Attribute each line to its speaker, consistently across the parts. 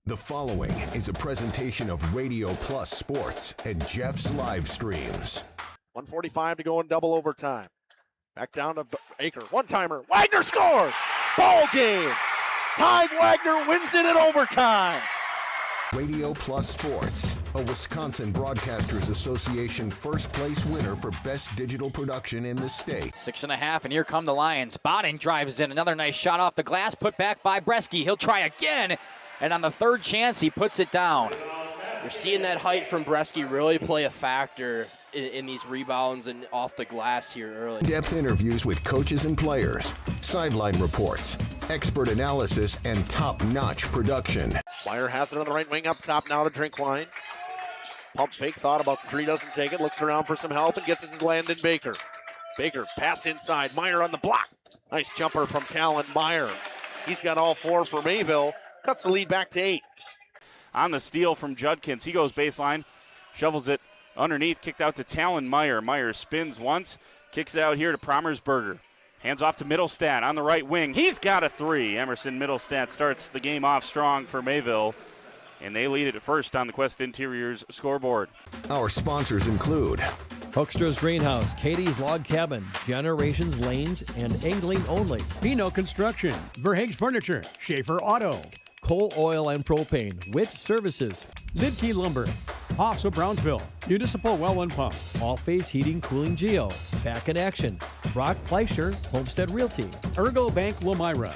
Speaker 1: The following is a presentation of Radio Plus Sports and Jeff's Livestreams.
Speaker 2: 1:45 to go in double overtime. Back down to Baker. One-timer. Wagner scores! Ball game! Ty Wagner wins it in overtime.
Speaker 1: Radio Plus Sports, a Wisconsin Broadcasters Association first place winner for best digital production in the state.
Speaker 3: 6.5, and here come the Lions. Bonning drives in. Another nice shot off the glass, put back by Bresky. He'll try again, and on the third chance, he puts it down.
Speaker 4: We're seeing that height from Bresky really play a factor in these rebounds and off the glass here early.
Speaker 1: In-depth interviews with coaches and players, sideline reports, expert analysis, and top-notch production.
Speaker 2: Meyer has it on the right wing up top now to Drinkwine. Pump fake, thought about the three, doesn't take it, looks around for some help and gets it to Landon Baker. Baker, pass inside, Meyer on the block. Nice jumper from Talon Meyer. He's got all four for Mayville, cuts the lead back to 8.
Speaker 5: On the steal from Judkins, he goes baseline, shovels it underneath, kicked out to Talon Meyer. Meyer spins once, kicks it out here to Promersberger. Hands off to Middlestat on the right wing. He's got a three. Emerson Middlestat starts the game off strong for Mayville, and they lead it at first on the Quest Interiors scoreboard.
Speaker 1: Our sponsors include
Speaker 6: Hoekstra's Greenhouse, Katie's Log Cabin, Generations Lanes, and Angling Only.
Speaker 7: Pino Construction, Verhaeg's Furniture, Schaefer Auto,
Speaker 6: Coal, Oil, and Propane, Witt Services,
Speaker 7: Lidkey Lumber, Hoffs of Brownsville, Municipal Well and Pump,
Speaker 6: All-Phase Heating, Cooling Geo, Back in Action, Brock Fleischer, Homestead Realty,
Speaker 7: Ergo Bank Lomira,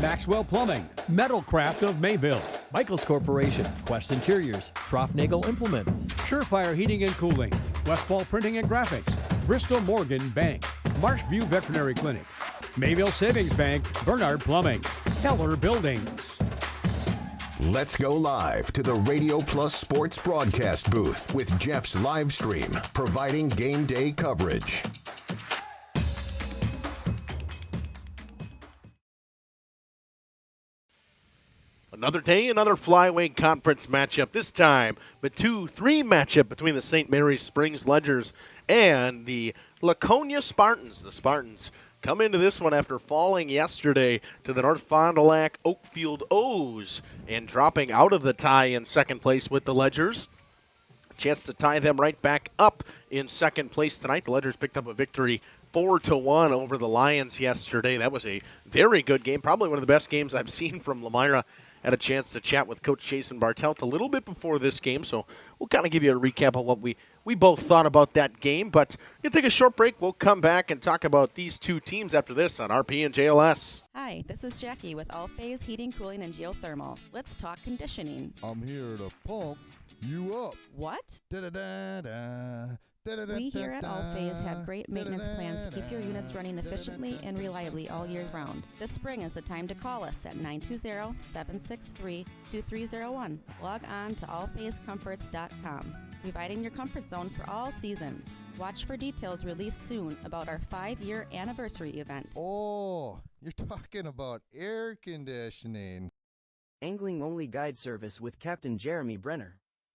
Speaker 7: Maxwell Plumbing, Metalcraft of Mayville,
Speaker 6: Michaels Corporation, Quest Interiors, Schroffnagel Implements,
Speaker 7: Surefire Heating and Cooling, Westfall Printing and Graphics, Bristol Morgan Bank, Marshview Veterinary Clinic, Mayville Savings Bank, Bernard Plumbing, Keller Buildings.
Speaker 1: Let's go live to the Radio Plus Sports broadcast booth with Jeff's Livestream, providing game day coverage.
Speaker 2: Another day, another flyweight conference matchup. This time, the 2-3 matchup between the St. Mary's Springs Ledgers and the Laconia Spartans. The Spartans come into this one after falling yesterday to the North Fond du Lac Oakfield O's and dropping out of the tie in second place with the Ledgers. Chance to tie them right back up in second place tonight. The Ledgers picked up a victory 4-1 over the Lions yesterday. That was a very good game, probably one of the best games I've seen from Lamira. Had a chance to chat with Coach Jason Bartelt a little bit before this game, so we'll kind of give you a recap of what we both thought about that game. But we'll take a short break. We'll come back and talk about these two teams after this on RP and JLS.
Speaker 8: Hi, this is Jackie with All-Phase Heating, Cooling, and Geothermal. Let's talk conditioning.
Speaker 9: I'm here to pump you up.
Speaker 8: What?
Speaker 9: Da-da-da-da.
Speaker 8: We here at All-Phase have great maintenance plans to keep your units running efficiently and reliably all year round. This spring is the time to call us at 920-763-2301. Log on to allphasecomforts.com, providing your comfort zone for all seasons. Watch for details released soon about our 5-year anniversary event.
Speaker 9: Oh, you're talking about air conditioning.
Speaker 10: Angling Only Guide Service with Captain Jeremy Brenner.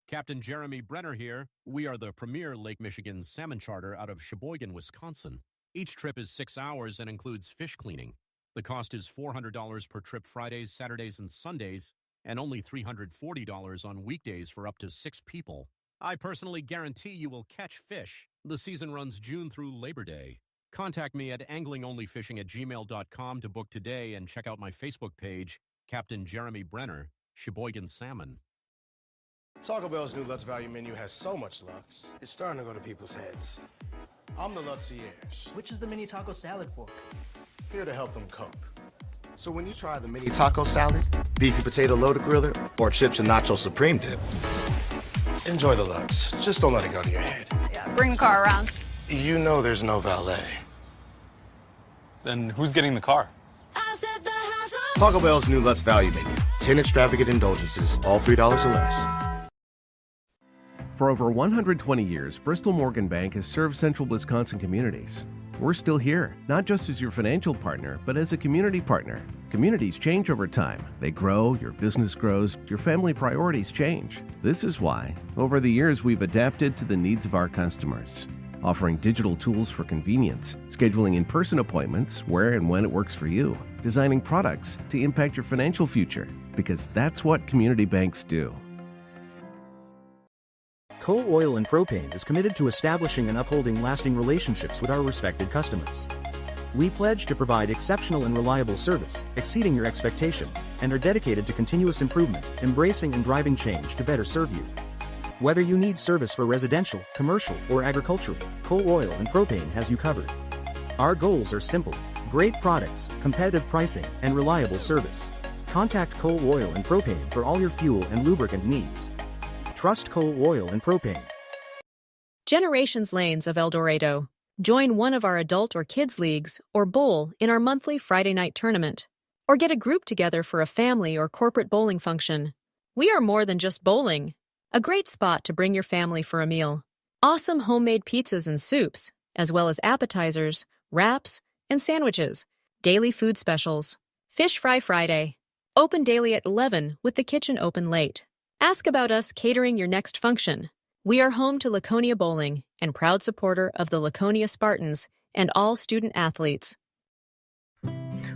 Speaker 11: Captain Jeremy Brenner here. We are the premier Lake Michigan salmon charter out of Sheboygan, Wisconsin. Each trip is 6 hours and includes fish cleaning. The cost is $400 per trip Fridays, Saturdays, and Sundays, and only $340 on weekdays for up to 6 people. I personally guarantee you will catch fish. The season runs June through Labor Day. Contact me at anglingonlyfishing@gmail.com to book today and check out my Facebook page, Captain Jeremy Brenner, Sheboygan Salmon.
Speaker 12: Taco Bell's new Lutz Value menu has so much Lutz, it's starting to go to people's heads. I'm the Lutzierge.
Speaker 13: Which is the mini taco salad fork?
Speaker 12: Here to help them cope. So when you try the mini taco salad, beefy potato loaded griller, or chips and nacho supreme dip, enjoy the Lutz. Just don't let it go to your head.
Speaker 14: Yeah, bring the car around.
Speaker 12: You know there's no valet.
Speaker 15: Then who's getting the car?
Speaker 12: Taco Bell's new Lutz Value menu. 10 extravagant indulgences, all $3 or less.
Speaker 16: For over 120 years, Bristol Morgan Bank has served central Wisconsin communities. We're still here, not just as your financial partner, but as a community partner. Communities change over time. They grow, your business grows, your family priorities change. This is why, over the years, we've adapted to the needs of our customers, offering digital tools for convenience, scheduling in-person appointments where and when it works for you, designing products to impact your financial future, because that's what community banks do.
Speaker 10: Coal Oil and Propane is committed to establishing and upholding lasting relationships with our respected customers. We pledge to provide exceptional and reliable service, exceeding your expectations, and are dedicated to continuous improvement, embracing and driving change to better serve you. Whether you need service for residential, commercial, or agricultural, Coal Oil and Propane has you covered. Our goals are simple: great products, competitive pricing, and reliable service. Contact Coal Oil and Propane for all your fuel and lubricant needs. Trust Coal Oil and Propane.
Speaker 13: Generations Lanes of El Dorado. Join one of our adult or kids leagues or bowl in our monthly Friday night tournament. Or get a group together for a family or corporate bowling function. We are more than just bowling. A great spot to bring your family for a meal. Awesome homemade pizzas and soups, as well as appetizers, wraps, and sandwiches. Daily food specials. Fish Fry Friday. Open daily at 11 with the kitchen open late. Ask about us catering your next function. We are home to Laconia Bowling and proud supporter of the Laconia Spartans and all student athletes.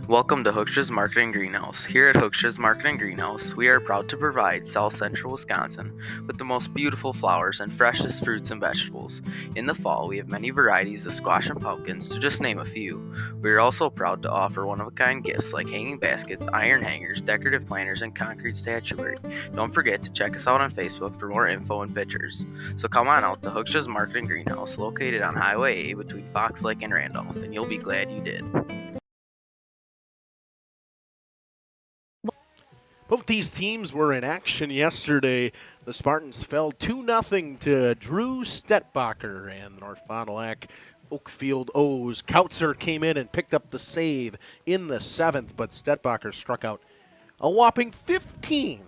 Speaker 14: Welcome to Hookstra's Marketing Greenhouse. Here at Hookstra's Marketing Greenhouse, we are proud to provide South Central Wisconsin with the most beautiful flowers and freshest fruits and vegetables. In the fall, we have many varieties of squash and pumpkins, to just name a few. We are also proud to offer one-of-a-kind gifts like hanging baskets, iron hangers, decorative planters, and concrete statuary. Don't forget to check us out on Facebook for more info and pictures. So come on out to Hookstra's Marketing Greenhouse, located on Highway A between Fox Lake and Randolph, and you'll be glad you did.
Speaker 2: Both these teams were in action yesterday. The Spartans fell 2-0 to Drew Stetbacher and North Fond du Lac Oakfield O's. Kautzer came in and picked up the save in the 7th, but Stetbacher struck out a whopping 15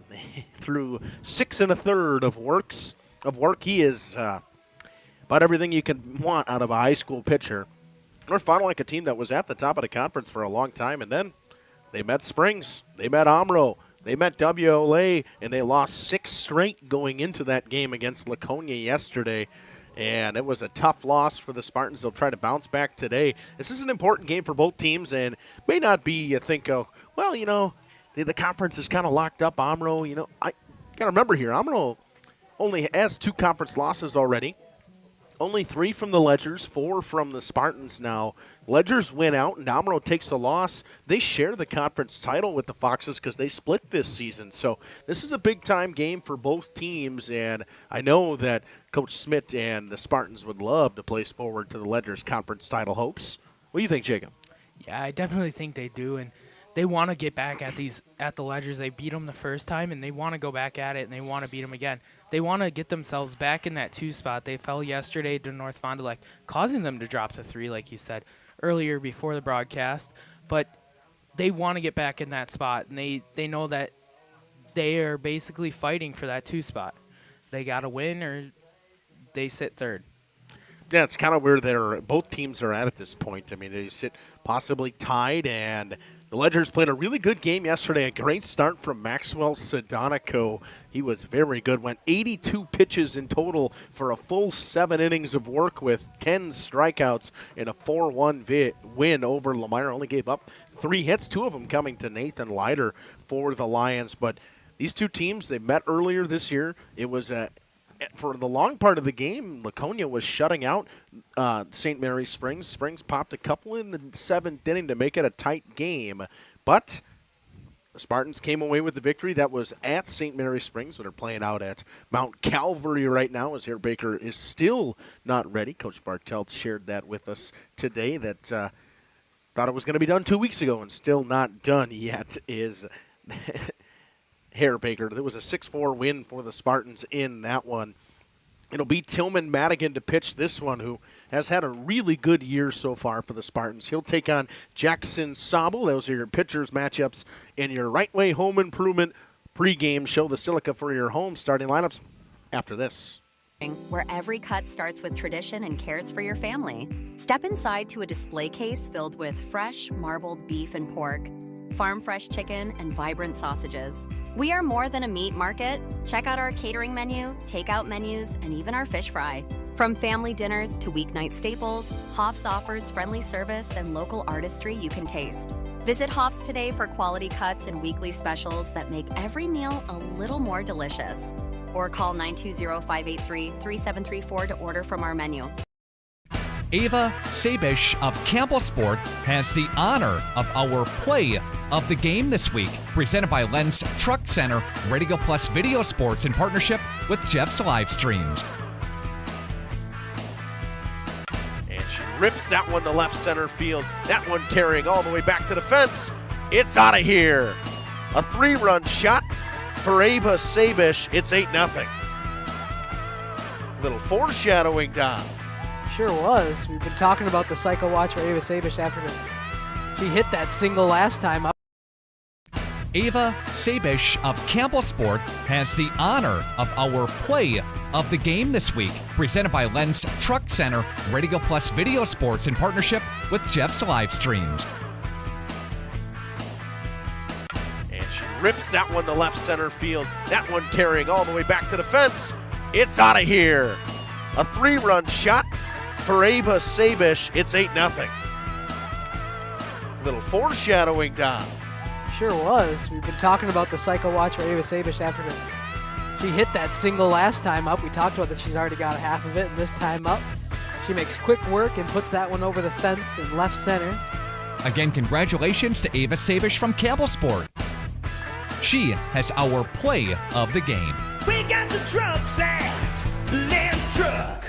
Speaker 2: through 6 1/3 of work. He is about everything you can want out of a high school pitcher. North Fond du Lac, a team that was at the top of the conference for a long time, and then they met Springs, they met Omro, they met WLA, and they lost 6 straight going into that game against Laconia yesterday. And it was a tough loss for the Spartans. They'll try to bounce back today. This is an important game for both teams, and may not be, you think, oh, well, you know, the conference is kind of locked up. Omro, you know, I got to remember here, Omro only has 2 conference losses already. Only 3 from the Ledgers, 4 from the Spartans now. Ledgers win out, and Omro takes a loss. They share the conference title with the Foxes because they split this season. So this is a big-time game for both teams, and I know that Coach Smith and the Spartans would love to place forward to the Ledgers conference title hopes. What do you think, Jacob?
Speaker 17: Yeah, I definitely think they do, and they want to get back at the Ledgers. They beat them the first time, and they want to go back at it, and they want to beat them again. They want to get themselves back in that 2 spot. They fell yesterday to North Fond du Lac, causing them to drop to 3, like you said earlier before the broadcast. But they want to get back in that spot, and they know that they are basically fighting for that 2 spot. They got to win or they sit 3rd.
Speaker 2: Yeah, it's kind of where both teams are at this point. I mean, they sit possibly tied, and the Ledgers played a really good game yesterday. A great start from Maxwell Sedonico. He was very good. Went 82 pitches in total for a full 7 innings of work with 10 strikeouts in a 4-1 win over Lemire. Only gave up 3 hits, 2 of them coming to Nathan Leiter for the Lions. But these 2 teams, they met earlier this year. It was for the long part of the game, Laconia was shutting out St. Mary's Springs. Springs popped a couple in the 7th inning to make it a tight game. But the Spartans came away with the victory. That was at St. Mary's Springs, that are playing out at Mount Calvary right now, as Herr Baker is still not ready. Coach Bartelt shared that with us today, that thought it was going to be done 2 weeks ago and still not done yet is Herr Baker. There was a 6-4 win for the Spartans in that one. It'll be Tillman Madigan to pitch this one, who has had a really good year so far for the Spartans. He'll take on Jackson Sobel. Those are your pitchers matchups in your Right Way Home Improvement pregame show. The Silica for your home starting lineups after this.
Speaker 18: Where every cut starts with tradition and cares for your family. Step inside to a display case filled with fresh marbled beef and pork, farm fresh chicken, and vibrant sausages. We are more than a meat market. Check out our catering menu, takeout menus, and even our fish fry. From family dinners to weeknight staples, Hoff's offers friendly service and local artistry you can taste. Visit Hoff's today for quality cuts and weekly specials that make every meal a little more delicious. Or call 920-583-3734 to order from our menu.
Speaker 19: Ava Sabish of Campbell Sport has the honor of our play of the game this week, presented by Lens Truck Center, Radio Plus Video Sports in partnership with Jeff's Livestreams.
Speaker 2: And she rips that one to left center field. That one carrying all the way back to the fence. It's out of here. A 3-run shot for Ava Sabish. It's 8-0. Little foreshadowing, Don.
Speaker 20: Sure was. We've been talking about the cycle watch for Ava Sabish after she hit that single last time up.
Speaker 19: Ava Sabish of Campbell Sport has the honor of our play of the game this week, presented by Lens Truck Center, Radio Plus Video Sports in partnership with Jeff's Livestreams.
Speaker 2: And she rips that one to left center field. That one carrying all the way back to the fence. It's out of here. A 3-run shot for Ava Sabish. It's 8-0. Little foreshadowing, Don.
Speaker 20: Sure was. We've been talking about the cycle watch for Ava Sabish after she hit that single last time up. We talked about that she's already got a half of it, and this time up, she makes quick work and puts that one over the fence in left center.
Speaker 19: Again, congratulations to Ava Sabish from Campbell Sport. She has our play of the game.
Speaker 21: We got the trucks at Lance Truck.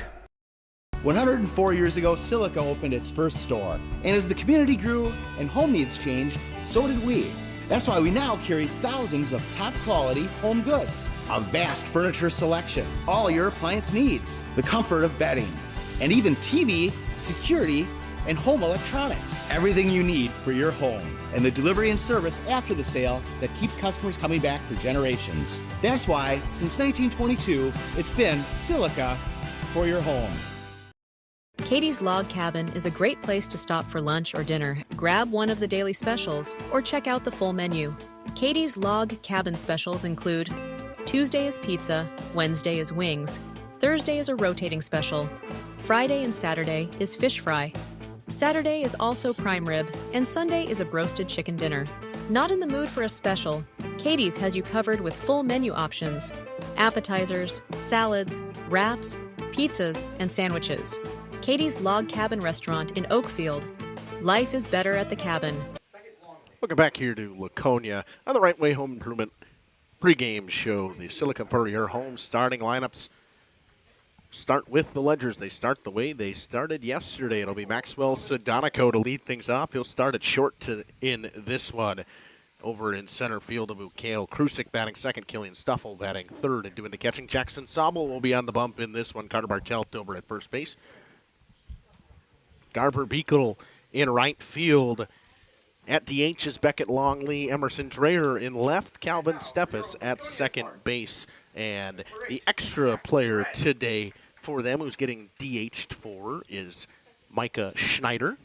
Speaker 22: 104 years ago, Silica opened its first store. And as the community grew and home needs changed, so did we. That's why we now carry thousands of top quality home goods, a vast furniture selection, all your appliance needs, the comfort of bedding, and even TV, security, and home electronics. Everything you need for your home, and the delivery and service after the sale that keeps customers coming back for generations. That's why, since 1922, it's been Silica for your home.
Speaker 13: Katie's Log Cabin is a great place to stop for lunch or dinner. Grab one of the daily specials or check out the full menu. Katie's Log Cabin specials include Tuesday is pizza, Wednesday is wings, Thursday is a rotating special, Friday and Saturday is fish fry, Saturday is also prime rib, and Sunday is a broasted chicken dinner. Not in the mood for a special? Katie's has you covered with full menu options, appetizers, salads, wraps, pizzas, and sandwiches. Katie's Log Cabin Restaurant in Oakfield. Life is better at the cabin.
Speaker 2: Welcome back here to Laconia on the Right Way Home Improvement pregame show. The Silica for your home starting lineups start with the Ledgers. They start the way they started yesterday. It'll be Maxwell Sedonico to lead things off. He'll start at short in this one. Over in center field, Kale Krusik batting second, Killian Stuffel batting third, and doing the catching. Jackson Sobel will be on the bump in this one. Carter Bartelt over at first base. Garber Beekle in right field. At DH is Beckett Longley, Emerson Dreher in left, Calvin Steffes at second base. And the extra player today for them who's getting DH'd for is Micah Schneider.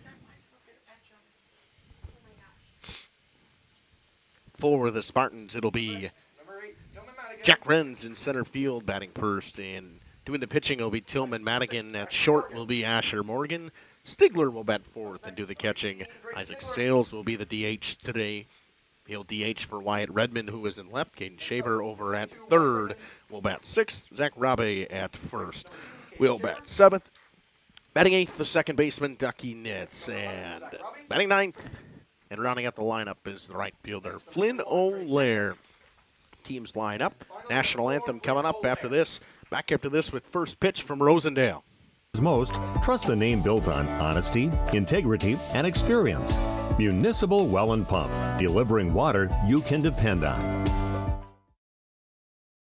Speaker 2: For the Spartans, it'll be Jack Renz in center field batting first. And doing the pitching will be Tillman Madigan. At short will be Asher Morgan. Stigler will bat fourth and do the catching. Isaac Sales will be the DH today. He'll DH for Wyatt Redmond, who is in left. Caden Shaver over at third will bat sixth. Zach Rabe at first will bat seventh. Batting eighth, the second baseman, Ducky Nitz. And batting ninth and rounding out the lineup is the right fielder, Flynn O'Lair. Teams line up. National anthem coming up after this. Back after this with first pitch from Rosendale.
Speaker 23: Most trust the name built on honesty, integrity, and experience. Municipal Well and Pump, delivering water you can depend on.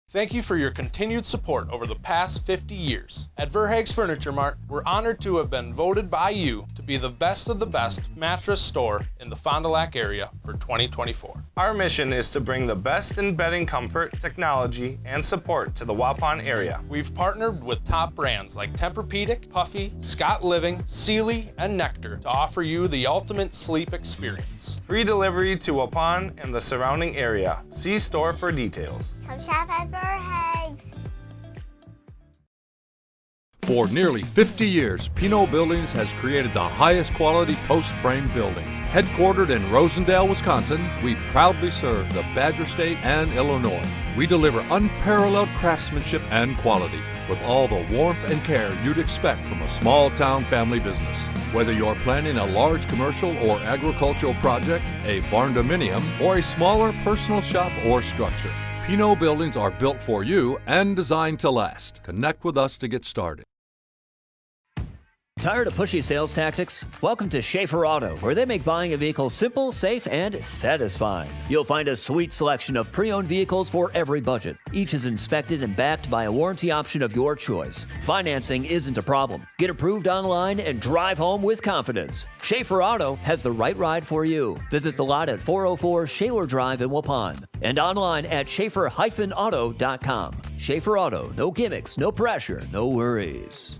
Speaker 24: Thank you for your continued support over the past 50 years. At Verhaeg's Furniture Mart, we're honored to have been voted by you to be the best of the best mattress store in the Fond du Lac area for 2024.
Speaker 25: Our mission is to bring the best in bedding comfort, technology, and support to the Waupun area.
Speaker 24: We've partnered with top brands like Tempur-Pedic, Puffy, Scott Living, Sealy, and Nectar to offer you the ultimate sleep experience.
Speaker 25: Free delivery to Waupun and the surrounding area. See store for details.
Speaker 26: Come shop at Verhaeg's.
Speaker 3: For nearly 50 years, Pinot Buildings has created the highest quality post-frame buildings. Headquartered in Rosendale, Wisconsin, we proudly serve the Badger State and Illinois. We deliver unparalleled craftsmanship and quality with all the warmth and care you'd expect from a small-town family business. Whether you're planning a large commercial or agricultural project, a barn-dominium, or a smaller personal shop or structure, Pinot Buildings are built for you and designed to last. Connect with us to get started.
Speaker 4: Tired of pushy sales tactics? Welcome to Schaefer Auto, where they make buying a vehicle simple, safe, and satisfying. You'll find a sweet selection of pre-owned vehicles for every budget. Each is inspected and backed by a warranty option of your choice. Financing isn't a problem. Get approved online and drive home with confidence. Schaefer Auto has the right ride for you. Visit the lot at 404 Shaler Drive in Waupun and online at schaefer-auto.com. Schaefer Auto, no gimmicks, no pressure, no worries.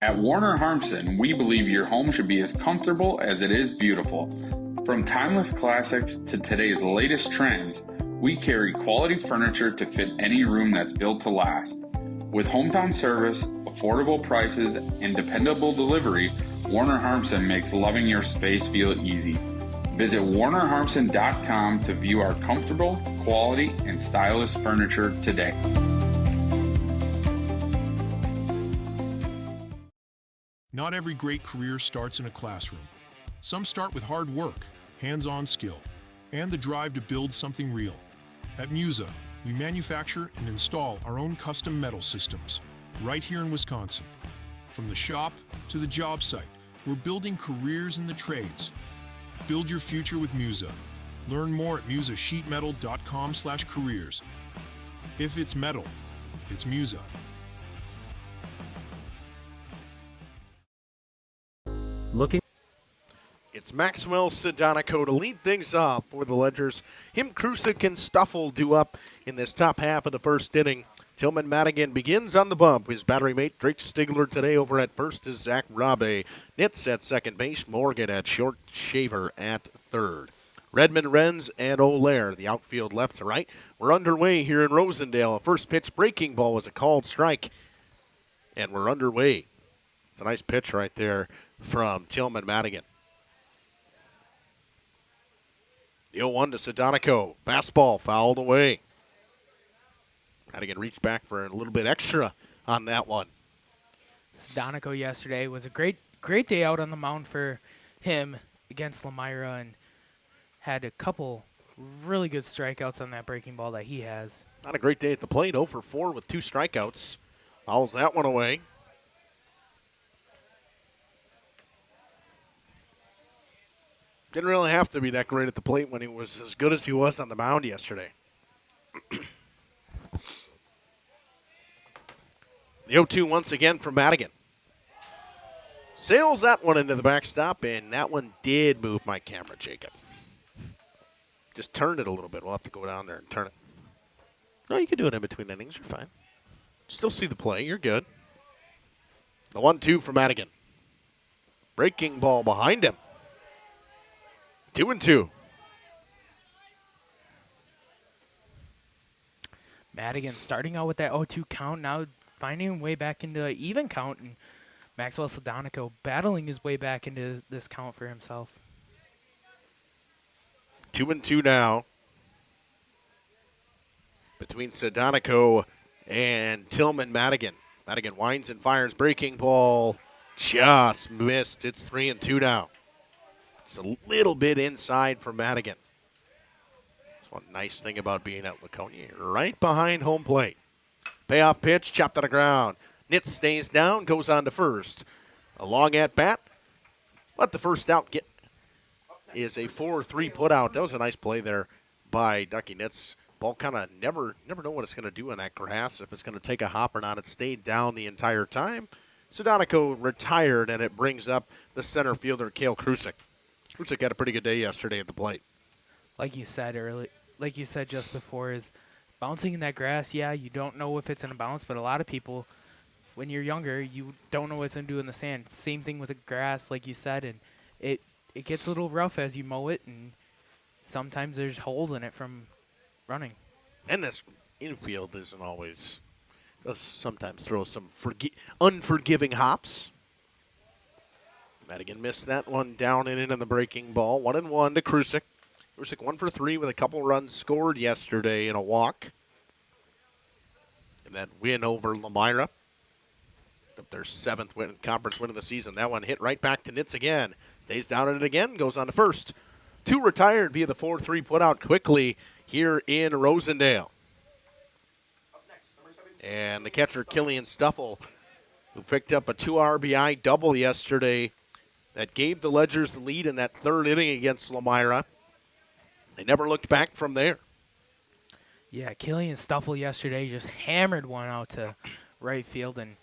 Speaker 5: At Warner Harmson, we believe your home should be as comfortable as it is beautiful. From timeless classics to today's latest trends, we carry quality furniture to fit any room that's built to last. With hometown service, affordable prices, and dependable delivery, Warner Harmson makes loving your space feel easy. Visit warnerharmson.com to view our comfortable, quality, and stylish furniture today.
Speaker 6: Not every great career starts in a classroom. Some start with hard work, hands-on skill, and the drive to build something real. At Musa, we manufacture and install our own custom metal systems right here in Wisconsin. From the shop to the job site, we're building careers in the trades. Build your future with Musa. Learn more at musasheetmetal.com/careers. If it's metal, it's Musa.
Speaker 10: Looking.
Speaker 2: It's Maxwell Sedonico to lead things off for the Ledgers. Him, Krusik, and Stuffel do up in this top half of the first inning. Tillman Madigan begins on the bump. His battery mate, Drake Stigler, today over at first is Zach Rabe. Nitz at second base, Morgan at short, Shaver at third. Redmond, Renz, and O'Lear, the outfield left to right. We're underway here in Rosendale. A first pitch breaking ball was a called strike, and we're underway. It's a nice pitch right there from Tillman Madigan. The 0-1 to Sedonico. Fastball fouled away. Madigan reached back for a little bit extra on that one.
Speaker 17: Sedonico yesterday was a great day out on the mound for him against Lamira and had a couple really good strikeouts on that breaking ball that he has.
Speaker 2: Not a great day at the plate. 0 for 4 with 2 strikeouts. Fouls that one away. Didn't really have to be that great at the plate when he was as good as he was on the mound yesterday. The 0-2 once again from Madigan. Sails that one into the backstop, and that one did move my camera, Jacob. Just turned it a little bit. We'll have to go down there and turn it. No, you can do it in between innings. You're fine. Still see the play. You're good. The 1-2 from Madigan. Breaking ball behind him. 2-2.
Speaker 17: Madigan starting out with that 0-2 count, now finding his way back into an even count, and Maxwell Sedonico battling his way back into this count for himself.
Speaker 2: 2-2 now between Sedonico and Tillman Madigan. Madigan winds and fires, breaking ball just missed. It's 3-2 now. Just a little bit inside for Madigan. That's one nice thing about being at Laconia. You're right behind home plate. Payoff pitch, chopped to the ground. Nitz stays down, goes on to first. A long at bat, but the first out is a 4-3 put out. That was a nice play there by Ducky Nitz. Ball kind of never know what it's going to do in that grass, if it's going to take a hop or not. It stayed down the entire time. Sedonico retired, and it brings up the center fielder, Cale Krusik. Krusik had a pretty good day yesterday at the plate.
Speaker 17: Like you said just before, is bouncing in that grass, yeah, you don't know if it's going to bounce, but a lot of people, when you're younger, you don't know what it's going to do in the sand. Same thing with the grass, like you said, and it gets a little rough as you mow it, and sometimes there's holes in it from running.
Speaker 2: And this infield isn't always, does sometimes throw some unforgiving hops. Madigan missed that one down and in on the breaking ball. 1-1 to Krusik. Krusik 1 for 3 with a couple runs scored yesterday in a walk. And that win over Lemira. Up their 7th conference win of the season. That one hit right back to Nitz again. Stays down at it again, goes on to first. 2 retired via the 4-3 put out quickly here in Rosendale. And the catcher, Killian Stuffle, who picked up a 2 RBI double yesterday, that gave the Ledgers the lead in that 3rd inning against Lemira. They never looked back from there.
Speaker 17: Yeah, Killian Stuffle yesterday just hammered one out to right field, and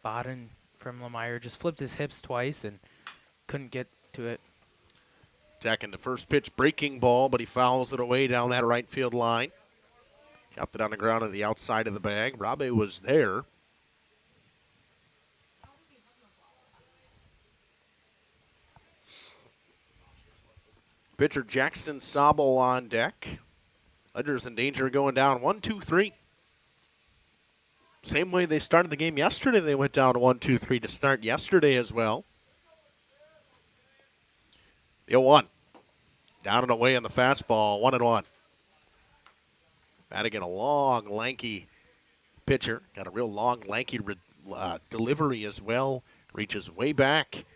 Speaker 17: Bodden from Lemire just flipped his hips twice and couldn't get to it.
Speaker 2: Attacking the first pitch, breaking ball, but he fouls it away down that right field line. Chopped it on the ground on the outside of the bag. Rabe was there. Pitcher Jackson Sobel on deck. Ledgers in danger of going down 1-2-3. Same way they started the game yesterday. They went down 1-2-3 to start yesterday as well. The 0-1. Down and away on the fastball, 1-1. Madigan, a long, lanky pitcher. Got a real long, lanky delivery as well. Reaches way back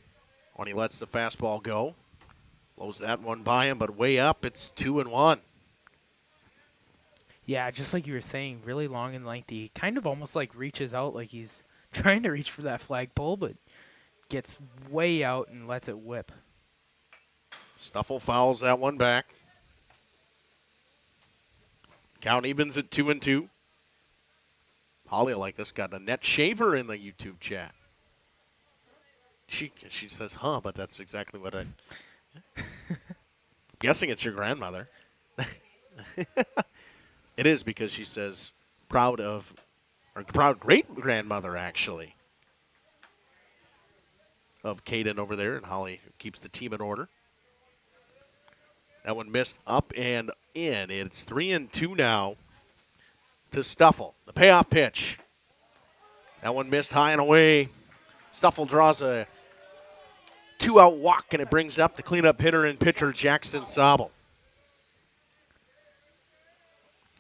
Speaker 2: when he lets the fastball go. Blows that one by him, but way up, it's 2-1.
Speaker 17: Yeah, just like you were saying, really long and lengthy. Kind of almost like reaches out like he's trying to reach for that flagpole, but gets way out and lets it whip.
Speaker 2: Stuffle fouls that one back. Count evens at 2-2. Holly like this got a net shaver in the YouTube chat. She says, huh, but that's exactly what I... Guessing it's your grandmother. It is, because she says proud great-grandmother, actually, of Caden over there, and Holly keeps the team in order. That one missed up and in. It's 3-2 now to Stuffle. The payoff pitch. That one missed high and away. Stuffle draws a 2-out walk, and it brings up the cleanup hitter and pitcher, Jackson Sobel.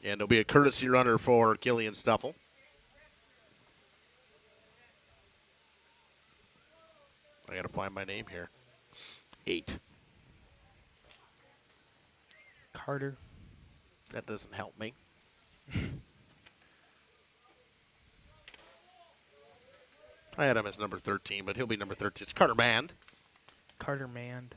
Speaker 2: And there'll be a courtesy runner for Killian Stuffle. I got to find my name here. 8.
Speaker 17: Carter.
Speaker 2: That doesn't help me. I had him as number 13, but he'll be number 13. It's Carter Mand.
Speaker 17: Carter Mand.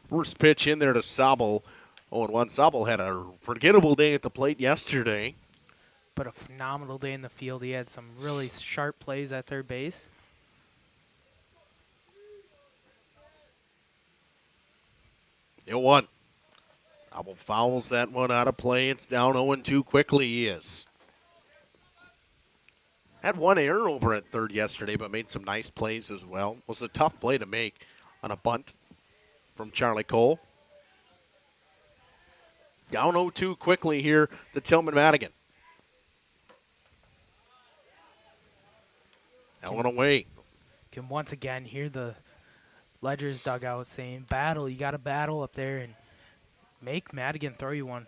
Speaker 2: First pitch in there to Sobel. 0-1. Sobel had a forgettable day at the plate yesterday.
Speaker 17: But a phenomenal day in the field. He had some really sharp plays at third base.
Speaker 2: The 0-1. Sobel fouls that one out of play. It's down 0-2 quickly. He is. Had one error over at third yesterday, but made some nice plays as well. It was a tough play to make on a bunt from Charlie Cole. Down 0-2 quickly here to Tillman Madigan. That one away.
Speaker 17: Can once again hear the Ledgers dugout saying, battle, you got to battle up there and make Madigan throw you one.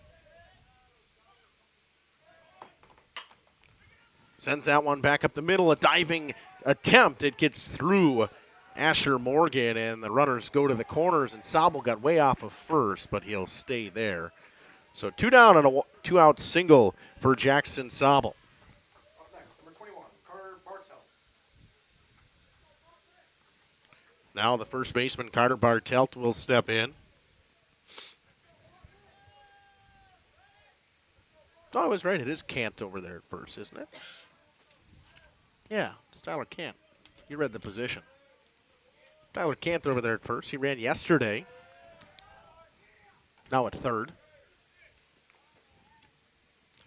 Speaker 2: Sends that one back up the middle, a diving attempt. It gets through Asher Morgan, and the runners go to the corners, and Sobel got way off of first, but he'll stay there. So 2 down and a 2-out single for Jackson Sobel. Now the first baseman, Carter Bartelt, will step in. Oh, I was right. It is Cant over there at first, isn't it? Yeah, it's Tyler Cant. You read the position. Tyler Cant over there at first. He ran yesterday. Now at third.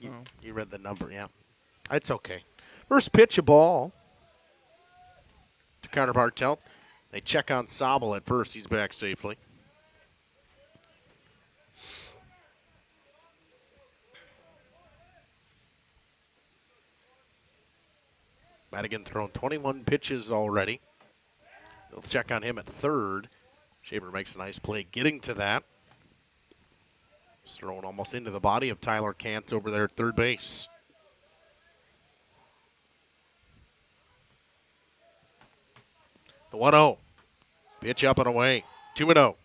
Speaker 2: You read the number, yeah. It's okay. First pitch, a ball to Carter Bartelt. They check on Sobel at first. He's back safely. Madigan thrown 21 pitches already. They'll check on him at third. Shaver makes a nice play getting to that. It's thrown almost into the body of Tyler Cant over there at third base. The 1-0. Pitch up and away. 2-0.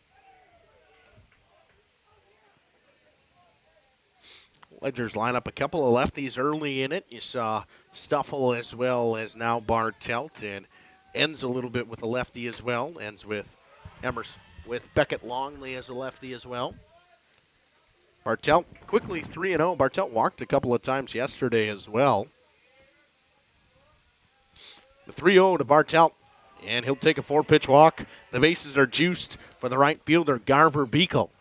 Speaker 2: Ledgers line up a couple of lefties early in it. You saw Stuffle as well as now Bartelt, and ends a little bit with a lefty as well. Ends with Emerson, with Beckett Longley as a lefty as well. Bartelt quickly 3-0. Bartelt walked a couple of times yesterday as well. The 3-0 to Bartelt, and he'll take a 4-pitch walk. The bases are juiced for the right fielder, Garver Beekle.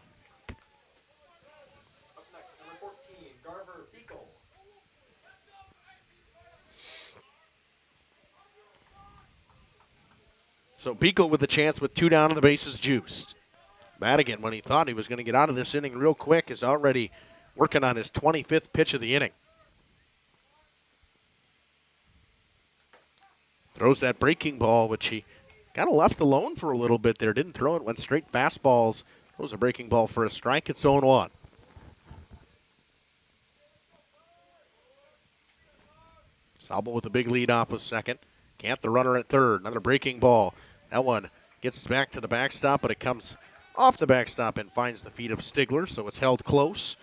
Speaker 2: So Beekle with the chance with 2 down and the bases juiced. Madigan, when he thought he was going to get out of this inning real quick, is already working on his 25th pitch of the inning. Throws that breaking ball, which he kind of left alone for a little bit there. Didn't throw it, went straight fastballs. Throws a breaking ball for a strike. It's 0-1. Sobel with the big lead off with second. Cant the runner at third. Another breaking ball. That one gets back to the backstop, but it comes off the backstop and finds the feet of Stigler, so it's held close.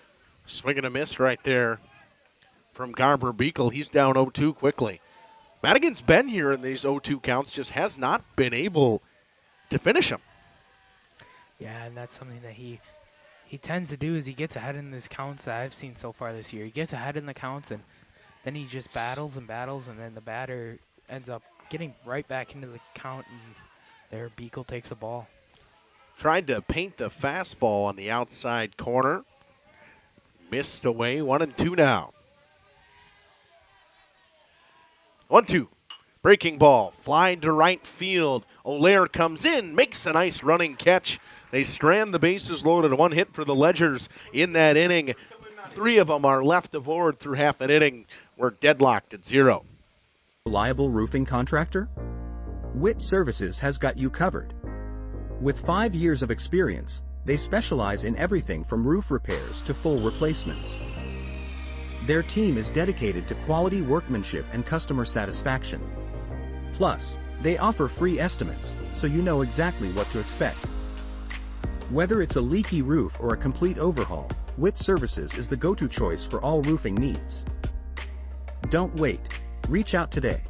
Speaker 2: Swing and a miss right there from Garber Beekle. He's down 0-2 quickly. Madigan's been here in these 0-2 counts, just has not been able to finish them.
Speaker 17: Yeah, and that's something that he tends to do is he gets ahead in these counts that I've seen so far this year. He gets ahead in the counts, and then he just battles, and then the batter ends up getting right back into the count, and there Beekle takes the ball.
Speaker 2: Tried to paint the fastball on the outside corner. Missed away, 1-2 now. 1-2. Breaking ball, flying to right field. Olaire comes in, makes a nice running catch. They strand the bases loaded. 1 hit for the Ledgers in that inning. 3 of them are left aboard through half an inning. We're deadlocked at 0.
Speaker 10: Reliable roofing contractor? Witt Services has got you covered. With 5 years of experience, they specialize in everything from roof repairs to full replacements. Their team is dedicated to quality workmanship and customer satisfaction. Plus, they offer free estimates, so you know exactly what to expect. Whether it's a leaky roof or a complete overhaul, Witt Services is the go-to choice for all roofing needs. Don't wait. Reach out today.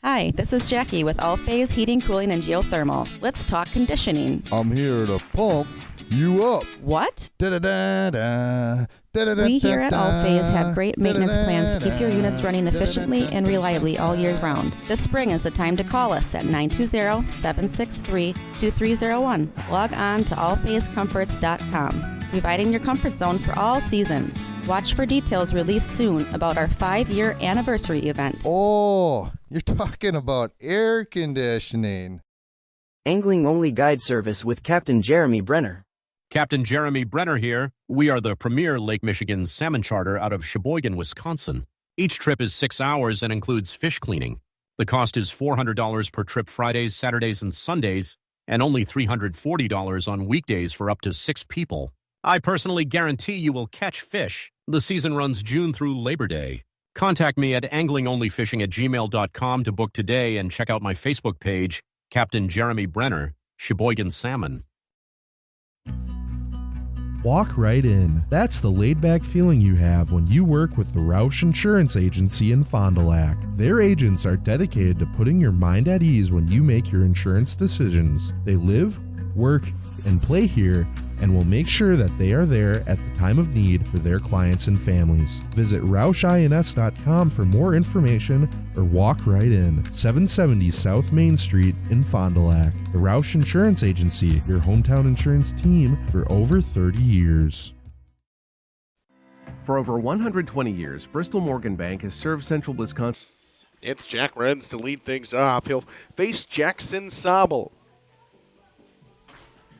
Speaker 1: Hi, this is Jackie with All Phase Heating, Cooling, and Geothermal. Let's talk conditioning.
Speaker 7: I'm here to pump you up.
Speaker 1: What?
Speaker 7: Da-da-da-da.
Speaker 1: We here at All Phase have great maintenance plans to keep your units running efficiently and reliably all year round. This spring is the time to call us at 920-763-2301. Log on to allphasecomforts.com, providing your comfort zone for all seasons. Watch for details released soon about our 5-year anniversary event.
Speaker 7: Oh, you're talking about air conditioning.
Speaker 8: Angling-only guide service with Captain Jeremy Brenner.
Speaker 9: Captain Jeremy Brenner here. We are the premier Lake Michigan salmon charter out of Sheboygan, Wisconsin. Each trip is 6 hours and includes fish cleaning. The cost is $400 per trip Fridays, Saturdays, and Sundays, and only $340 on weekdays for up to 6 people. I personally guarantee you will catch fish. The season runs June through Labor Day. Contact me at anglingonlyfishing@gmail.com to book today and check out my Facebook page, Captain Jeremy Brenner, Sheboygan Salmon.
Speaker 11: Walk right in. That's the laid-back feeling you have when you work with the Roush Insurance Agency in Fond du Lac. Their agents are dedicated to putting your mind at ease when you make your insurance decisions. They live, work, and play here, and will make sure that they are there at the time of need for their clients and families. Visit RoushINS.com for more information or walk right in. 770 South Main Street in Fond du Lac. The Roush Insurance Agency, your hometown insurance team for over 30 years.
Speaker 12: For over 120 years, Bristol Morgan Bank has served Central Wisconsin.
Speaker 2: It's Jack Renz to lead things off. He'll face Jackson Sobel.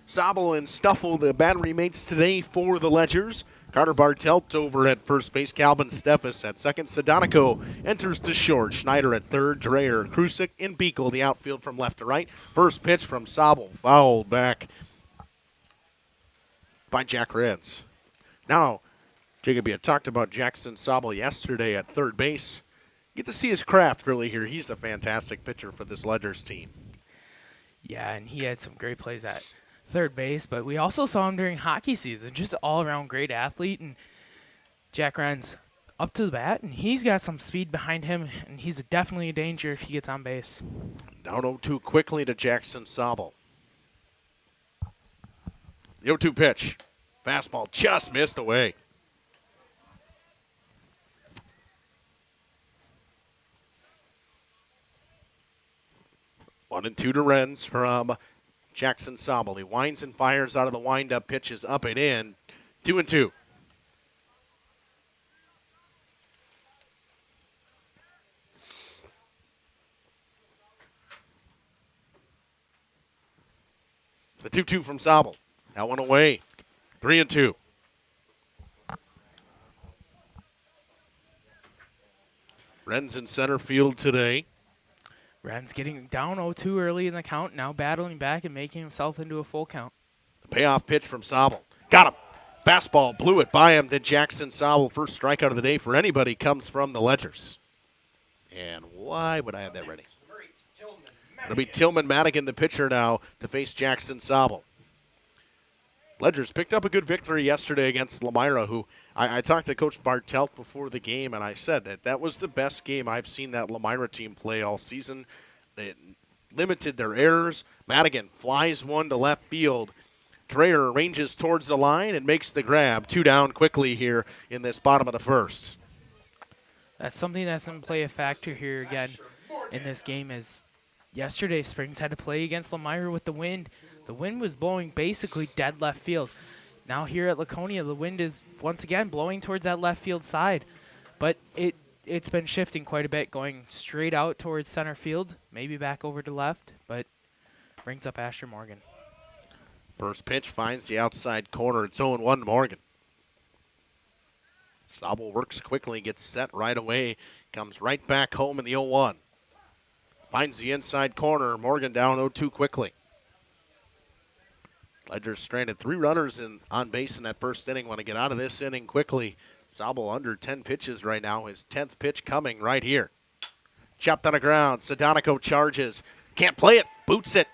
Speaker 2: Sobel and Stuffle, the battery mates today for the Ledgers. Carter Bartelt over at first base. Calvin Steffes at second. Sadonico enters to short. Schneider at third. Dreyer, Krusik, and Beekle, the outfield from left to right. First pitch from Sobel, fouled back by Jack Renz. Now, Jacob, you talked about Jackson Sobel yesterday at third base. Get to see his craft really here. He's a fantastic pitcher for this Ledgers team.
Speaker 17: Yeah, and he had some great plays at third base, but we also saw him during hockey season. Just an all-around great athlete, and Jack Renz up to the bat, and he's got some speed behind him, and he's definitely a danger if he gets on base.
Speaker 2: Down 0-2 quickly to Jackson Sobel. The 0-2 pitch. Fastball just missed away. One and two to Renz from Jackson Sobel. He winds and fires out of the windup, pitches up and in. 2-2. The 2-2 from Sobel. That one away. 3-2. Renz in center field today.
Speaker 17: Renz getting down 0-2 early in the count, now battling back and making himself into a full count.
Speaker 2: The payoff pitch from Sobel. Got him. Fastball blew it by him. Then Jackson Sobel, first strikeout of the day for anybody, comes from the Ledgers. And why would I have that ready? It'll be Tillman Madigan, the pitcher now, to face Jackson Sobel. Ledgers picked up a good victory yesterday against Lamira, who I talked to Coach Bartelt before the game, and I said that was the best game I've seen that Lamira team play all season. They limited their errors. Madigan flies one to left field. Dreyer ranges towards the line and makes the grab. 2 down quickly here in this bottom of the first.
Speaker 17: That's something that's going to play a factor here again in this game, is yesterday Springs had to play against Lamira with the wind. The wind was blowing basically dead left field. Now here at Laconia, the wind is once again blowing towards that left field side. But it's been shifting quite a bit, going straight out towards center field, maybe back over to left, but brings up Asher Morgan.
Speaker 2: First pitch finds the outside corner. It's 0-1 to Morgan. Sobel works quickly, gets set right away, comes right back home in the 0-1. Finds the inside corner. Morgan down 0-2 quickly. Ledgers stranded 3 runners on base in that first inning. Want to get out of this inning quickly. Sobel under 10 pitches right now. His 10th pitch coming right here. Chopped on the ground. Sadonico charges. Can't play it. Boots it.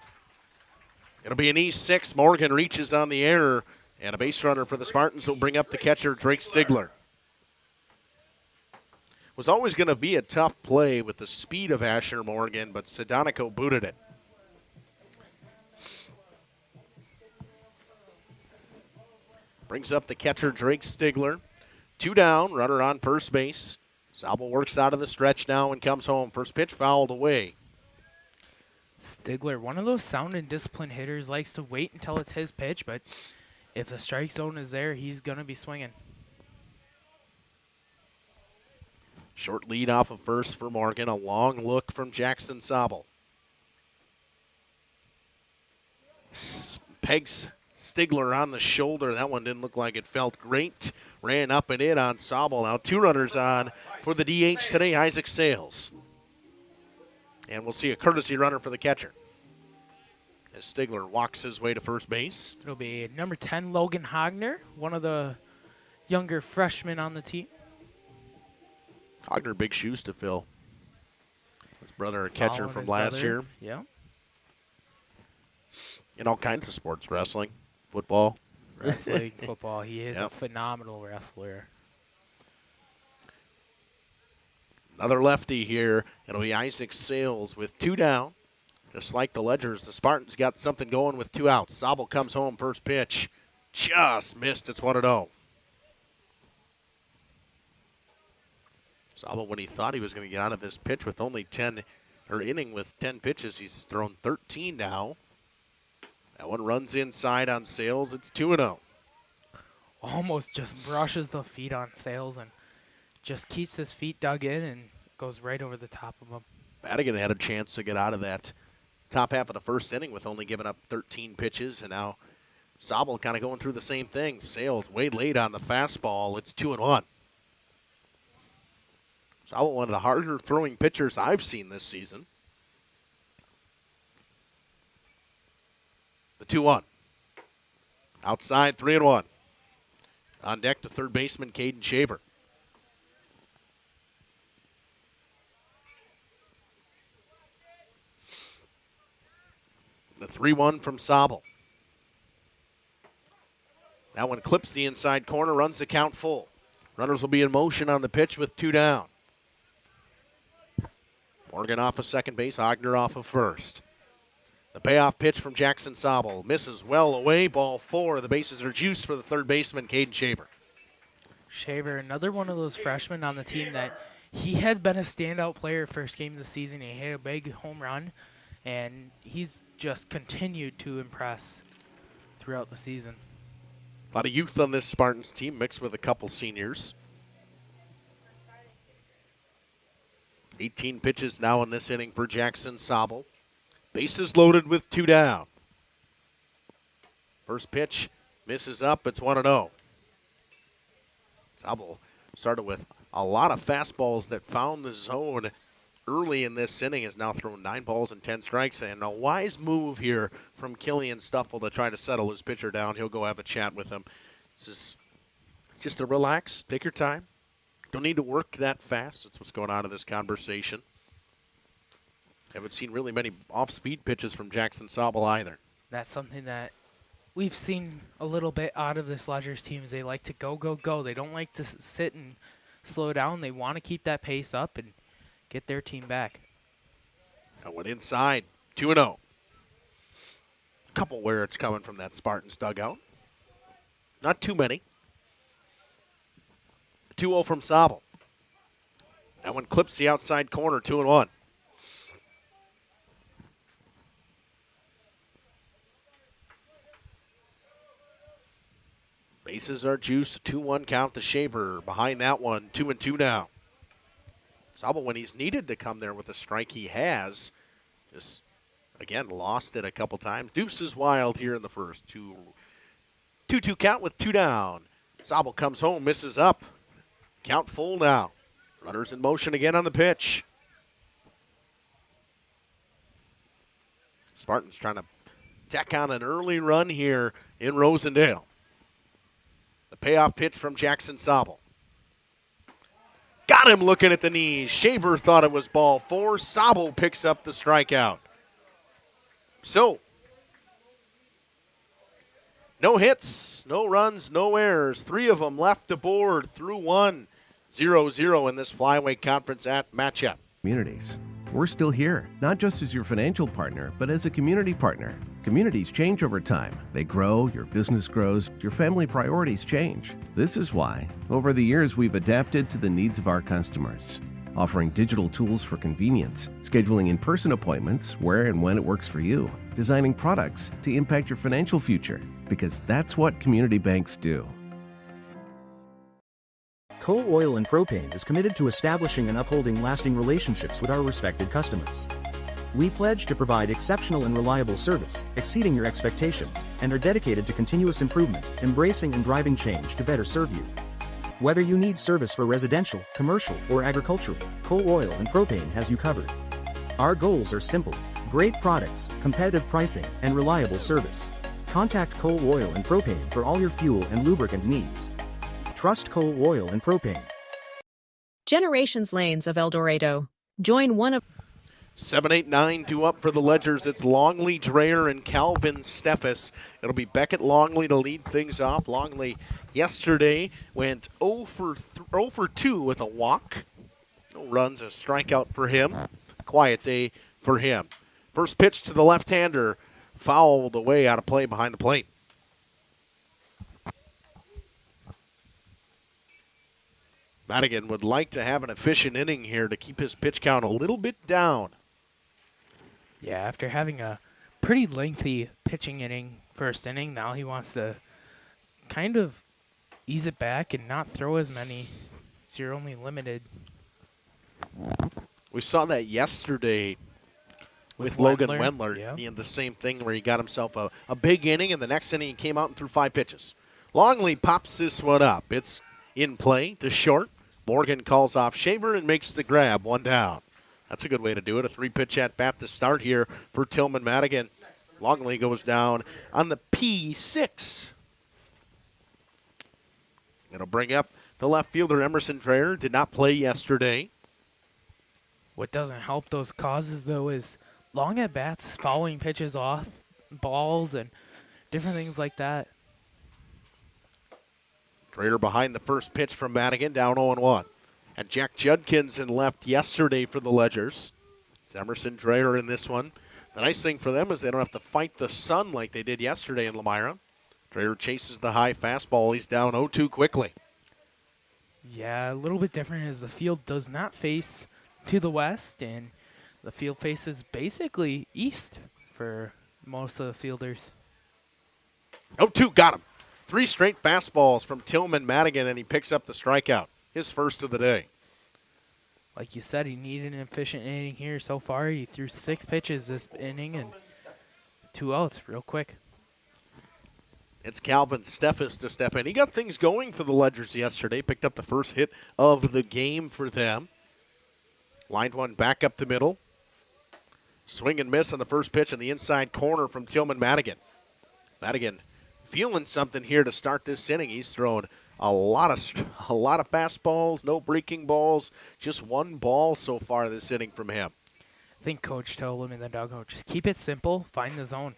Speaker 2: It'll be an E6. Morgan reaches on the error. And a base runner for the Spartans will bring up the catcher, Drake Stigler. Was always going to be a tough play with the speed of Asher Morgan, but Sadonico booted it. Brings up the catcher, Drake Stigler. 2 down, runner on first base. Sobel works out of the stretch now and comes home. First pitch fouled away.
Speaker 17: Stigler, one of those sound and disciplined hitters, likes to wait until it's his pitch, but if the strike zone is there, he's going to be swinging.
Speaker 2: Short lead off of first for Morgan. A long look from Jackson Sobel. Pegs Stigler on the shoulder. That one didn't look like it felt great. Ran up and in on Sobel. Now 2 runners on for the DH today, Isaac Sales. And we'll see a courtesy runner for the catcher as Stigler walks his way to first base.
Speaker 17: It'll be number 10, Logan Hogner, one of the younger freshmen on the team.
Speaker 2: Hogner, big shoes to fill. His brother, a catcher from last year.
Speaker 17: Yeah.
Speaker 2: In all kinds of sports, wrestling, football.
Speaker 17: wrestling, football. He is a phenomenal wrestler.
Speaker 2: Another lefty here. It'll be Isaac Sales with 2 down. Just like the Ledgers, the Spartans got something going with 2 outs. Zabel comes home, first pitch. Just missed. It's 1-0. Zabel, when he thought he was going to get out of this pitch with only 10, or inning with 10 pitches, he's thrown 13 now. That one runs inside on Sales. It's 2-0.
Speaker 17: Almost just brushes the feet on Sales and just keeps his feet dug in and goes right over the top of him.
Speaker 2: Madigan had a chance to get out of that top half of the first inning with only giving up 13 pitches, and now Zabel kind of going through the same thing. Sales way late on the fastball. It's 2-1. Zabel, one of the harder throwing pitchers I've seen this season. The 2-1. Outside, 3-1. On deck, the third baseman, Caden Shaver. The 3-1 from Zabel. That one clips the inside corner, runs the count full. Runners will be in motion on the pitch with 2 down. Morgan off of second base, Ogner off of first. The payoff pitch from Jackson Zabel misses well away, ball 4. The bases are juiced for the third baseman, Caden Shaver.
Speaker 17: Shaver, another one of those freshmen on the team that he has been a standout player first game of the season. He hit a big home run, and he's just continued to impress throughout the season.
Speaker 2: A lot of youth on this Spartans team mixed with a couple seniors. 18 pitches now in this inning for Jackson Zabel. Bases loaded with 2 down. First pitch misses up. It's 1-0. Zabel started with a lot of fastballs that found the zone early in this inning, has now thrown 9 balls and 10 strikes. And a wise move here from Killian Stuffel to try to settle his pitcher down. He'll go have a chat with him. This is just a relax, take your time. Don't need to work that fast. That's what's going on in this conversation. Haven't seen really many off-speed pitches from Jackson Zabel either.
Speaker 17: That's something that we've seen a little bit out of this Ledgers team is they like to go, go, go. They don't like to sit and slow down. They want to keep that pace up and get their team back.
Speaker 2: That went inside, 2-0. Couple where it's coming from that Spartans dugout. Not too many. 2-0 from Zabel. That one clips the outside corner, 2-1. Bases are juiced, 2-1 count to Shaver. Behind that one, 2-2 now. Zabel, when he's needed to come there with a strike, he has. Just, again, lost it a couple times. Deuce is wild here in the first. 2-2 count with 2 down. Zabel comes home, misses up. Count full now. Runners in motion again on the pitch. Spartans trying to tack on an early run here in Rosendale. The payoff pitch from Jackson Zabel. Got him looking at the knees. Shaver thought it was ball 4. Zabel picks up the strikeout. So, no hits, no runs, no errors. 3 of them left aboard through 1. 0-0 in this Flyweight Conference at matchup.
Speaker 12: Communities. We're still here, not just as your financial partner, but as a community partner. Communities change over time. They grow, your business grows, your family priorities change. This is why, over the years, we've adapted to the needs of our customers, offering digital tools for convenience, scheduling in-person appointments where and when it works for you, designing products to impact your financial future, because that's what community banks do.
Speaker 10: Coal Oil and Propane is committed to establishing and upholding lasting relationships with our respected customers. We pledge to provide exceptional and reliable service, exceeding your expectations, and are dedicated to continuous improvement, embracing and driving change to better serve you. Whether you need service for residential, commercial, or agricultural, Coal Oil and Propane has you covered. Our goals are simple: great products, competitive pricing, and reliable service. Contact Coal Oil and Propane for all your fuel and lubricant needs. Trust Coal Oil and Propane.
Speaker 13: Generations Lanes of El Dorado. Join one of
Speaker 2: 7, 8, 9, 2 up for the Ledgers. It's Longley, Dreyer, and Calvin Steffes. It'll be Beckett Longley to lead things off. Longley yesterday went 0 for 2 with a walk. No runs, a strikeout for him. Quiet day for him. First pitch to the left-hander, fouled away out of play behind the plate. Madigan would like to have an efficient inning here to keep his pitch count a little bit down.
Speaker 17: Yeah, after having a pretty lengthy pitching inning, first inning, now he wants to kind of ease it back and not throw as many, so you're only limited.
Speaker 2: We saw that yesterday with Logan Wendler. Yeah. He had the same thing where he got himself a big inning, and the next inning he came out and threw 5 pitches. Longley pops this one up. It's in play to short. Morgan calls off Shaver and makes the grab, 1 down. That's a good way to do it. A 3-pitch at bat to start here for Tillman Madigan. Longley goes down on the P6. It'll bring up the left fielder, Emerson Dreyer. Did not play yesterday.
Speaker 17: What doesn't help those causes, though, is long at bats, fouling pitches off, balls, and different things like that.
Speaker 2: Dreyer behind the first pitch from Madigan, down 0-1. And Jack Judkinson left yesterday for the Ledgers. It's Emerson Dreyer in this one. The nice thing for them is they don't have to fight the sun like they did yesterday in Lamira. Dreyer chases the high fastball. He's down 0-2 quickly.
Speaker 17: Yeah, a little bit different as the field does not face to the west, and the field faces basically east for most of the fielders.
Speaker 2: 0-2, got him. 3 straight fastballs from Tillman Madigan, and he picks up the strikeout. His first of the day.
Speaker 17: Like you said, he needed an efficient inning here so far. He threw 6 pitches this inning and 2 outs real quick.
Speaker 2: It's Calvin Steffes to step in. He got things going for the Ledgers yesterday. Picked up the first hit of the game for them. Lined one back up the middle. Swing and miss on the first pitch in the inside corner from Tillman Madigan. Madigan feeling something here to start this inning. He's thrown a lot of fastballs, no breaking balls, just 1 ball so far this inning from him.
Speaker 17: I think Coach told him in the dugout, just keep it simple, find the zone.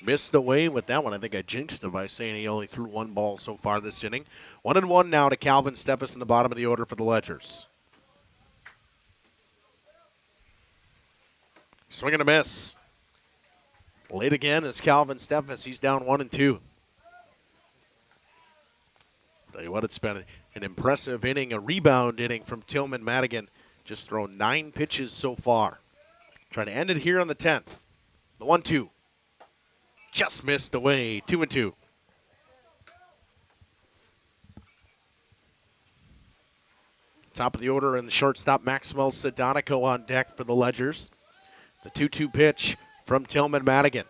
Speaker 2: Missed away with that one. I think I jinxed him by saying he only threw 1 ball so far this inning. 1-1 now to Calvin Steffes in the bottom of the order for the Ledgers. Swing and a miss. Late again is Calvin Steffes. He's down 1-2. Tell you what, it's been an impressive inning, a rebound inning from Tillman Madigan. Just thrown 9 pitches so far. Trying to end it here on the 10th. The 1-2. Just missed away. 2-2. Top of the order and the shortstop Maxwell Sedonico on deck for the Ledgers. The 2-2 pitch from Tillman Madigan.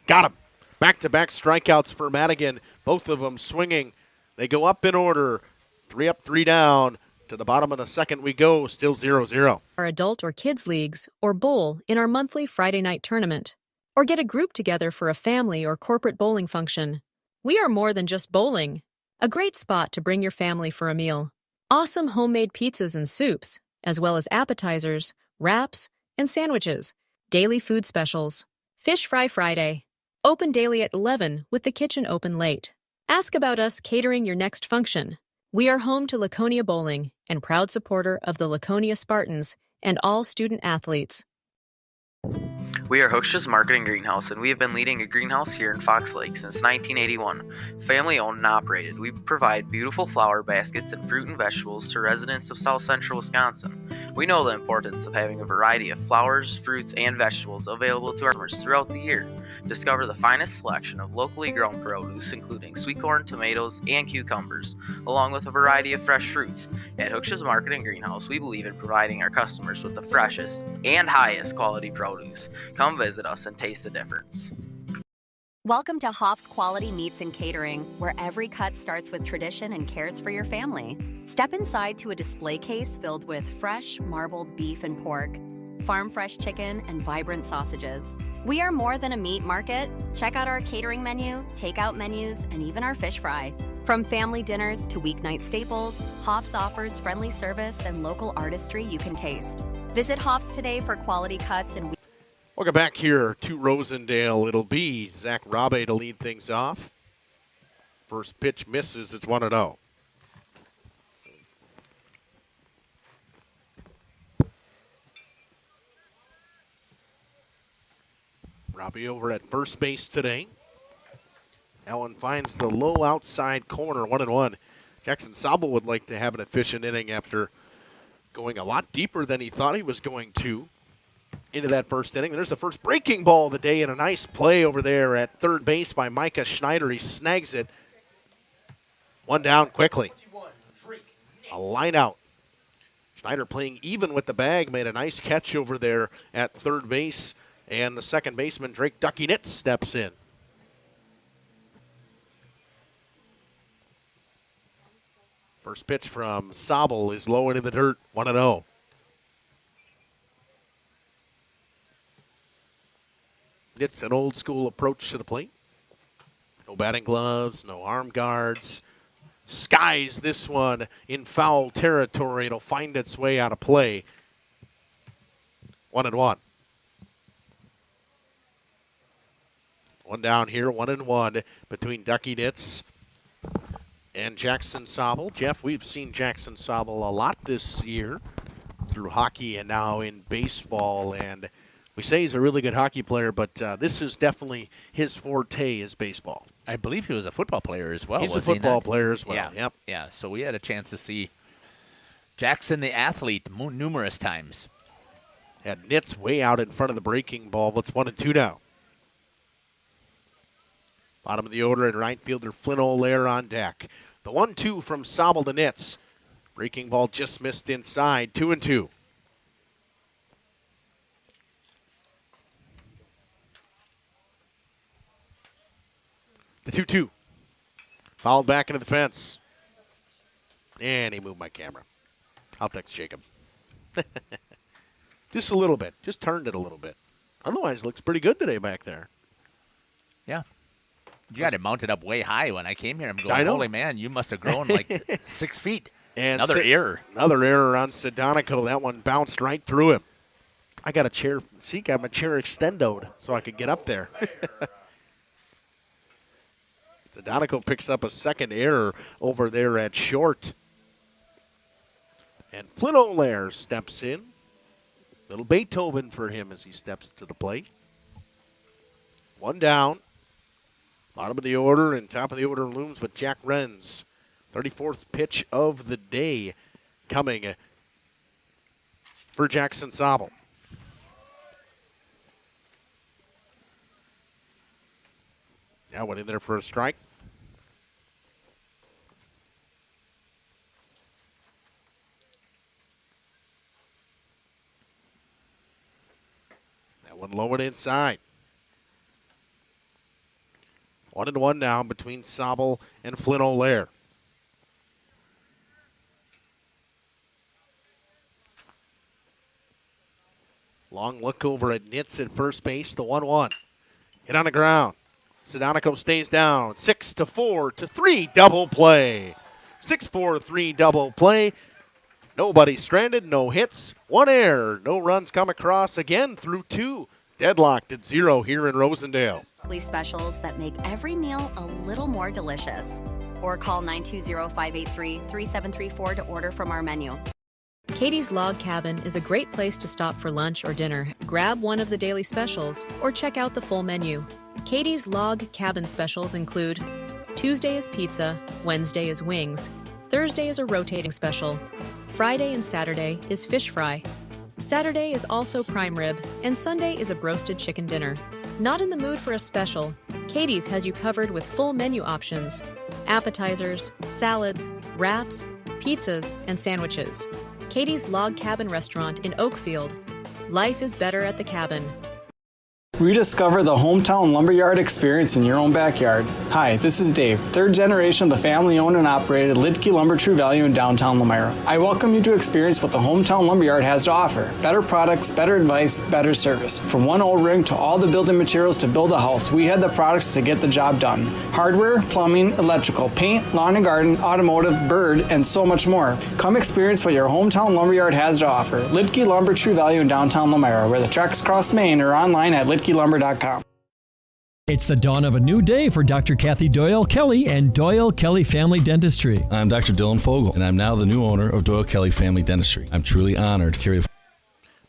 Speaker 2: Got him. Back-to-back strikeouts for Madigan. Both of them swinging. They go up in order. 3 up, 3 down. To the bottom of the second we go. Still 0-0.
Speaker 13: Our adult or kids leagues or bowl in our monthly Friday night tournament. Or get a group together for a family or corporate bowling function. We are more than just bowling. A great spot to bring your family for a meal. Awesome homemade pizzas and soups, as well as appetizers, wraps, and sandwiches. Daily food specials. Fish Fry Friday. Open daily at 11 with the kitchen open late. Ask about us catering your next function. We are home to Laconia Bowling and proud supporter of the Laconia Spartans and all student athletes.
Speaker 14: We are Hooksha's Marketing Greenhouse, and we have been leading a greenhouse here in Fox Lake since 1981. Family owned and operated, we provide beautiful flower baskets and fruit and vegetables to residents of South Central Wisconsin. We know the importance of having a variety of flowers, fruits, and vegetables available to our customers throughout the year. Discover the finest selection of locally grown produce, including sweet corn, tomatoes, and cucumbers, along with a variety of fresh fruits. At Hooksha's Marketing Greenhouse, we believe in providing our customers with the freshest and highest quality produce. Come visit us and taste the difference.
Speaker 15: Welcome to Hoff's Quality Meats and Catering, where every cut starts with tradition and cares for your family. Step inside to a display case filled with fresh, marbled beef and pork, farm-fresh chicken, and vibrant sausages. We are more than a meat market. Check out our catering menu, takeout menus, and even our fish fry. From family dinners to weeknight staples, Hoff's offers friendly service and local artistry you can taste. Visit Hoff's today for quality cuts and
Speaker 2: Welcome back here to Rosendale. It'll be Zach Rabe to lead things off. First pitch misses. It's 1-0. Robbie over at first base today. Allen finds the low outside corner, 1-1. Jackson Sobel would like to have an efficient inning after going a lot deeper than he thought he was going to into that first inning. There's the first breaking ball of the day and a nice play over there at third base by Micah Schneider. He snags it. One down quickly. A line out. Schneider playing even with the bag made a nice catch over there at third base. And the second baseman, Drake Ducky Nitz, steps in. First pitch from Sobel is low into the dirt, 1-0. It's an old school approach to the plate. No batting gloves, no arm guards. Skies this one in foul territory. It'll find its way out of play. 1-1. One down here, 1-1 between Ducky Nitz and Jackson Sobel. Jeff, we've seen Jackson Sobel a lot this year through hockey and now in baseball. And we say he's a really good hockey player, but this is definitely his forte is baseball.
Speaker 16: I believe he was a football player as well.
Speaker 2: He's a football player as well,
Speaker 16: Yeah.
Speaker 2: Yep.
Speaker 16: Yeah, so we had a chance to see Jackson the athlete numerous times.
Speaker 2: Had Nitz way out in front of the breaking ball. It's 1-2 now. Bottom of the order and right fielder Flynn O'Lear on deck. The 1-2 from Sobel to Nitz. Breaking ball just missed inside. 2-2. The 2-2. Fouled back into the fence. And he moved my camera. I'll text Jacob. Just a little bit. Just turned it a little bit. Otherwise, looks pretty good today back there.
Speaker 16: Yeah. You got it mounted up way high when I came here. I'm going,
Speaker 2: I know.
Speaker 16: holy man, you must have grown like 6 feet.
Speaker 2: And
Speaker 16: Another error.
Speaker 2: Another error on Sedonico. That one bounced right through him. I got a chair. See, got my chair extendoed so I could get up there. Sedonico picks up a second error over there at short. And Flynn O'Lear steps in. Little Beethoven for him as he steps to the plate. One down. Bottom of the order and top of the order looms with Jack Renz. 34th pitch of the day coming for Jackson Sobel. Now went in there for a strike. That one low and inside. 1-1 now between Sobel and Flynn O'Lear. Long look over at Nitz at first base, the 1-1. Hit on the ground. Sedonico stays down. 6-4-3 double play. 6-4-3 double play. Nobody stranded, no hits, one error. No runs come across again through two. Deadlocked at 0 here in Rosendale.
Speaker 15: specials that make every meal a little more delicious. Or call 920-583-3734 to order from our menu.
Speaker 13: Katie's Log Cabin is a great place to stop for lunch or dinner. Grab one of the daily specials or check out the full menu. Katie's Log Cabin specials include Tuesday is pizza, Wednesday is wings, Thursday is a rotating special, Friday and Saturday is fish fry, Saturday is also prime rib, and Sunday is a broasted chicken dinner. Not in the mood for a special? Katie's has you covered with full menu options, appetizers, salads, wraps, pizzas, and sandwiches. Katie's Log Cabin Restaurant in Oakfield. Life is better at the cabin.
Speaker 18: Rediscover the hometown lumberyard experience in your own backyard. Hi, this is Dave, third generation of the family-owned and operated Lidke Lumber True Value in downtown Lamira. I welcome you to experience what the hometown lumberyard has to offer. Better products, better advice, better service. From one O-ring to all the building materials to build a house, we had the products to get the job done. Hardware, plumbing, electrical, paint, lawn and garden, automotive, bird, and so much more. Come experience what your hometown lumberyard has to offer. Lidke Lumber True Value in downtown Lamira, where the tracks cross Main, or online at lidkelumber.com.
Speaker 19: It's the dawn of a new day for Dr. Kathy Doyle Kelly and Doyle Kelly Family Dentistry.
Speaker 20: I'm Dr. Dylan Fogel, and I'm now the new owner of Doyle Kelly Family Dentistry. I'm truly honored to carry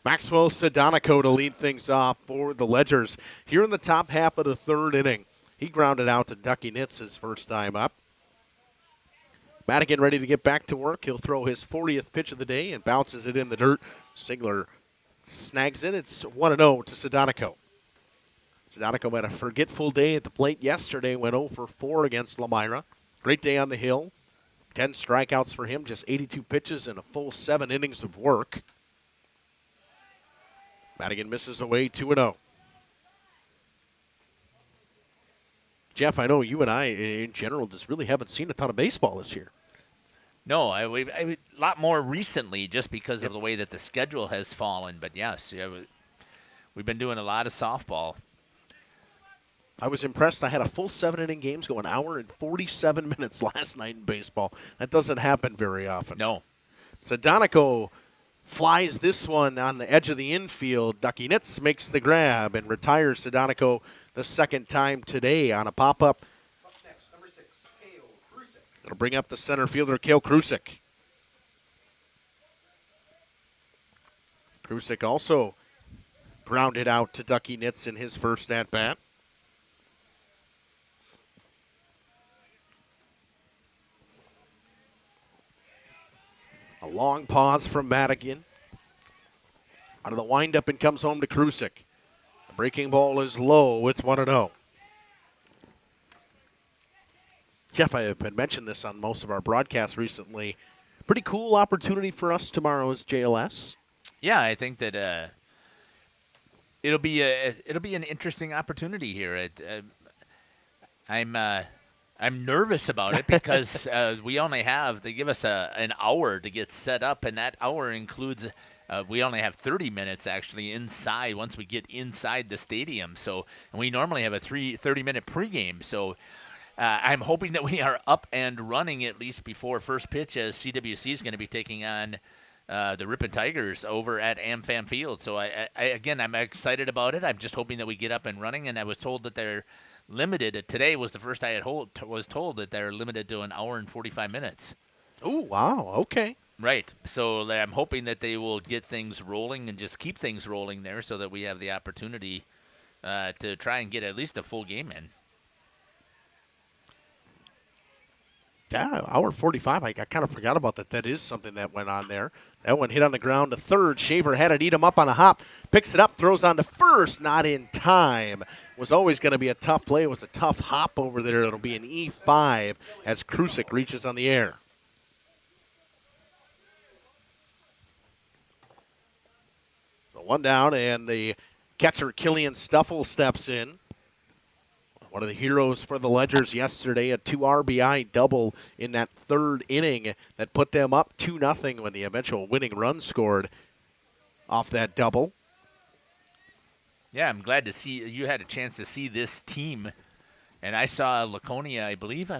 Speaker 2: Maxwell Sedonico to lead things off for the Ledgers. Here in the top half of the third inning, he grounded out to Ducky Nitz his first time up. Madigan ready to get back to work. He'll throw his 40th pitch of the day and bounces it in the dirt. Sigler snags it. It's 1-0 to Sedonico. Sedonico had a forgetful day at the plate yesterday, went 0 for 4 against Lamira. Great day on the hill. 10 strikeouts for him, just 82 pitches and a full 7 innings of work. Madigan misses away 2-0. Jeff, I know you and I, in general, just really haven't seen a ton of baseball this year.
Speaker 16: No, a lot more recently just because of the way that the schedule has fallen. But, yes, we've been doing a lot of softball.
Speaker 2: I was impressed. I had a full 7-inning games go an hour and 47 minutes last night in baseball. That doesn't happen very often.
Speaker 16: No.
Speaker 2: Sedonico flies this one on the edge of the infield. Ducky Nitz makes the grab and retires Sedonico the second time today on a pop-up.
Speaker 21: Up next, number 6, Kale Krusek.
Speaker 2: It'll bring up the center fielder, Kale Krusek. Krusek also grounded out to Ducky Nitz in his first at-bat. A long pause from Madigan. Out of the windup and comes home to Krusek. The breaking ball is low. It's 1-0. Jeff, I have mentioned this on most of our broadcasts recently. Pretty cool opportunity for us tomorrow is JLS.
Speaker 16: Yeah, I think that it'll be an interesting opportunity here. I'm nervous about it because we only have, they give us an hour to get set up, and that hour includes, we only have 30 minutes actually inside once we get inside the stadium. So, and we normally have a 30-minute pregame. So I'm hoping that we are up and running at least before first pitch, as CWC is going to be taking on the Ripon Tigers over at AmFam Field. So I'm excited about it. I'm just hoping that we get up and running, and I was told that they're limited. Today was the first I was told that they're limited to an hour and 45 minutes.
Speaker 2: Oh, wow. Okay.
Speaker 16: Right. So I'm hoping that they will get things rolling and just keep things rolling there so that we have the opportunity to try and get at least a full game in.
Speaker 2: Yeah, hour 45. I kind of forgot about that. That is something that went on there. That one hit on the ground to third. Shaver had it eat him up on a hop. Picks it up, throws on to first. Not in time. Was always going to be a tough play. It was a tough hop over there. It'll be an E5 as Krusek reaches on the air. So one down, and the catcher, Killian Stuffle, steps in. One of the heroes for the Ledgers yesterday, a 2 RBI double in that third inning that put them up 2-0 when the eventual winning run scored off that double.
Speaker 16: Yeah, I'm glad to see you had a chance to see this team. And I saw Laconia, I believe,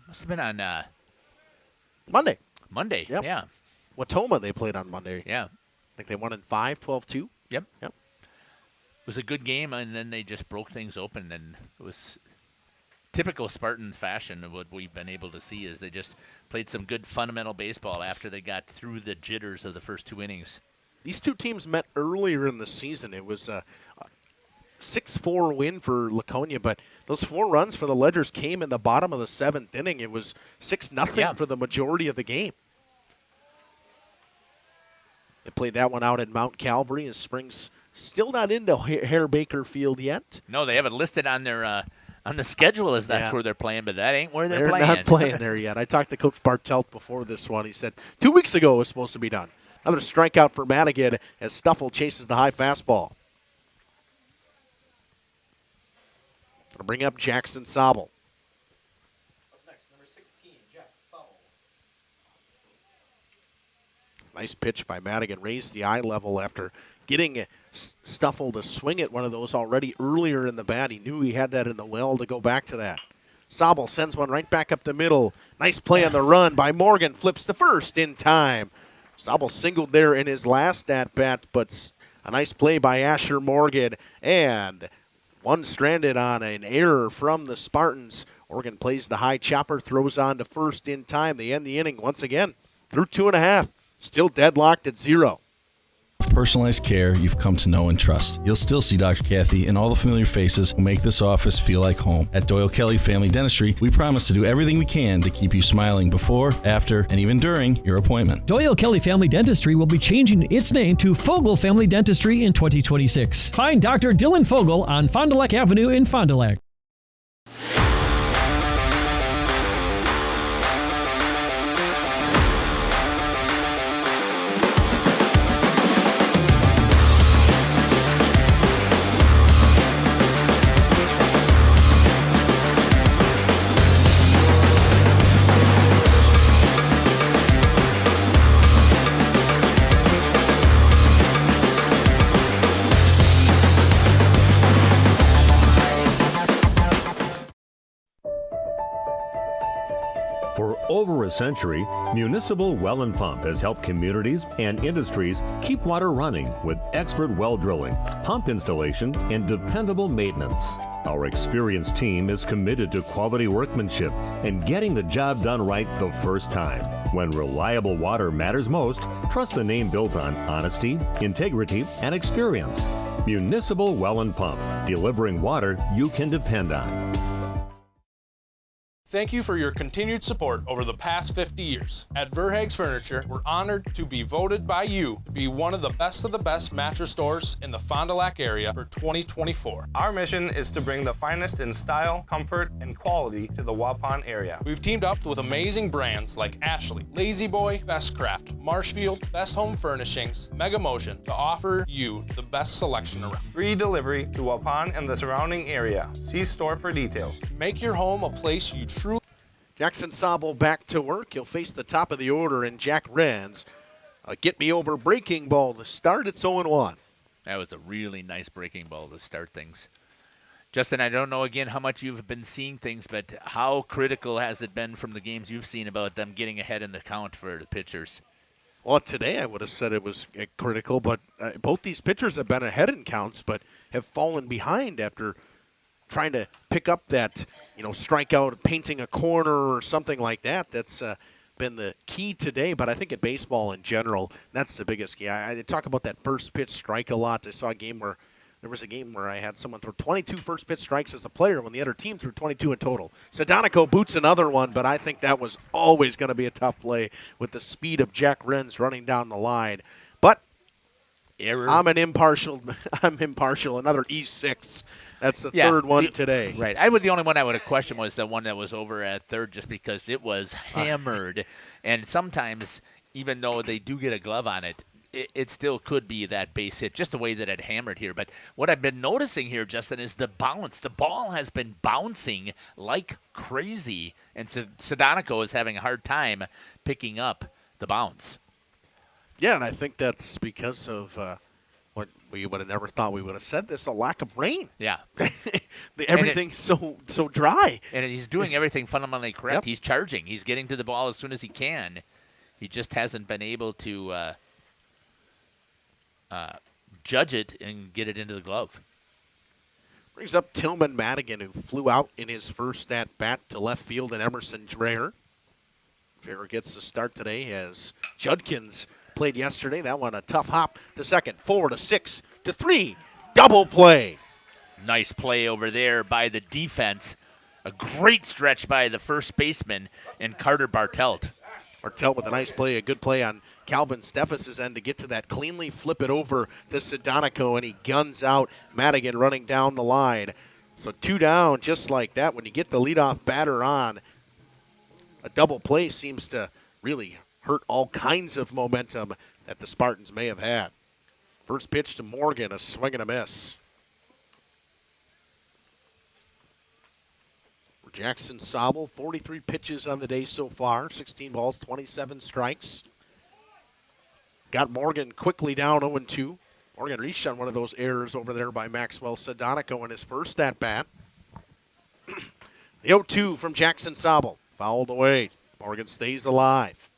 Speaker 16: must have been on
Speaker 2: Monday.
Speaker 16: Monday,
Speaker 2: yep.
Speaker 16: Yeah.
Speaker 2: Watoma they played on Monday.
Speaker 16: Yeah.
Speaker 2: I think they won in 5, 12-2.
Speaker 16: Yep.
Speaker 2: Yep.
Speaker 16: It was a good game, and then they just broke things open, and it was typical Spartans fashion of what we've been able to see is they just played some good fundamental baseball after they got through the jitters of the first 2 innings.
Speaker 2: These two teams met earlier in the season. It was a 6-4 win for Laconia, but those 4 runs for the Ledgers came in the bottom of the 7th inning. It was 6-0 for the majority of the game. They played that one out at Mount Calvary, and Springs still not into Hare Baker Field yet.
Speaker 16: No, they have it listed on their on the schedule as that's where they're playing, but that ain't where they're
Speaker 2: playing.
Speaker 16: They're
Speaker 2: not playing there yet. I talked to Coach Bartelt before this one. He said 2 weeks ago it was supposed to be done. Another strikeout for Madigan as Stuffle chases the high fastball. Gonna bring up Jackson Sobel.
Speaker 21: Up next, number 16, Jack Sobel.
Speaker 2: Nice pitch by Madigan. Raised the eye level after getting Stuffle to swing at one of those already earlier in the bat. He knew he had that in the well to go back to that. Sobel sends one right back up the middle. Nice play on the run by Morgan. Flips to first in time. Sobel singled there in his last at-bat, but a nice play by Asher Morgan. And one stranded on an error from the Spartans. Morgan plays the high chopper, throws on to first in time. They end the inning once again through 2.5. Still deadlocked at 0.
Speaker 20: With personalized care you've come to know and trust, you'll still see Dr. Kathy and all the familiar faces who make this office feel like home. At Doyle Kelly Family Dentistry, we promise to do everything we can to keep you smiling before, after, and even during your appointment.
Speaker 19: Doyle Kelly Family Dentistry will be changing its name to Fogel Family Dentistry in 2026. Find Dr. Dylan Fogel on Fond du Lac Avenue in Fond du Lac.
Speaker 3: For over a century, Municipal Well and Pump has helped communities and industries keep water running with expert well drilling, pump installation, and dependable maintenance. Our experienced team is committed to quality workmanship and getting the job done right the first time. When reliable water matters most, trust the name built on honesty, integrity, and experience. Municipal Well and Pump, delivering water you can depend on.
Speaker 22: Thank you for your continued support over the past 50 years. At Verhaeg's Furniture, we're honored to be voted by you to be one of the best mattress stores in the Fond du Lac area for 2024.
Speaker 23: Our mission is to bring the finest in style, comfort, and quality to the Waupun area.
Speaker 22: We've teamed up with amazing brands like Ashley, Lazy Boy, Best Craft, Marshfield, Best Home Furnishings, Mega Motion to offer you the best selection around.
Speaker 23: Free delivery to Waupun and the surrounding area. See store for details.
Speaker 22: Make your home a place you truly.
Speaker 2: Jackson Sobel back to work. He'll face the top of the order in Jack Renz. A get-me-over breaking ball to start. It's 0-1.
Speaker 16: That was a really nice breaking ball to start things. Justin, I don't know, again, how much you've been seeing things, but how critical has it been from the games you've seen about them getting ahead in the count for the pitchers?
Speaker 2: Well, today I would have said it was critical, but both these pitchers have been ahead in counts but have fallen behind after trying to pick up that, strikeout, painting a corner or something like that. That's been the key today, but I think at baseball in general, that's the biggest key. I talk about that first pitch strike a lot. I saw a game where I had someone throw 22 first pitch strikes as a player when the other team threw 22 in total. Sedonico boots another one, but I think that was always going to be a tough play with the speed of Jack Renz running down the line. But
Speaker 16: error.
Speaker 2: I'm impartial. Another E6. That's the third one today.
Speaker 16: Right. The only one I would have questioned was the one that was over at third just because it was hammered. And sometimes, even though they do get a glove on it, it still could be that base hit, just the way that it hammered here. But what I've been noticing here, Justin, is the bounce. The ball has been bouncing like crazy, and Sedonico is having a hard time picking up the bounce.
Speaker 2: Yeah, and I think that's because of what we would have never thought we would have said this, a lack of rain.
Speaker 16: Yeah.
Speaker 2: Everything's so dry.
Speaker 16: And he's doing everything fundamentally correct.
Speaker 2: Yep.
Speaker 16: He's charging. He's getting to the ball as soon as he can. He just hasn't been able to judge it and get it into the glove.
Speaker 2: Brings up Tillman Madigan, who flew out in his first at-bat to left field, and Emerson Dreher. Dreher gets the start today as Judkins played yesterday. That one a tough hop to second. 4 to 6 to 3. Double play.
Speaker 16: Nice play over there by the defense. A great stretch by the first baseman and Carter Bartelt.
Speaker 2: Bartelt with a nice play, a good play on Calvin Steffes' end to get to that cleanly, flip it over to Sedonico, and he guns out Madigan running down the line. So 2 down just like that. When you get the leadoff batter on, a double play seems to really hurt all kinds of momentum that the Spartans may have had. First pitch to Morgan, a swing and a miss. For Jackson Sobel, 43 pitches on the day so far, 16 balls, 27 strikes. Got Morgan quickly down 0-2. Morgan reached on one of those errors over there by Maxwell Sedonico in his first at-bat. The 0-2 from Jackson Sobel. Fouled away. Morgan stays alive.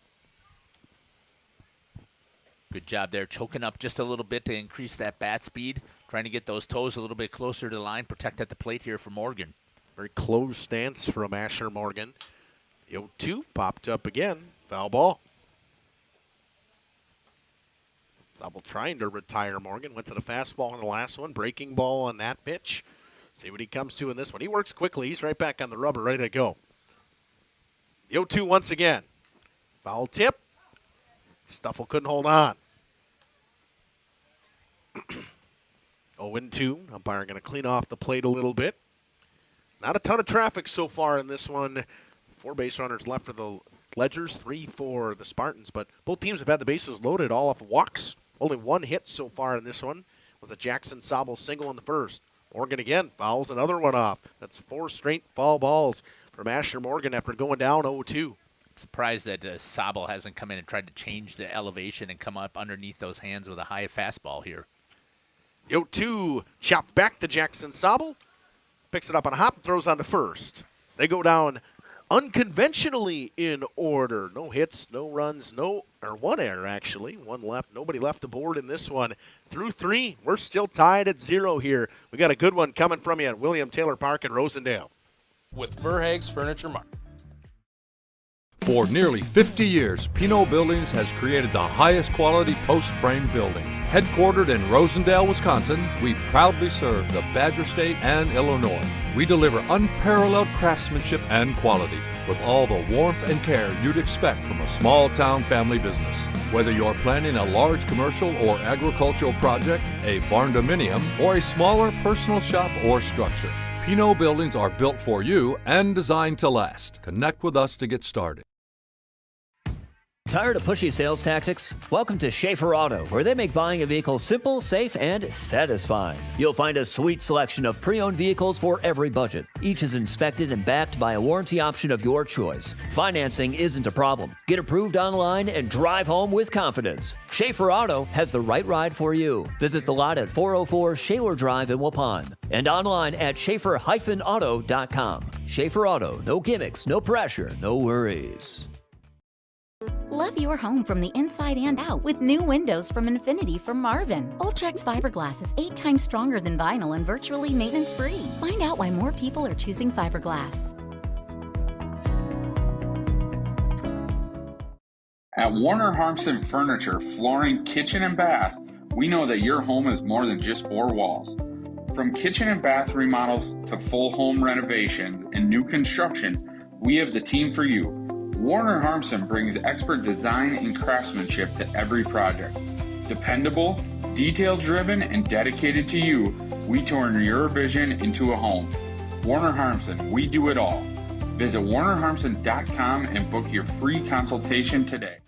Speaker 16: Good job there, choking up just a little bit to increase that bat speed, trying to get those toes a little bit closer to the line, protect at the plate here for Morgan.
Speaker 2: Very close stance from Asher Morgan. The 0-2 popped up again. Foul ball. Sobel trying to retire Morgan. Went to the fastball on the last one. Breaking ball on that pitch. See what he comes to in this one. He works quickly. He's right back on the rubber, ready to go. The 0-2 once again. Foul tip. Stuffle couldn't hold on. 0-2. Umpire going to clean off the plate a little bit. Not a ton of traffic so far in this one. 4 base runners left for the Ledgers, 3 for the Spartans, but both teams have had the bases loaded all off walks. Only 1 hit so far in this one was a Jackson Sobel single in the first. Morgan again fouls another one off. That's 4 straight foul balls from Asher Morgan after going down 0-2.
Speaker 16: Surprised that Sobel hasn't come in and tried to change the elevation and come up underneath those hands with a high fastball here.
Speaker 2: 0-2 chopped back to Jackson Sobel. Picks it up on a hop, throws on to first. They go down unconventionally in order. No hits, no runs, one error actually. 1 left. Nobody left aboard in this one. Through 3, we're still tied at 0 here. We got a good one coming from you at William Taylor Park in Rosendale.
Speaker 22: With Verhaeg's Furniture Mart.
Speaker 4: For nearly 50 years, Pinot Buildings has created the highest quality post-frame buildings. Headquartered in Rosendale, Wisconsin, we proudly serve the Badger State and Illinois. We deliver unparalleled craftsmanship and quality with all the warmth and care you'd expect from a small-town family business. Whether you're planning a large commercial or agricultural project, a barn-dominium, or a smaller personal shop or structure, Pinot Buildings are built for you and designed to last. Connect with us to get started.
Speaker 5: Tired of pushy sales tactics? Welcome to Schaefer Auto, where they make buying a vehicle simple, safe, and satisfying. You'll find a sweet selection of pre-owned vehicles for every budget. Each is inspected and backed by a warranty option of your choice. Financing isn't a problem. Get approved online and drive home with confidence. Schaefer Auto has the right ride for you. Visit the lot at 404 Shaler Drive in Waupun and online at schaefer-auto.com. Schaefer Auto, no gimmicks, no pressure, no worries.
Speaker 6: Love your home from the inside and out with new windows from Infinity from Marvin. Ultrex fiberglass is 8 times stronger than vinyl and virtually maintenance-free. Find out why more people are choosing fiberglass.
Speaker 24: At Warner Harmson Furniture, Flooring, Kitchen, and Bath, we know that your home is more than just 4 walls. From kitchen and bath remodels to full home renovations and new construction, we have the team for you. Warner Harmson brings expert design and craftsmanship to every project. Dependable, detail-driven, and dedicated to you, we turn your vision into a home. Warner Harmson, we do it all. Visit warnerharmson.com and book your free consultation today.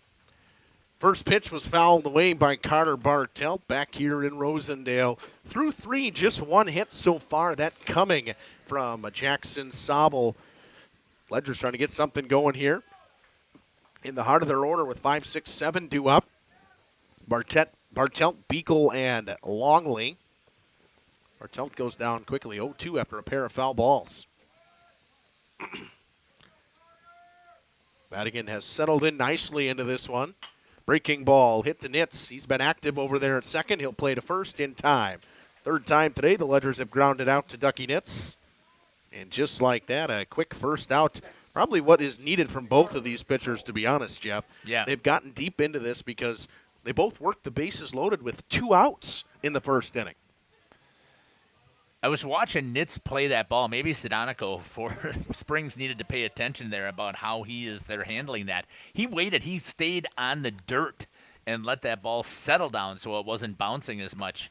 Speaker 2: First pitch was fouled away by Carter Bartelt back here in Rosendale. Through 3, just 1 hit so far. That coming from Jackson Sobel. Ledger's trying to get something going here. In the heart of their order with 5, 6, 7 due up. Bartelt, Beagle, and Longley. Bartelt goes down quickly, 0-2 after a pair of foul balls. Madigan has settled in nicely into this one. Breaking ball, hit to Nitz. He's been active over there at second. He'll play to first in time. 3rd time today, the Ledgers have grounded out to Ducky Nitz. And just like that, a quick first out. Probably what is needed from both of these pitchers, to be honest, Jeff.
Speaker 16: Yeah.
Speaker 2: They've gotten deep into this because they both worked the bases loaded with 2 outs in the first inning.
Speaker 16: I was watching Nitz play that ball. Maybe Sedonico for Springs needed to pay attention there about how they're handling that. He waited. He stayed on the dirt and let that ball settle down so it wasn't bouncing as much,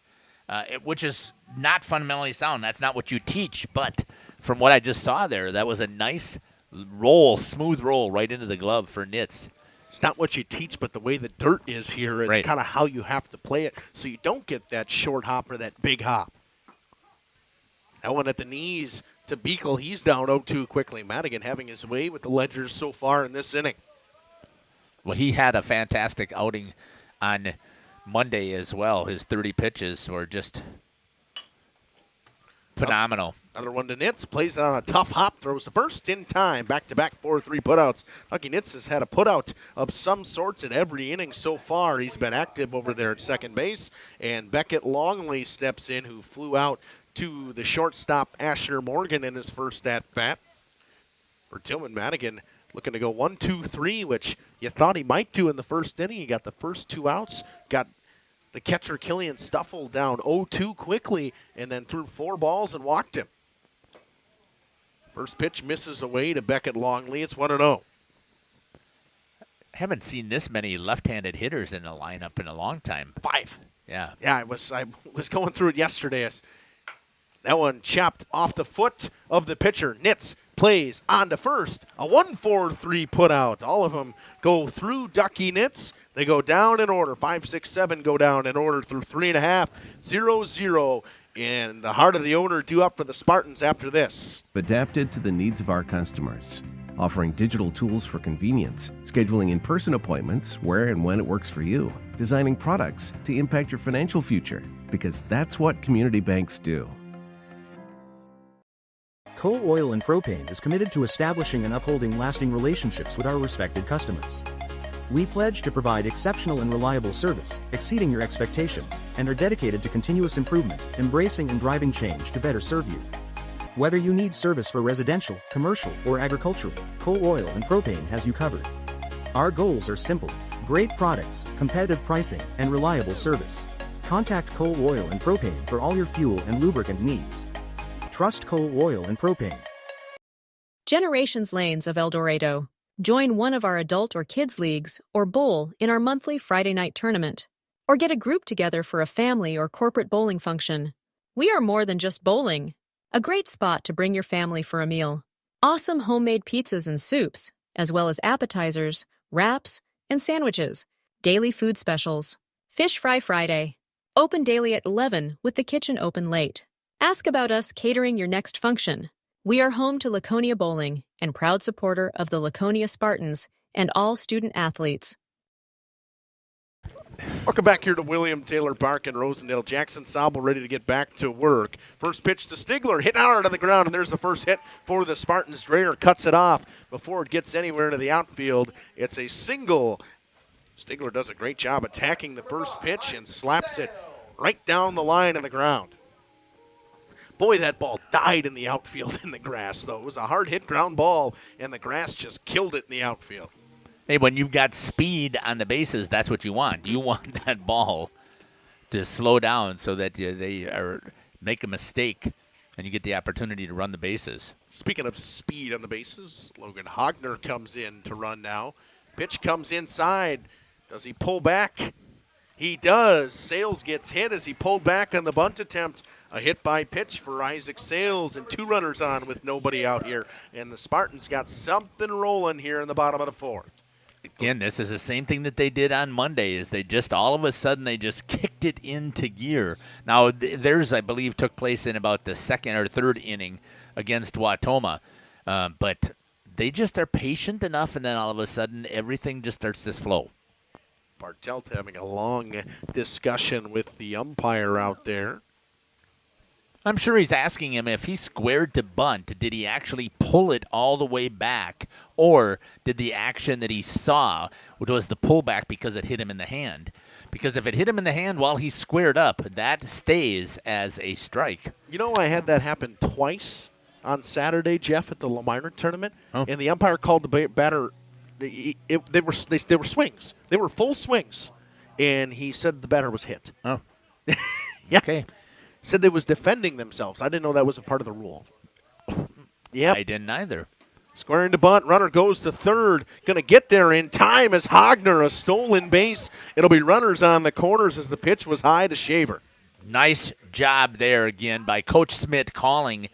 Speaker 16: which is not fundamentally sound. That's not what you teach. But from what I just saw there, that was a nice smooth roll right into the glove for Nitz.
Speaker 2: It's not what you teach, but the way the dirt is here, it's kind of how you have to play it so you don't get that short hop or that big hop. That one at the knees to Beekle. He's down 0-2 quickly. Madigan having his way with the Ledgers so far in this inning.
Speaker 16: Well, he had a fantastic outing on Monday as well. His 30 pitches were just phenomenal.
Speaker 2: Another one to Nitz. Plays it on a tough hop. Throws the first in time. Back-to-back 4-3 putouts. Lucky Nitz has had a putout of some sorts in every inning so far. He's been active over there at second base. And Beckett Longley steps in, who flew out to the shortstop Asher Morgan in his first at-bat. For Tillman, Madigan looking to go 1-2-3, which you thought he might do in the first inning. He got the first 2 outs, got the catcher Killian Stuffle down 0-2 quickly, and then threw 4 balls and walked him. First pitch misses away to Beckett Longley. It's 1-0.
Speaker 16: Haven't seen this many left-handed hitters in a lineup in a long time.
Speaker 2: 5.
Speaker 16: Yeah.
Speaker 2: Yeah, I was going through it yesterday. That one chopped off the foot of the pitcher. Nitz plays on to first. A 1-4-3 put out. All of them go through Ducky Nitz. They go down in order. 5, 6, 7 go down in order through 3.5. 0-0. And the heart of the owner due up for the Spartans after this.
Speaker 12: Adapted to the needs of our customers. Offering digital tools for convenience. Scheduling in-person appointments where and when it works for you. Designing products to impact your financial future. Because that's what community banks do.
Speaker 10: Coal Oil and Propane is committed to establishing and upholding lasting relationships with our respected customers. We pledge to provide exceptional and reliable service, exceeding your expectations, and are dedicated to continuous improvement, embracing and driving change to better serve you. Whether you need service for residential, commercial, or agricultural, Coal Oil and Propane has you covered. Our goals are simple: great products, competitive pricing, and reliable service. Contact Coal Oil and Propane for all your fuel and lubricant needs. Trust Coal Oil and Propane.
Speaker 13: Generations Lanes of El Dorado. Join one of our adult or kids leagues or bowl in our monthly Friday night tournament. Or get a group together for a family or corporate bowling function. We are more than just bowling. A great spot to bring your family for a meal. Awesome homemade pizzas and soups, as well as appetizers, wraps, and sandwiches. Daily food specials. Fish Fry Friday. Open daily at 11 with the kitchen open late. Ask about us catering your next function. We are home to Laconia Bowling and proud supporter of the Laconia Spartans and all student athletes.
Speaker 2: Welcome back here to William Taylor Park in Rosendale. Jackson Sobel ready to get back to work. First pitch to Stigler, hit out of the ground, and there's the first hit for the Spartans. Dreher cuts it off before it gets anywhere into the outfield. It's a single. Stigler does a great job attacking the first pitch and slaps it right down the line of the ground. Boy, that ball died in the outfield in the grass, though. It was a hard-hit ground ball, and the grass just killed it in the outfield.
Speaker 16: Hey, when you've got speed on the bases, that's what you want. You want that ball to slow down so that they make a mistake and you get the opportunity to run the bases.
Speaker 2: Speaking of speed on the bases, Logan Hogner comes in to run now. Pitch comes inside. Does he pull back? He does. Sales gets hit as he pulled back on the bunt attempt. A hit by pitch for Isaac Sales, and 2 runners on with nobody out here. And the Spartans got something rolling here in the bottom of the 4th.
Speaker 16: Again, this is the same thing that they did on Monday, is they just all of a sudden they just kicked it into gear. Now, theirs, I believe, took place in about the 2nd or 3rd inning against Wautoma. But they just are patient enough, and then all of a sudden everything just starts to flow.
Speaker 2: Bartelt having a long discussion with the umpire out there.
Speaker 16: I'm sure he's asking him if he squared to bunt, did he actually pull it all the way back, or did the action that he saw, which was the pullback because it hit him in the hand? Because if it hit him in the hand while he squared up, that stays as a strike.
Speaker 2: You know, I had that happen twice on Saturday, Jeff, at the Lamar tournament, and the umpire called the batter. They were swings. They were full swings, and he said the batter was hit.
Speaker 16: Oh,
Speaker 2: yeah.
Speaker 16: Okay.
Speaker 2: Said they was defending themselves. I didn't know that was a part of the rule. Yep.
Speaker 16: I didn't either.
Speaker 2: Squaring to bunt. Runner goes to third. Going to get there in time as Hogner, a stolen base. It'll be runners on the corners as the pitch was high to Shaver.
Speaker 16: Nice job there again by Coach Smith calling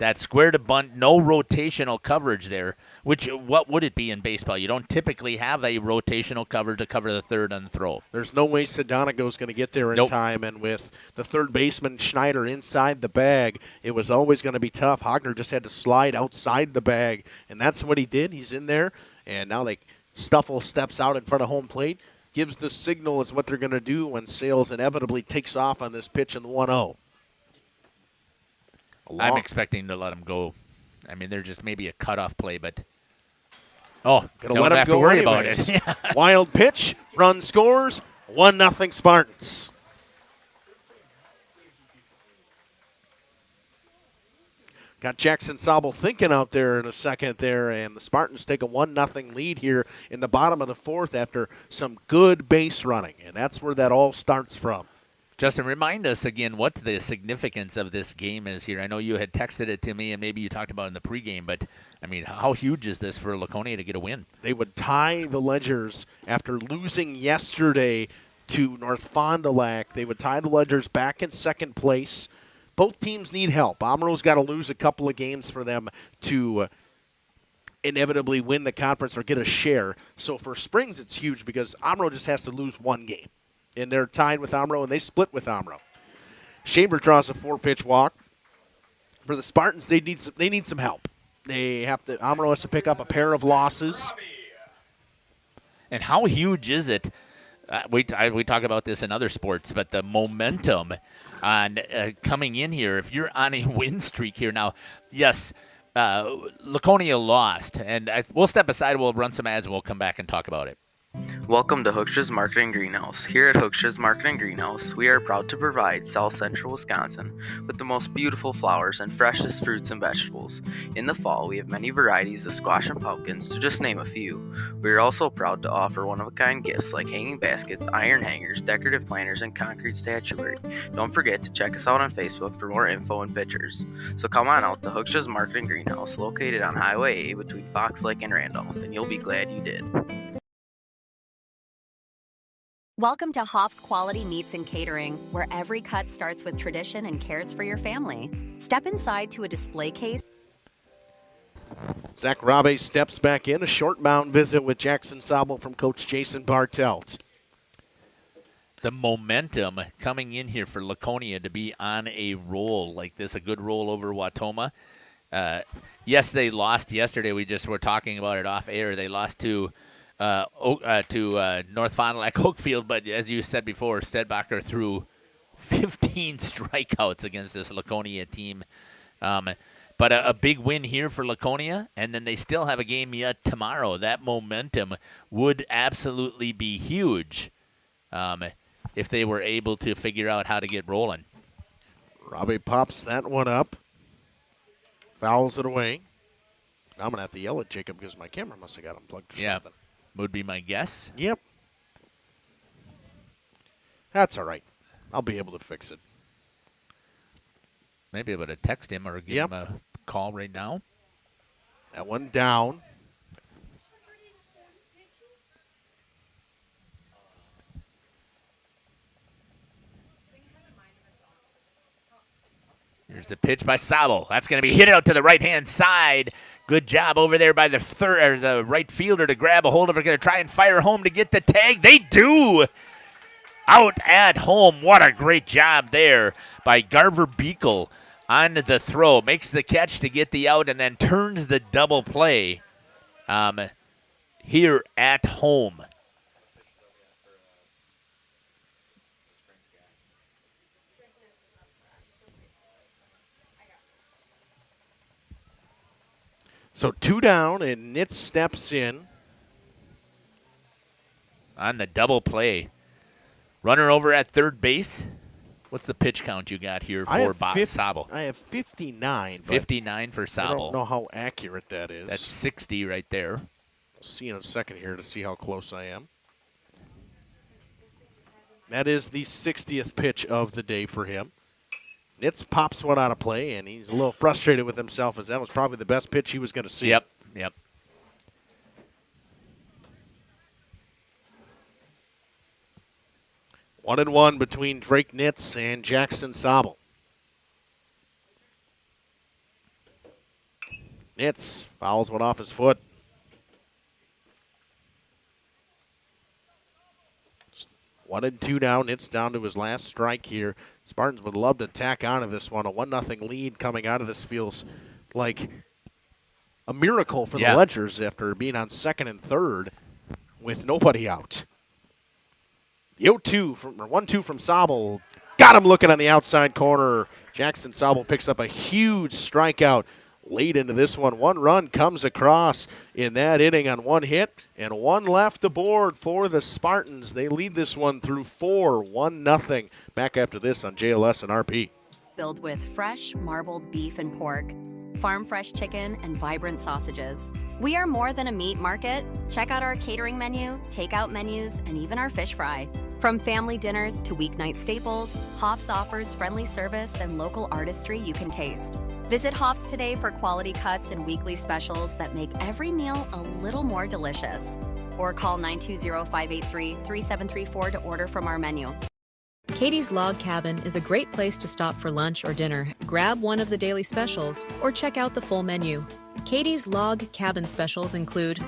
Speaker 16: That square to bunt, no rotational coverage there, which what would it be in baseball? You don't typically have a rotational cover to cover the third on the throw.
Speaker 2: There's no way Sedonico's going to get there in time, and with the third baseman Schneider inside the bag, it was always going to be tough. Hogner just had to slide outside the bag, and that's what he did. He's in there, and now Stuffle steps out in front of home plate, gives the signal as what they're going to do when Sales inevitably takes off on this pitch in the 1-0.
Speaker 16: I'm expecting to let him go. I mean, they're just maybe a cutoff play, but gonna
Speaker 2: let him
Speaker 16: have
Speaker 2: go
Speaker 16: to worry
Speaker 2: anyways.
Speaker 16: about it.
Speaker 2: Wild pitch, run scores, 1-0 Spartans. Got Jackson Sobel thinking out there in a second there, and the Spartans take a 1-0 lead here in the bottom of the fourth after some good base running, and that's where that all starts from.
Speaker 16: Justin, remind us again what the significance of this game is here. I know you had texted it to me, and maybe you talked about it in the pregame, but, I mean, how huge is this for Laconia to get a win?
Speaker 2: They would tie the Ledgers after losing yesterday to North Fond du Lac. They would tie the Ledgers back in second place. Both teams need help. Amero's got to lose a couple of games for them to inevitably win the conference or get a share. So for Springs, it's huge because Amero just has to lose one game. And they're tied with Amero, and they split with Amero. Chambers draws a 4-pitch walk. For the Spartans, they need some help. Amero has to pick up a pair of losses.
Speaker 16: And how huge is it? We talk about this in other sports, but the momentum on coming in here. If you're on a win streak here now, yes, Laconia lost, and we'll step aside. We'll run some ads, and we'll come back and talk about it.
Speaker 14: Welcome to Hookstra's Marketing Greenhouse. Here at Hookstra's Marketing Greenhouse, we are proud to provide South Central Wisconsin with the most beautiful flowers and freshest fruits and vegetables. In the fall, we have many varieties of squash and pumpkins, to just name a few. We are also proud to offer one-of-a-kind gifts like hanging baskets, iron hangers, decorative planters, and concrete statuary. Don't forget to check us out on Facebook for more info and pictures. So come on out to Hookstra's Marketing Greenhouse, located on Highway A between Fox Lake and Randolph, and you'll be glad you did.
Speaker 15: Welcome to Hoff's Quality Meats and Catering, where every cut starts with tradition and cares for your family. Step inside to a display case.
Speaker 2: Zach Rabe steps back in, a short mound visit with Jackson Sobel from Coach Jason Bartelt.
Speaker 16: The momentum coming in here for Laconia to be on a roll like this, a good roll over Wautoma. Yes, they lost yesterday. We just were talking about it off air. They lost to North Fond du Lac Oakfield, but as you said before, Stedbacher threw 15 strikeouts against this Laconia team. But a big win here for Laconia, and then they still have a game yet tomorrow. That momentum would absolutely be huge if they were able to figure out how to get rolling.
Speaker 2: Robbie pops that one up, fouls it away. Now I'm going to have to yell at Jacob because my camera must have got unplugged or something.
Speaker 16: Would be my guess.
Speaker 2: Yep. That's all right. I'll be able to fix it.
Speaker 16: Maybe able to text him or give him a call right now.
Speaker 2: That one down.
Speaker 16: Here's the pitch by Sobel. That's going to be hit out to the right-hand side. Good job over there by the right fielder to grab a hold of it. Going to try and fire home to get the tag. They do. Out at home. What a great job there by Garver Beekle on the throw. Makes the catch to get the out and then turns the double play here at home.
Speaker 2: So 2 down, and Nitz steps in.
Speaker 16: On the double play. Runner over at third base. What's the pitch count you got here for Sobel?
Speaker 2: I have 59.
Speaker 16: 59 for Sobel.
Speaker 2: I don't know how accurate that is.
Speaker 16: That's 60 right there.
Speaker 2: We'll see in a second here to see how close I am. That is the 60th pitch of the day for him. Nitz pops one out of play, and he's a little frustrated with himself as that was probably the best pitch he was going to see.
Speaker 16: Yep.
Speaker 2: 1-1 between Drake Nitz and Jackson Sobel. Nitz fouls one off his foot. Just 1-2 now. Nitz down to his last strike here. Spartans would love to tack on to this one. A 1-0 lead coming out of this feels like a miracle for the Ledgers after being on second and third with nobody out. The 0-2 from 1-2 from Sobel. Got him looking on the outside corner. Jackson Sobel picks up a huge strikeout late into this one. One run comes across in that inning on one hit, and one left aboard for the Spartans. They lead this one through 4, 1-0. Back after this on JLS and RP.
Speaker 15: Filled with fresh, marbled beef and pork, farm fresh chicken, and vibrant sausages. We are more than a meat market. Check out our catering menu, takeout menus, and even our fish fry. From family dinners to weeknight staples, Hoff's offers friendly service and local artistry you can taste. Visit Hoff's today for quality cuts and weekly specials that make every meal a little more delicious. Or call 920-583-3734 to order from our menu.
Speaker 13: Katie's Log Cabin is a great place to stop for lunch or dinner. Grab one of the daily specials or check out the full menu. Katie's Log Cabin specials include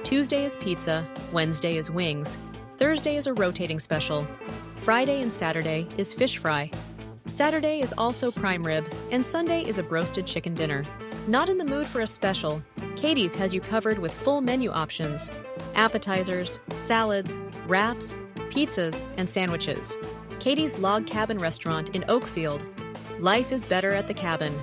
Speaker 13: Tuesday is pizza, Wednesday is wings, Thursday is a rotating special, Friday and Saturday is fish fry, Saturday is also prime rib, and Sunday is a broasted chicken dinner. Not in the mood for a special? Katie's has you covered with full menu options, appetizers, salads, wraps, pizzas, and sandwiches. Katie's Log Cabin Restaurant in Oakfield. Life is better at the cabin.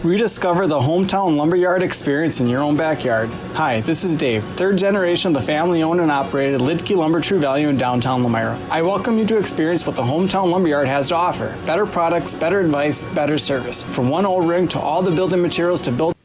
Speaker 18: Rediscover the hometown lumberyard experience in your own backyard. Hi, this is Dave, third generation of the family-owned and operated Lidke Lumber True Value in downtown Elmira. I welcome you to experience what the hometown lumberyard has to offer. Better products, better advice, better service. From one old ring to all the building materials to build.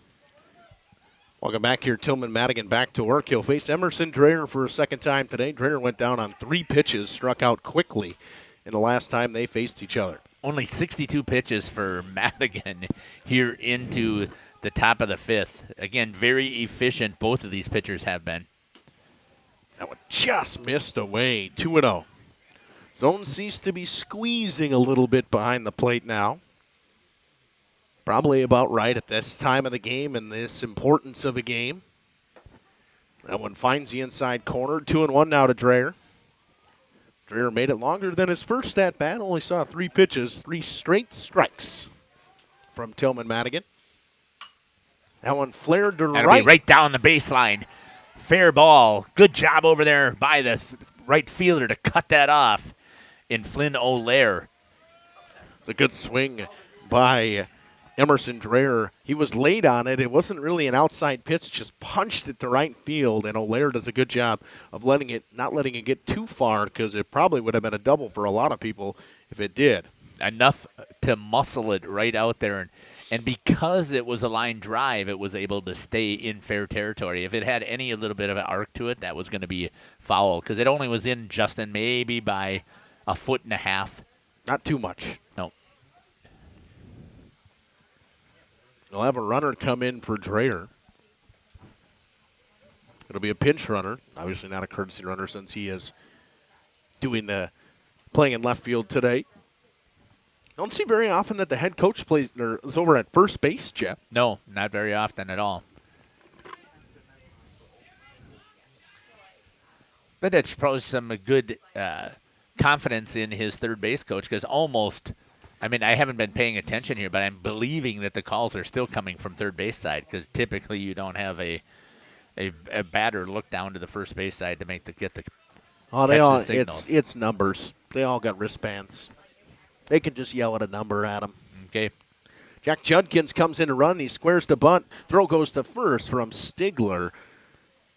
Speaker 2: Welcome back here. Tillman Madigan back to work. He'll face Emerson Dreher for a second time today. Dreher went down on 3 pitches, struck out quickly in the last time they faced each other.
Speaker 16: Only 62 pitches for Madigan here into the top of the 5th. Again, very efficient both of these pitchers have been.
Speaker 2: That one just missed away. 2-0. Zone seems to be squeezing a little bit behind the plate now. Probably about right at this time of the game and this importance of a game. That one finds the inside corner. 2-1 now to Dreher. Dreher made it longer than his first at bat. Only saw 3 pitches, 3 straight strikes from Tillman Madigan. That one flared to
Speaker 16: That'll be right down the baseline. Fair ball. Good job over there by the right fielder to cut that off in Flynn O'Lear.
Speaker 2: It's a good swing by Emerson Dreher. He was late on it. It wasn't really an outside pitch, just punched it to right field, and O'Lear does a good job of not letting it get too far because it probably would have been a double for a lot of people if it did.
Speaker 16: Enough to muscle it right out there, and because it was a line drive, it was able to stay in fair territory. If it had any little bit of an arc to it, that was going to be foul because it only was in, Justin, maybe by 1.5 feet.
Speaker 2: Not too much.
Speaker 16: No.
Speaker 2: They'll have a runner come in for Dreher. It'll be a pinch runner. Obviously not a courtesy runner since he is playing in left field today. Don't see very often that the head coach is over at first base, Jeff.
Speaker 16: No, not very often at all. But that's probably some good confidence in his third base coach because I haven't been paying attention here, but I'm believing that the calls are still coming from third base side because typically you don't have a batter look down to the first base side to get the signals.
Speaker 2: It's numbers. They all got wristbands. They can just yell at a number at them.
Speaker 16: Okay.
Speaker 2: Jack Judkins comes in to run. He squares the bunt. Throw goes to first from Stigler.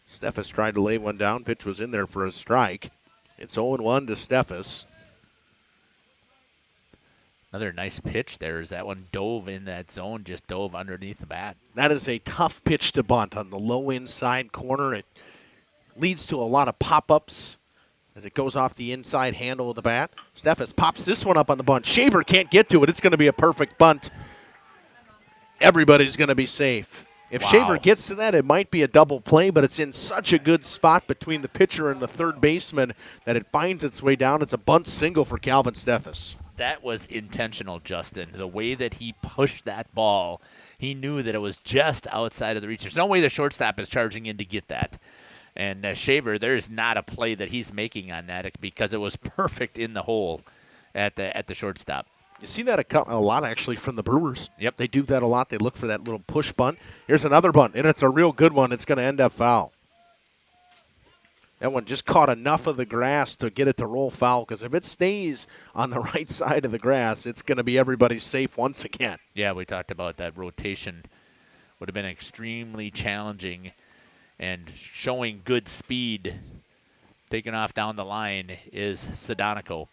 Speaker 2: Steffes tried to lay one down. Pitch was in there for a strike. It's 0-1 to Steffes.
Speaker 16: Another nice pitch there as that one dove in that zone, just dove underneath the bat.
Speaker 2: That is a tough pitch to bunt on the low inside corner. It leads to a lot of pop-ups as it goes off the inside handle of the bat. Steffes pops this one up on the bunt. Shaver can't get to it. It's going to be a perfect bunt. Everybody's going to be safe. If Shaver gets to that, it might be a double play, but it's in such a good spot between the pitcher and the third baseman that it finds its way down. It's a bunt single for Calvin Steffes.
Speaker 16: That was intentional, Justin. The way that he pushed that ball He knew that it was just outside of the reach. There's no way the shortstop is charging in to get that. And Shaver, there's not a play that he's making on that because it was perfect in the hole at the shortstop.
Speaker 2: You see that a lot, actually, from the Brewers.
Speaker 16: Yep.
Speaker 2: They do that a lot. They look for that little push bunt. Here's another bunt, and it's a real good one. It's going to end up foul. That one just caught enough of the grass to get it to roll foul, because if it stays on the right side of the grass, it's going to be everybody's safe once again.
Speaker 16: Yeah, we talked about that rotation. Would have been extremely challenging, and showing good speed, taking off down the line, is Sedonico.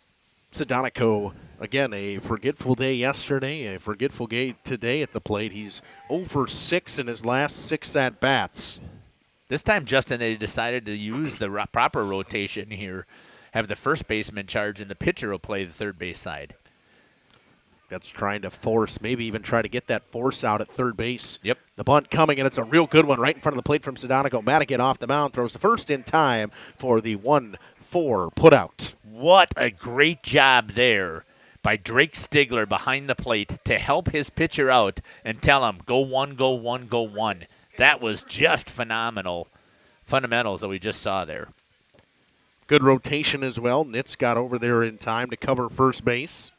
Speaker 2: Sedonico, again, a forgetful day yesterday, a forgetful day today at the plate. He's 0 for 6 in his last 6 at-bats.
Speaker 16: This time, Justin, they decided to use the proper rotation here, have the first baseman charge, and the pitcher will play the third base side.
Speaker 2: That's trying to force, maybe even try to get that force out at third base.
Speaker 16: Yep.
Speaker 2: The bunt coming, and it's a real good one right in front of the plate from Sedonico. Madigan off the mound, throws the first in time for the 1-4 putout.
Speaker 16: What a great job there by Drake Stigler behind the plate to help his pitcher out and tell him, go one, go one, go one. That was just phenomenal fundamentals that we just saw there.
Speaker 2: Good rotation as well. Nitz got over there in time to cover first base.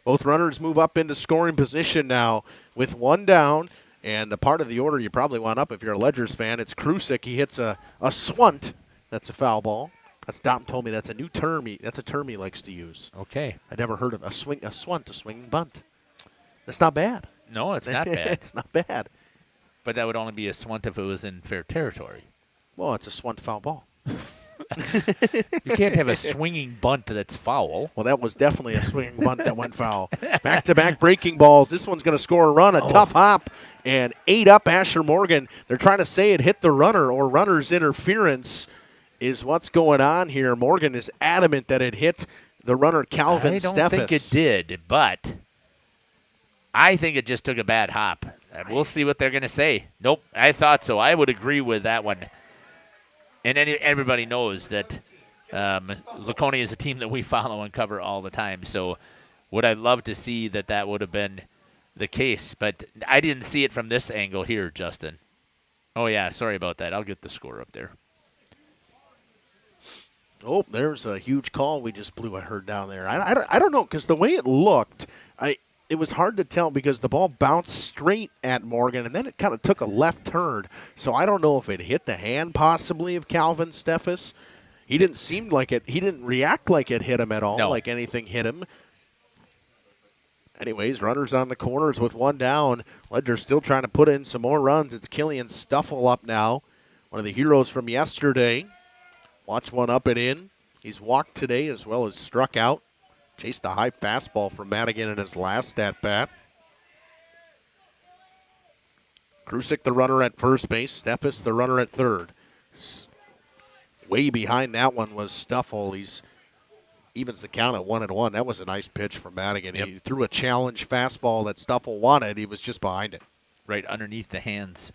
Speaker 2: Both runners move up into scoring position now with one down. And a part of the order you probably want up if you're a Ledgers fan, it's Krusik. He hits a swunt. That's a foul ball. That's Dom told me that's a new term. That's a term he likes to use.
Speaker 16: Okay.
Speaker 2: I never heard of a swunt, a swinging bunt. That's not bad.
Speaker 16: No, it's not bad.
Speaker 2: It's not bad.
Speaker 16: But that would only be a swunt if it was in fair territory.
Speaker 2: Well, it's a swunt foul ball.
Speaker 16: You can't have a swinging bunt that's foul.
Speaker 2: Well, that was definitely a swinging bunt that went foul. Back-to-back breaking balls. This one's going to score a run, a tough hop, and 8 up Asher Morgan. They're trying to say it hit the runner or runner's interference is what's going on here. Morgan is adamant that it hit the runner Calvin Steffes.
Speaker 16: I don't think it did, but I think it just took a bad hop. We'll see what they're going to say. Nope, I thought so. I would agree with that one. And everybody knows that Laconia is a team that we follow and cover all the time. So would I love to see that would have been the case. But I didn't see it from this angle here, Justin. Oh, yeah, sorry about that. I'll get the score up there.
Speaker 2: Oh, there's a huge call we just blew. I heard down there. I don't know, because the way it looked, it was hard to tell because the ball bounced straight at Morgan, and then it kind of took a left turn. So I don't know if it hit the hand possibly of Calvin Steffes. He didn't seem like it. He didn't react like it hit him at all, like anything hit him. Anyways, runners on the corners with one down. Ledger still trying to put in some more runs. It's Killian Stuffle up now, one of the heroes from yesterday. Watch one up and in. He's walked today as well as struck out. Chased a high fastball from Madigan in his last at-bat. Krusik the runner at first base. Steffes the runner at third. Way behind that one was Stuffle. He's evens the count at 1-1. That was a nice pitch from Madigan. Yep. He threw a challenge fastball that Stuffle wanted. He was just behind it.
Speaker 16: Right underneath the hands.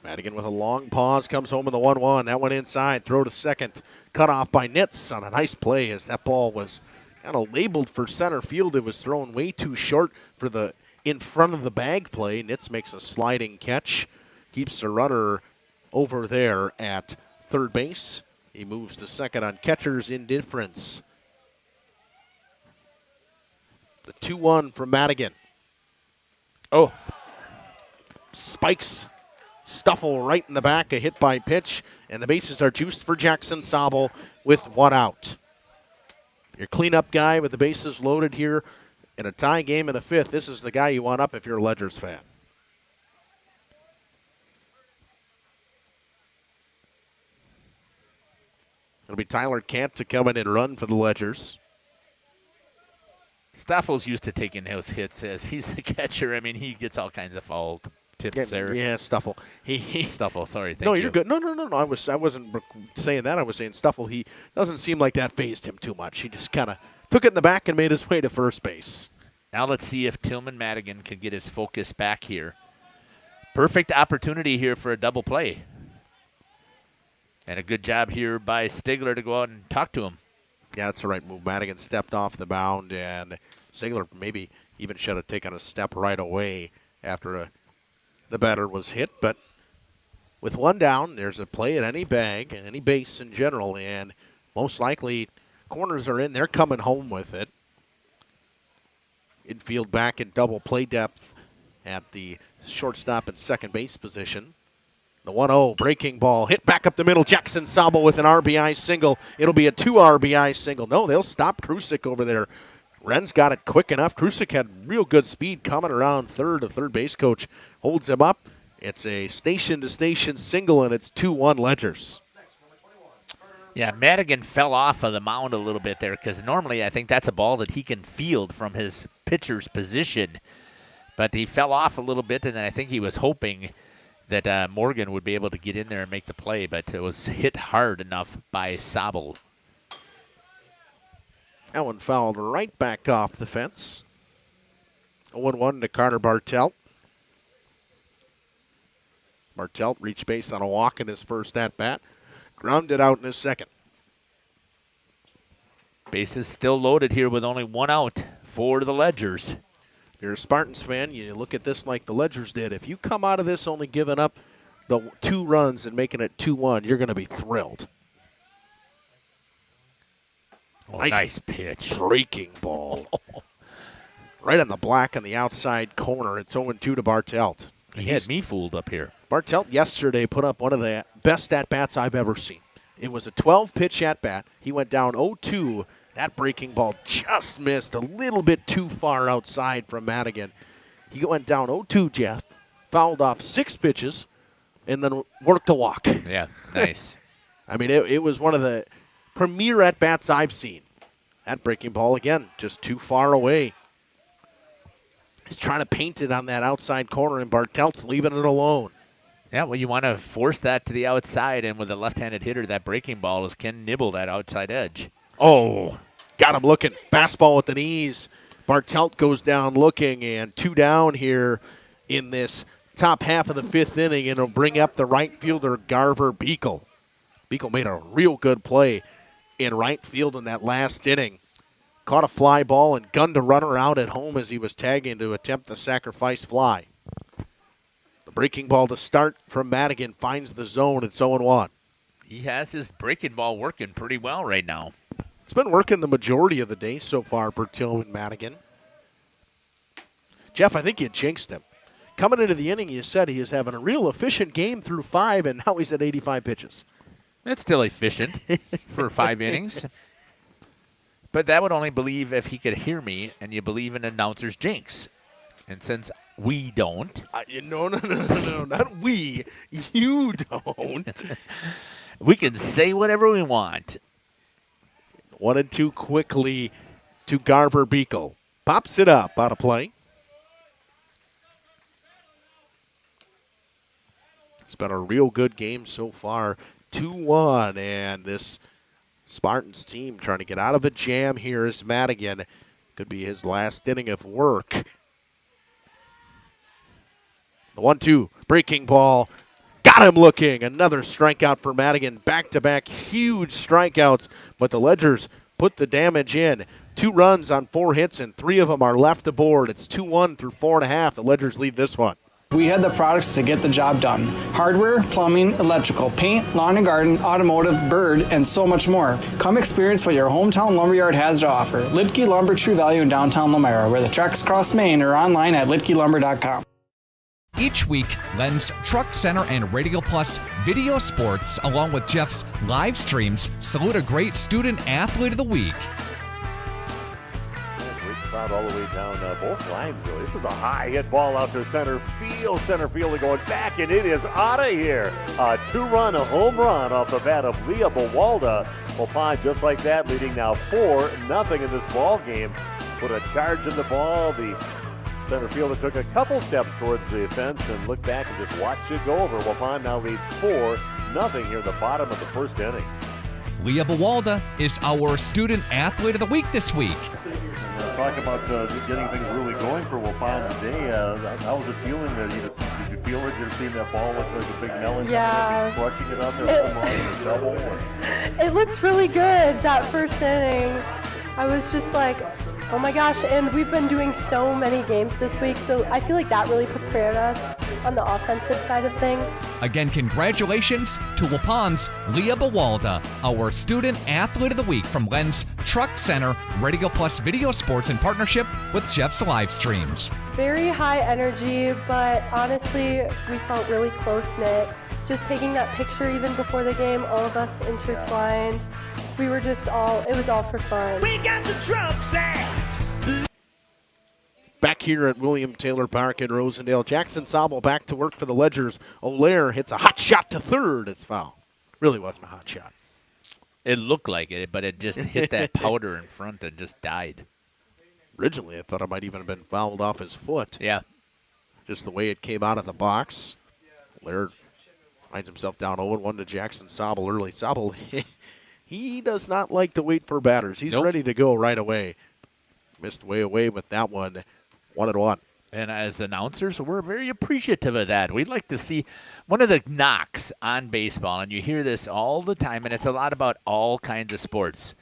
Speaker 2: Madigan with a long pause comes home with the 1-1. That one inside. Throw to second. Cut off by Nitz on a nice play as that ball was kind of labeled for center field. It was thrown way too short for the in front of the bag play. Nitz makes a sliding catch. Keeps the runner over there at third base. He moves to second on catcher's indifference. The 2-1 from Madigan.
Speaker 16: Oh.
Speaker 2: Spikes Stuffle right in the back, a hit by pitch, and the bases are juiced for Jackson Sobel with one out. Your cleanup guy with the bases loaded here in a tie game in the fifth. This is the guy you want up if you're a Ledgers fan. It'll be Tyler Cant to come in and run for the Ledgers.
Speaker 16: Staffel's used to taking those hits as he's the catcher. I mean, he gets all kinds of foul tips there.
Speaker 2: Yeah, Stuffle.
Speaker 16: Stuffle, sorry. Thank
Speaker 2: no,
Speaker 16: you.
Speaker 2: You're good. No. I wasn't saying that. I was saying Stuffle. He doesn't seem like that fazed him too much. He just kind of took it in the back and made his way to first base.
Speaker 16: Now let's see if Tillman Madigan can get his focus back here. Perfect opportunity here for a double play. And a good job here by Stigler to go out and talk to him.
Speaker 2: Yeah, that's the right move. Madigan stepped off the mound, and Stigler maybe Even should have taken a step right away after the batter was hit. But with one down, there's a play at any bag, any base in general, and most likely corners are in. They're coming home with it. Infield back in double play depth at the shortstop and second base position. The 1-0 breaking ball hit back up the middle. Jackson Sabo with an RBI single. It'll be a 2 RBI single. No, they'll stop Krusik over there. Wren's got it quick enough. Krusik had real good speed coming around third. The third base coach holds him up. It's a station-to-station single, and it's 2-1 Ledgers.
Speaker 16: Yeah, Madigan fell off of the mound a little bit there because normally I think that's a ball that he can field from his pitcher's position. But he fell off a little bit, and then I think he was hoping that Morgan would be able to get in there and make the play, but it was hit hard enough by Sabo.
Speaker 2: That one fouled right back off the fence. 0-1 to Carter Bartelt. Bartelt reached base on a walk in his first at-bat. Grounded out in his second.
Speaker 16: Bases still loaded here with only one out for the Ledgers.
Speaker 2: If you're a Spartans fan, you look at this like the Ledgers did. If you come out of this only giving up the 2 runs and making it 2-1, you're going to be thrilled.
Speaker 16: Oh, nice pitch.
Speaker 2: Breaking ball. Right on the black on the outside corner. It's 0-2 to Bartelt.
Speaker 16: He had me fooled up here.
Speaker 2: Bartelt yesterday put up one of the best at-bats I've ever seen. It was a 12-pitch at-bat. He went down 0-2. That breaking ball just missed a little bit too far outside from Madigan. He went down 0-2, Jeff, fouled off 6 pitches, and then worked a walk.
Speaker 16: Yeah, nice.
Speaker 2: I mean, it was one of the premier at-bats I've seen. That breaking ball, again, just too far away. He's trying to paint it on that outside corner, and Bartelt's leaving it alone.
Speaker 16: Yeah, well, you want to force that to the outside, and with a left-handed hitter, that breaking ball can nibble that outside edge.
Speaker 2: Oh, got him looking. Fastball with the knees. Bartelt goes down looking, and 2 down here in this top half of the 5th inning, and it'll bring up the right fielder, Garver Beekle. Beekle made a real good play in right field in that last inning. Caught a fly ball and gunned a runner out at home as he was tagging to attempt the sacrifice fly. The breaking ball to start from Madigan finds the zone. It's 0-1.
Speaker 16: He has his breaking ball working pretty well right now.
Speaker 2: It's been working the majority of the day so far, Bertil and Madigan. Jeff, I think you jinxed him. Coming into the inning, you said he was having a real efficient game through 5, and now he's at 85 pitches.
Speaker 16: That's still efficient for 5 innings. But that would only believe if he could hear me, and you believe in announcer's jinx. And since we don't.
Speaker 2: No, not we. You don't.
Speaker 16: We can say whatever we want.
Speaker 2: 1-2 quickly to Garver Beekle. Pops it up out of play. It's been a real good game so far. 2-1, and this Spartans team trying to get out of a jam here is Madigan. Could be his last inning of work. The 1-2, breaking ball. Got him looking. Another strikeout for Madigan. Back-to-back huge strikeouts, but the Ledgers put the damage in. 2 runs on 4 hits, and 3 of them are left aboard. It's 2-1 through 4.5. The Ledgers lead this one.
Speaker 18: We had the products to get the job done. Hardware, plumbing, electrical, paint, lawn and garden, automotive, bird, and so much more. Come experience what your hometown lumberyard has to offer. Lidke Lumber, True Value in downtown Lamera, where the tracks cross Main, or online at lidkelumber.com.
Speaker 1: Each week, Len's Truck Center and Radio Plus Video Sports, along with Jeff's live streams, salute a great student athlete of the week.
Speaker 3: Great crowd all the way down both lines, really. This is a high hit ball out to center field. Center field going back, and it is out of here. A 2-run, a home run off the bat of Leah Bowalda. Will find just like that, leading now 4-0 in this ball game. Put a charge in the ball. The center fielder took a couple steps towards the fence and looked back and just watched it go over. Waupun now leads 4-0 here at the bottom of the 1st inning.
Speaker 1: Leah Bowalda is our student athlete of the week this week.
Speaker 3: Talk about getting things really going for Waupun today. How was it feeling? Did you feel it? You're seeing that ball look like a big melon?
Speaker 7: Yeah.
Speaker 3: Crushing it out there with a double?
Speaker 7: It looked really good that first inning. I was just like, Oh my gosh, and we've been doing so many games this week, so I feel like that really prepared us on the offensive side of things.
Speaker 1: Again, congratulations to Waupun Leah Bawalda, our Student Athlete of the Week from Len's Truck Center Radio Plus Video Sports in partnership with Jeff's Livestreams.
Speaker 7: Very high energy, but honestly, we felt really close-knit. Just taking that picture even before the game, all of us intertwined. We were just it was all for fun.
Speaker 8: We got the drum set.
Speaker 2: Back here at William Taylor Park in Rosendale, Jackson Sobel back to work for the Ledgers. Olaire hits a hot shot to third. It's foul. Really wasn't a hot shot.
Speaker 16: It looked like it, but it just hit that powder in front and just died.
Speaker 2: Originally, I thought it might even have been fouled off his foot.
Speaker 16: Yeah.
Speaker 2: Just the way it came out of the box. Olaire finds himself down 0-1 to Jackson Sobel early. Sobel, he does not like to wait for batters. He's ready to go right away. Missed way away with that one. 1-1.
Speaker 16: And as announcers, we're very appreciative of that. We'd like to see one of the knocks on baseball, and you hear this all the time, and it's a lot about all kinds of sports.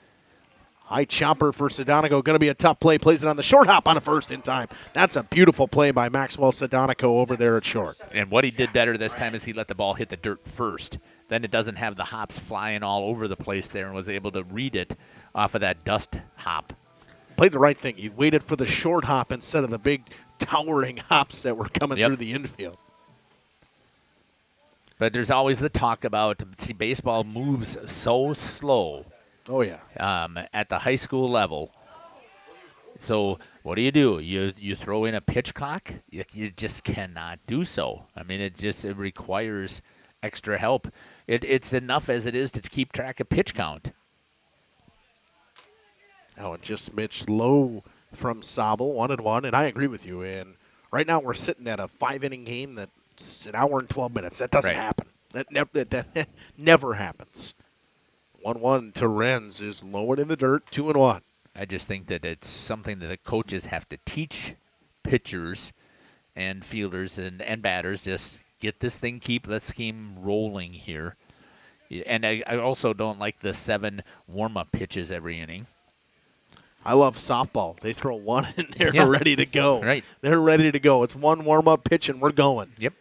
Speaker 2: High chopper for Sedonico. Going to be a tough play. Plays it on the short hop on a first in time. That's a beautiful play by Maxwell Sedonico over there at short.
Speaker 16: And what he did better this time is he let the ball hit the dirt first. Then it doesn't have the hops flying all over the place there and was able to read it off of that dust hop.
Speaker 2: Played the right thing. He waited for the short hop instead of the big towering hops that were coming through the infield.
Speaker 16: But there's always the talk about, baseball moves so slow.
Speaker 2: Oh, yeah.
Speaker 16: At the high school level. So what do? You throw in a pitch clock? You just cannot do so. I mean, it requires extra help. It's enough as it is to keep track of pitch count.
Speaker 2: Now it just smidged low from Sobel, 1-1, and I agree with you. And right now we're sitting at a 5-inning game that's an hour and 12 minutes. That doesn't happen. That never happens. 1-1 to Renz is lowered in the dirt, 2-1.
Speaker 16: I just think that it's something that the coaches have to teach pitchers and fielders and batters. Just get this thing, let's keep rolling here. And I also don't like the 7 warm-up pitches every inning.
Speaker 2: I love softball. They throw one and they're ready to go.
Speaker 16: Right.
Speaker 2: They're ready to go. It's one warm-up pitch and we're going.
Speaker 16: Yep.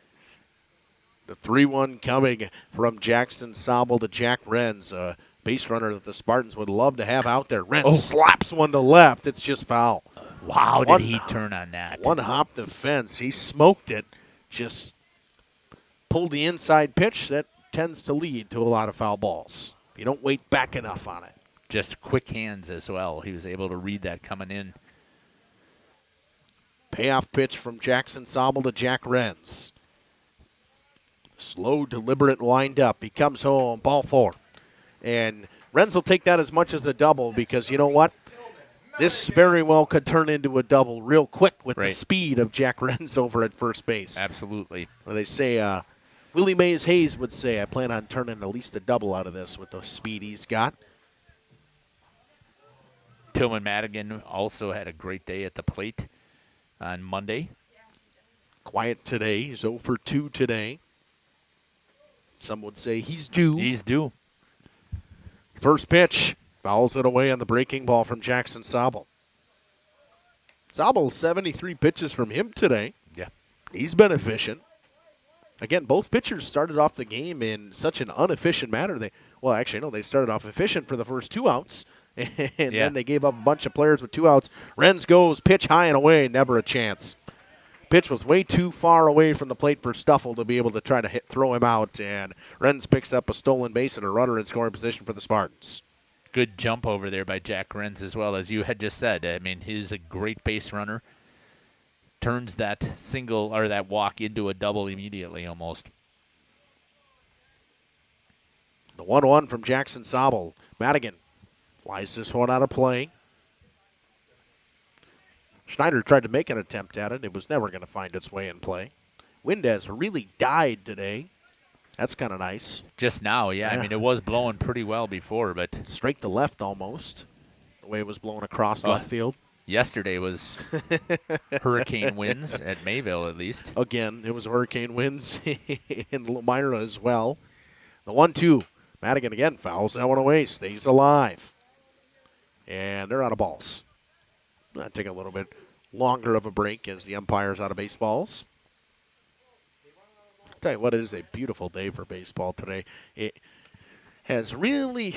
Speaker 2: The 3-1 coming from Jackson Sobel to Jack Renz, a base runner that the Spartans would love to have out there. Renz slaps one to left. It's just foul.
Speaker 16: Wow, did he turn on that?
Speaker 2: One hop defense. He smoked it. Just pulled the inside pitch. That tends to lead to a lot of foul balls. You don't wait back enough on it.
Speaker 16: Just quick hands as well. He was able to read that coming in.
Speaker 2: Payoff pitch from Jackson Sobel to Jack Renz. Slow, deliberate wind up. He comes home, ball 4. And Renz will take that as much as the double because you know what? This very well could turn into a double real quick with the speed of Jack Renz over at first base.
Speaker 16: Absolutely.
Speaker 2: Well, they say, Willie Mays Hayes would say, I plan on turning at least a double out of this with the speed he's got.
Speaker 16: Tillman Madigan also had a great day at the plate on Monday.
Speaker 2: Quiet today. He's 0 for 2 today. Some would say he's due.
Speaker 16: He's due.
Speaker 2: First pitch. Fouls it away on the breaking ball from Jackson Sobel. Sobel, 73 pitches from him today.
Speaker 16: Yeah.
Speaker 2: He's been efficient. Again, both pitchers started off the game in such an inefficient manner. They started off efficient for the first 2 outs. And then they gave up a bunch of players with 2 outs. Renz goes, pitch high and away, never a chance. Pitch was way too far away from the plate for Stuffle to be able to try to throw him out. And Renz picks up a stolen base and a runner in scoring position for the Spartans.
Speaker 16: Good jump over there by Jack Renz as well, as you had just said. I mean, he's a great base runner. Turns that single or that walk into a double immediately almost.
Speaker 2: The 1-1 from Jackson Sobel. Madigan flies this one out of play. Schneider tried to make an attempt at it. It was never going to find its way in play. Wind has really died today. That's kind of nice.
Speaker 16: Just now, yeah. I mean, it was blowing pretty well before, but...
Speaker 2: Straight to left almost, the way it was blowing across left field.
Speaker 16: Yesterday was hurricane winds at Mayville, at least.
Speaker 2: Again, it was hurricane winds in Lomira as well. The 1-2. Madigan again fouls that one away, stays alive. And they're out of balls. take a little bit longer of a break as the umpire's out of baseballs. I'll tell you what, it is a beautiful day for baseball today. It has really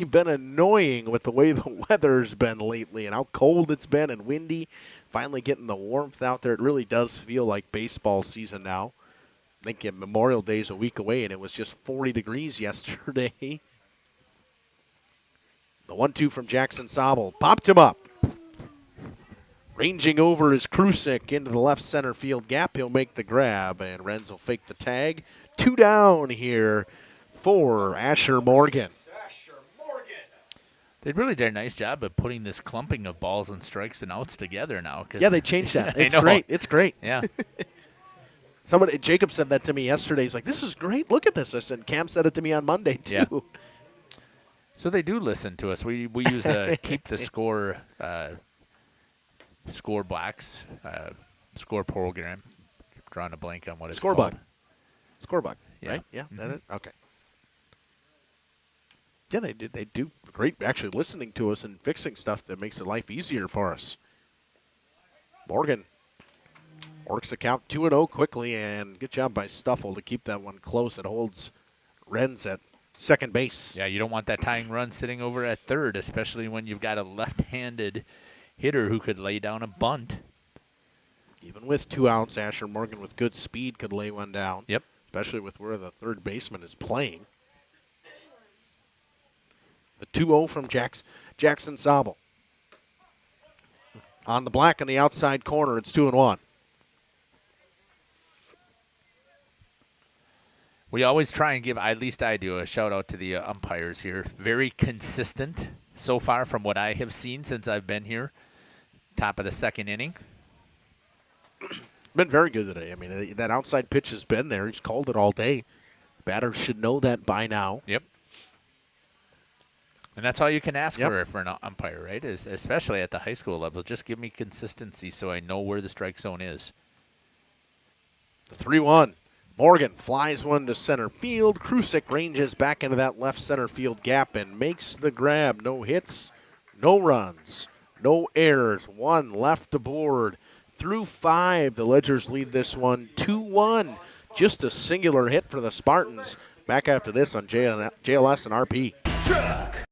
Speaker 2: been annoying with the way the weather's been lately and how cold it's been and windy. Finally getting the warmth out there. It really does feel like baseball season now. I think Memorial Day is a week away, and it was just 40 degrees yesterday. The 1-2 from Jackson Sobel. Popped him up. Ranging over is Krusek into the left center field gap. He'll make the grab, and Renz will fake the tag. 2 down here for Asher Morgan.
Speaker 16: They really did a nice job of putting this clumping of balls and strikes and outs together now.
Speaker 2: Yeah, they changed that. It's great. It's great.
Speaker 16: Yeah.
Speaker 2: Jacob said that to me yesterday. He's like, this is great. Look at this. I said, Cam said it to me on Monday, too.
Speaker 16: Yeah. So they do listen to us. We use a keep the score score blacks score program. Drawing a blank on what it's called.
Speaker 2: Scorebug,
Speaker 16: yeah.
Speaker 2: Right? Yeah, that it? Okay. Yeah, they do great actually listening to us and fixing stuff that makes life easier for us. Morgan works the count 2-0 quickly, and good job by Stuffle to keep that one close. It holds Renz at second base.
Speaker 16: Yeah, you don't want that tying run sitting over at third, especially when you've got a left-handed hitter who could lay down a bunt.
Speaker 2: Even with 2 outs, Asher Morgan with good speed could lay one down.
Speaker 16: Yep.
Speaker 2: Especially with where the third baseman is playing. The 2-0 from Jackson Sobel. On the black in the outside corner, it's 2-1.
Speaker 16: We always try and give, at least I do, a shout-out to the umpires here. Very consistent so far from what I have seen since I've been here. Top of the second inning.
Speaker 2: Been very good today. I mean, that outside pitch has been there. He's called it all day. Batters should know that by now.
Speaker 16: Yep. And that's all you can ask for an umpire, right? Is especially at the high school level. Just give me consistency so I know where the strike zone is.
Speaker 2: The 3-1. Morgan flies one to center field. Krusek ranges back into that left center field gap and makes the grab. No hits, no runs, no errors. One left aboard. Through 5, the Ledgers lead this one 2-1. Just a singular hit for the Spartans. Back after this on JLS and RP.
Speaker 8: Truck.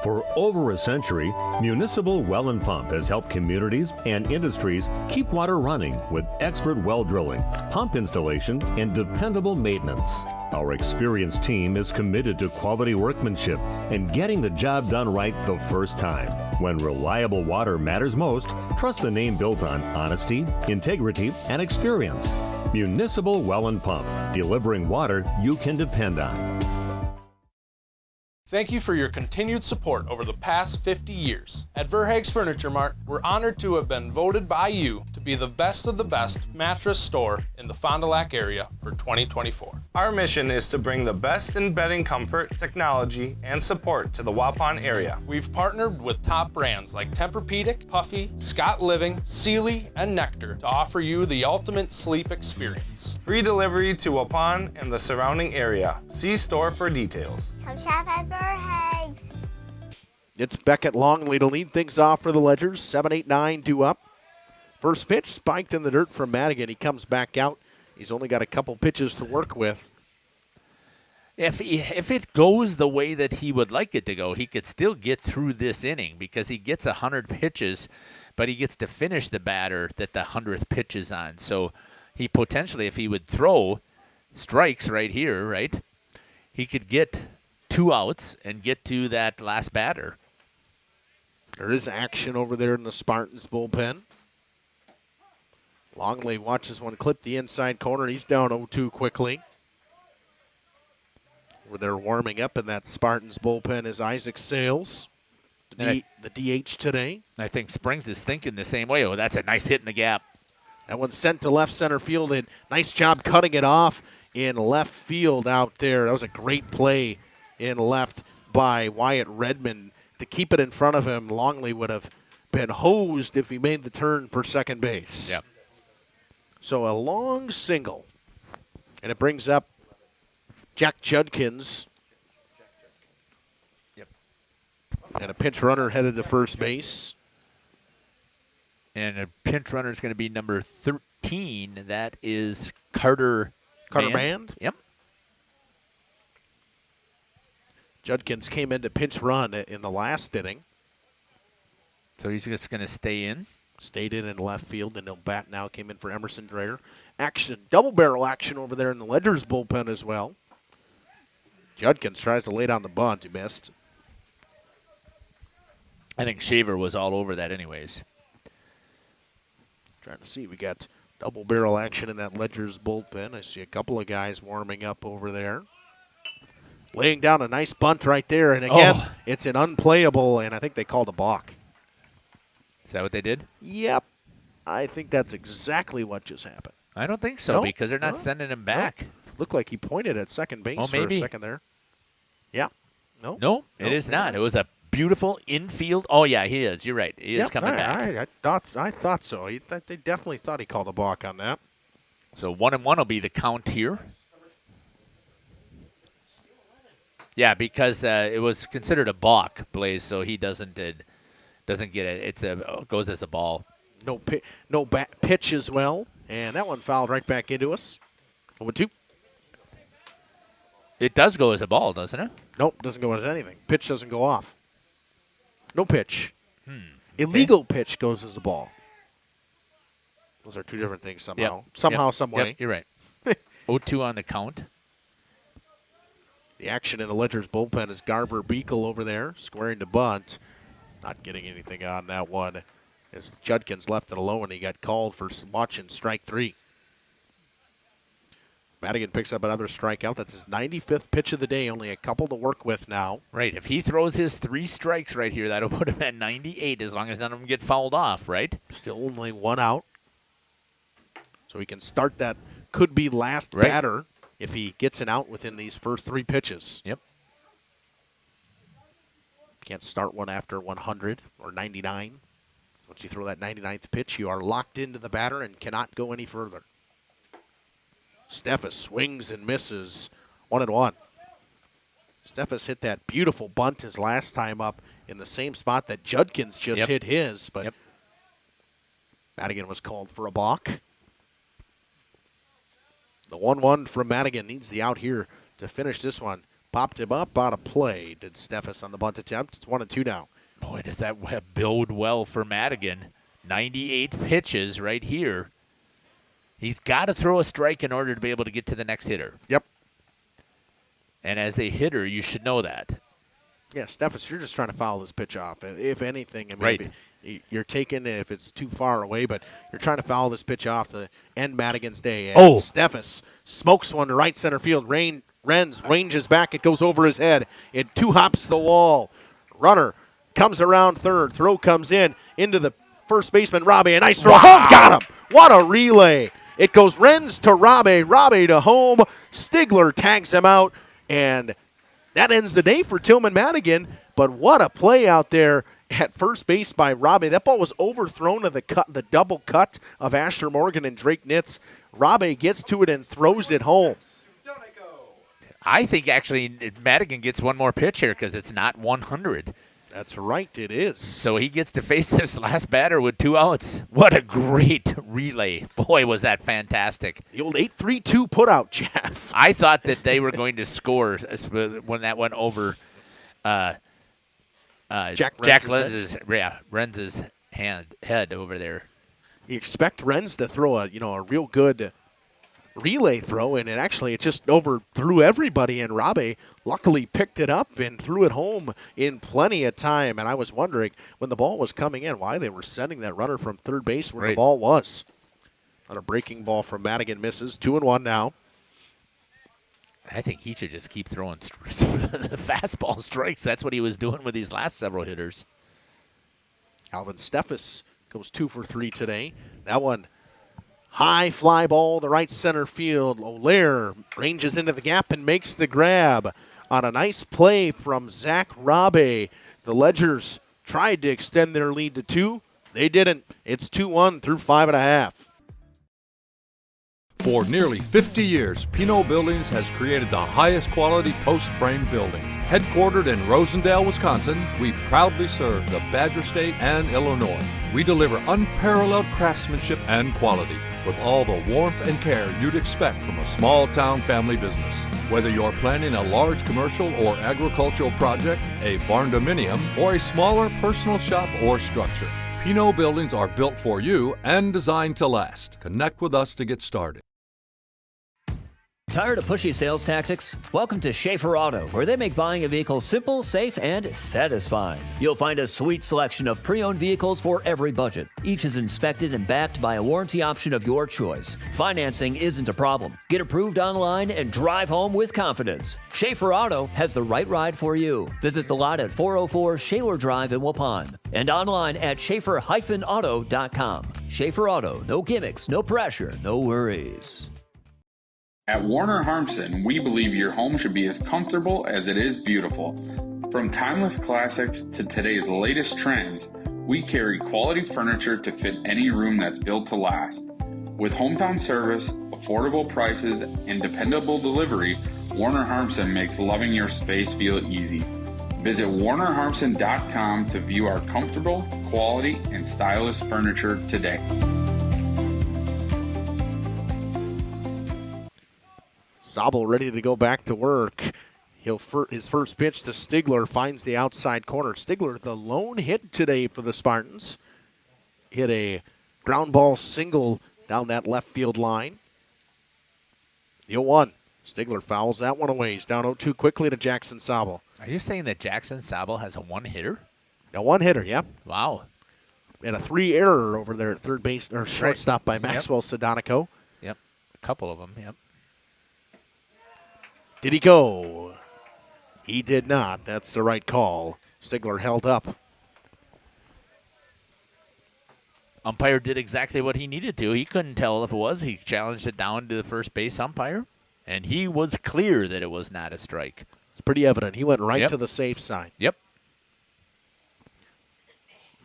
Speaker 3: For over a century, Municipal Well and Pump has helped communities and industries keep water running with expert well drilling, pump installation, and dependable maintenance. Our experienced team is committed to quality workmanship and getting the job done right the first time. When reliable water matters most, trust the name built on honesty, integrity, and experience. Municipal Well and Pump, delivering water you can depend on.
Speaker 22: Thank you for your continued support over the past 50 years. At Verhaeg's Furniture Mart, we're honored to have been voted by you to be the best of the best mattress store in the Fond du Lac area for 2024.
Speaker 23: Our mission is to bring the best in bedding comfort, technology, and support to the Waupun area.
Speaker 22: We've partnered with top brands like Tempur-Pedic, Puffy, Scott Living, Sealy, and Nectar to offer you the ultimate sleep experience.
Speaker 23: Free delivery to Waupun and the surrounding area. See store for details.
Speaker 9: Come shop at Verhaeg's.
Speaker 2: It's Beckett Longley to lead things off for the Ledgers. 7-8-9 due up. First pitch spiked in the dirt from Madigan. He comes back out. He's only got a couple pitches to work with.
Speaker 16: If it goes the way that he would like it to go, he could still get through this inning because he gets 100 pitches, but he gets to finish the batter that the 100th pitch is on. So he potentially, if he would throw strikes right here, right, he could get 2 outs and get to that last batter.
Speaker 2: There is action over there in the Spartans bullpen. Longley watches one clip the inside corner. He's down 0-2 quickly. Where they're warming up in that Spartans bullpen is Isaac Sales. the DH today.
Speaker 16: I think Springs is thinking the same way. Oh, that's a nice hit in the gap.
Speaker 2: That one's sent to left center field, and nice job cutting it off in left field out there. That was a great play in left by Wyatt Redmond to keep it in front of him. Longley would have been hosed if he made the turn for second base.
Speaker 16: Yep.
Speaker 2: So a long single, and it brings up Jack Judkins.
Speaker 16: Yep.
Speaker 2: And a pinch runner headed to first base.
Speaker 16: And a pinch runner is going to be number 13. That is Carter
Speaker 2: Mand?
Speaker 16: Yep.
Speaker 2: Judkins came in to pinch run in the last inning.
Speaker 16: So he's just going to stay in.
Speaker 2: Stayed in left field, and he'll bat now. Came in for Emerson Dreyer. Action, double barrel action over there in the Ledgers bullpen as well. Judkins tries to lay down the bunt. He missed.
Speaker 16: I think Shaver was all over that anyways.
Speaker 2: Trying to see. We got double barrel action in that Ledgers bullpen. I see a couple of guys warming up over there. Laying down a nice bunt right there. And again, it's an unplayable, and I think they called a balk.
Speaker 16: Is that what they did?
Speaker 2: Yep. I think that's exactly what just happened.
Speaker 16: I don't think so because they're not sending him back.
Speaker 2: Looked like he pointed at second base for a second there. Yeah.
Speaker 16: No, it is not. It was a beautiful infield. Oh, yeah, he is. You're right. He is coming back.
Speaker 2: I thought so. They definitely thought he called a balk on that.
Speaker 16: So 1-1 will be the count here. Yeah, because it was considered a balk, Blaze, so he doesn't get it. It goes as a ball.
Speaker 2: No pitch as well, and that one fouled right back into us. 0-2.
Speaker 16: It does go as a ball, doesn't it?
Speaker 2: Nope, doesn't go as anything. Pitch doesn't go off. No pitch. Illegal pitch goes as a ball. Those are two different things somehow.
Speaker 16: Yep.
Speaker 2: Somehow, some way.
Speaker 16: Yep, you're right. 0-2 on the count.
Speaker 2: The action in the Ledgers bullpen is Garver Beekle over there, squaring to bunt. Not getting anything on that one as Judkins left it alone. He got called for watching strike 3. Madigan picks up another strikeout. That's his 95th pitch of the day. Only a couple to work with now.
Speaker 16: Right. If he throws his 3 strikes right here, that'll put him at 98 as long as none of them get fouled off, right?
Speaker 2: Still only 1 out. So he can start that could-be last batter if he gets an out within these first 3 pitches.
Speaker 16: Yep.
Speaker 2: Can't start one after 100 or 99. Once you throw that 99th pitch, you are locked into the batter and cannot go any further. Steffes swings and misses. 1-1. Steffes hit that beautiful bunt his last time up in the same spot that Judkins just hit his, but Madigan was called for a balk. The 1-1 from Madigan needs the out here to finish this one. Popped him up out of play. Did Steffes on the bunt attempt. It's 1-2 now.
Speaker 16: Boy, does that build well for Madigan. 98 pitches right here. He's got to throw a strike in order to be able to get to the next hitter.
Speaker 2: Yep.
Speaker 16: And as a hitter, you should know that.
Speaker 2: Yeah, Steffes, you're just trying to foul this pitch off. If anything, I mean, you're taking it if it's too far away, but you're trying to foul this pitch off to end Madigan's day. And Steffes smokes one to right center field. Renz ranges back. It goes over his head. It 2-hops the wall. Runner comes around third. Throw comes into the first baseman, Robbie. A nice throw. Home, got him. What a relay. It goes Renz to Robbie to home. Stigler tags him out, and that ends the day for Tillman Madigan. But what a play out there at first base by Robbie. That ball was overthrown to the double cut of Asher Morgan and Drake Nitz. Robbie gets to it and throws it home.
Speaker 16: I think actually Madigan gets one more pitch here because it's not 100.
Speaker 2: That's right, it is.
Speaker 16: So he gets to face this last batter with 2 outs. What a great relay. Boy, was that fantastic.
Speaker 2: The old 8-3-2 putout, Jeff.
Speaker 16: I thought that they were going to score when that went over Jack Renz's head over there.
Speaker 2: You expect Renz to throw a real good relay throw, and it just overthrew everybody, and Robbie luckily picked it up and threw it home in plenty of time. And I was wondering when the ball was coming in why they were sending that runner from third base where the ball was. On a breaking ball from Madigan, misses. 2-1 now.
Speaker 16: I think he should just keep throwing the fastball strikes. That's what he was doing with these last several hitters.
Speaker 2: Alvin Steffes goes 2 for 3 today. That one, high fly ball to right center field. O'Lear ranges into the gap and makes the grab on a nice play from Zach Rabe. The Ledgers tried to extend their lead to 2. They didn't. It's 2-1 through 5.5.
Speaker 4: For nearly 50 years, Pinot Buildings has created the highest quality post-frame buildings. Headquartered in Rosendale, Wisconsin, we proudly serve the Badger State and Illinois. We deliver unparalleled craftsmanship and quality with all the warmth and care you'd expect from a small-town family business. Whether you're planning a large commercial or agricultural project, a barn-dominium, or a smaller personal shop or structure, Pinot Buildings are built for you and designed to last. Connect with us to get started.
Speaker 5: Tired of pushy sales tactics? Welcome to Schaefer Auto, where they make buying a vehicle simple, safe, and satisfying. You'll find a sweet selection of pre-owned vehicles for every budget. Each is inspected and backed by a warranty option of your choice. Financing isn't a problem. Get approved online and drive home with confidence. Schaefer Auto has the right ride for you. Visit the lot at 404 Shaler Drive in Waupun and online at schaefer-auto.com. Schaefer Auto, no gimmicks, no pressure, no worries.
Speaker 24: At Warner Harmson, we believe your home should be as comfortable as it is beautiful. From timeless classics to today's latest trends, we carry quality furniture to fit any room that's built to last. With hometown service, affordable prices, and dependable delivery, Warner Harmson makes loving your space feel easy. Visit warnerharmson.com to view our comfortable, quality, and stylish furniture today.
Speaker 2: Zabel ready to go back to work. His first pitch to Stigler finds the outside corner. Stigler, the lone hit today for the Spartans. Hit a ground ball single down that left field line. The 0-1. Stigler fouls that one away. He's down 0-2 quickly to Jackson Zabel.
Speaker 16: Are you saying that Jackson Zabel has a one-hitter?
Speaker 2: A one-hitter, yep.
Speaker 16: Wow.
Speaker 2: And a 3-error over there at third base, or shortstop by Maxwell Sedonico.
Speaker 16: Yep, a couple of them, yep.
Speaker 2: Did he go? He did not. That's the right call. Stigler held up.
Speaker 16: Umpire did exactly what he needed to. He couldn't tell if it was. He challenged it down to the first base umpire, and he was clear that it was not a strike.
Speaker 2: It's pretty evident. He went right to the safe side.
Speaker 16: Yep.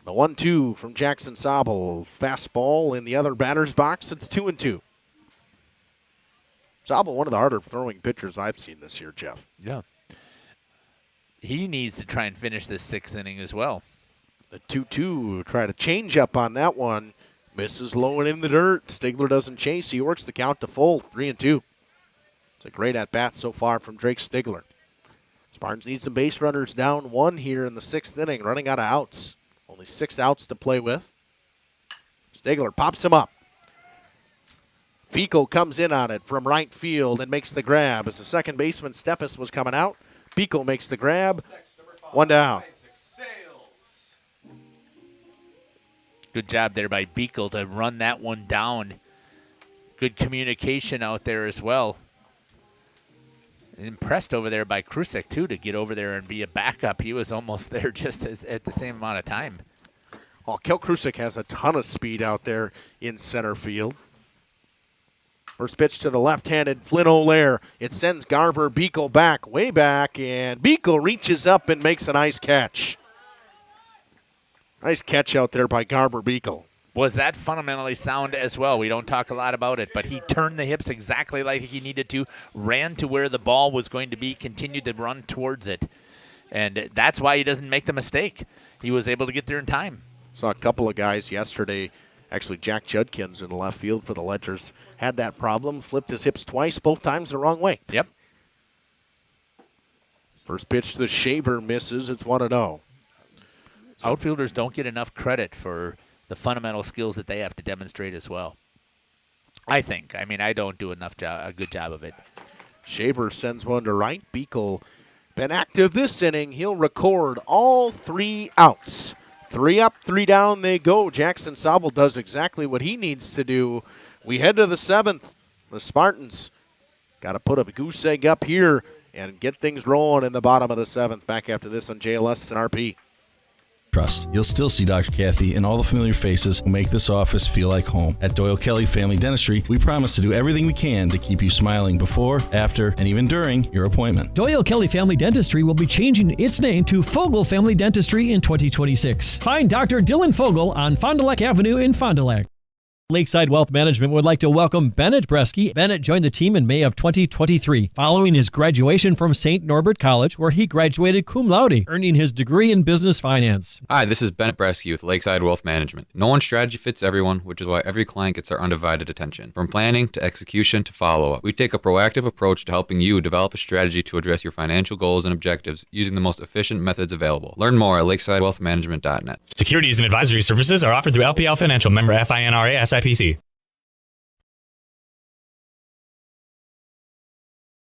Speaker 2: The 1-2 from Jackson Zabel. Fastball in the other batter's box. It's 2-2. Zabel, one of the harder throwing pitchers I've seen this year, Jeff.
Speaker 16: Yeah. He needs to try and finish this sixth inning as well.
Speaker 2: The 2-2, try to change up on that one. Misses low and in the dirt. Stigler doesn't chase. He works the count to full, 3-2. It's a great at-bat so far from Drake Stigler. Spartans need some base runners down 1 here in the sixth inning, running out of outs. Only 6 outs to play with. Stigler pops him up. Pico comes in on it from right field and makes the grab. As the second baseman, Steffes, was coming out, Pico makes the grab. 1 down.
Speaker 16: Good job there by Beagle to run that one down. Good communication out there as well. Impressed over there by Krusek, too, to get over there and be a backup. He was almost there just at the same amount of time.
Speaker 2: Well, Kel Krusek has a ton of speed out there in center field. First pitch to the left-handed Flynn O'Lear. It sends Garver Beagle back, way back, and Beagle reaches up and makes a nice catch. Nice catch out there by Garver Beagle.
Speaker 16: Was that fundamentally sound as well? We don't talk a lot about it, but he turned the hips exactly like he needed to, ran to where the ball was going to be, continued to run towards it. And that's why he doesn't make the mistake. He was able to get there in time.
Speaker 2: Saw a couple of guys yesterday. Actually, Jack Judkins in left field for the Ledgers had that problem. Flipped his hips twice, both times the wrong way.
Speaker 16: Yep.
Speaker 2: First pitch to Shaver misses. It's 1-0.
Speaker 16: So outfielders don't get enough credit for the fundamental skills that they have to demonstrate as well. I think. I mean, I don't do a good job of it.
Speaker 2: Shaver sends one to right. Beagle been active this inning. He'll record all 3 outs. 3 up, 3 down they go. Jackson Zabel does exactly what he needs to do. We head to the 7th. The Spartans got to put a goose egg up here and get things rolling in the bottom of the 7th. Back after this on JLS and RP.
Speaker 11: Trust. You'll still see Dr. Kathy and all the familiar faces who make this office feel like home. At Doyle Kelly Family Dentistry, we promise to do everything we can to keep you smiling before, after, and even during your appointment.
Speaker 19: Doyle Kelly Family Dentistry will be changing its name to Fogel Family Dentistry in 2026. Find Dr. Dylan Fogel on Fond du Lac Avenue in Fond du Lac. Lakeside Wealth Management would like to welcome Bennett Bresky. Bennett joined the team in May of 2023, following his graduation from St. Norbert College, where he graduated cum laude, earning his degree in business finance.
Speaker 17: Hi, this is Bennett Bresky with Lakeside Wealth Management. No one's strategy fits everyone, which is why every client gets our undivided attention. From planning to execution to follow-up, we take a proactive approach to helping you develop a strategy to address your financial goals and objectives using the most efficient methods available. Learn more at lakesidewealthmanagement.net.
Speaker 20: Securities and advisory services are offered through LPL Financial, member FINRA SIPC.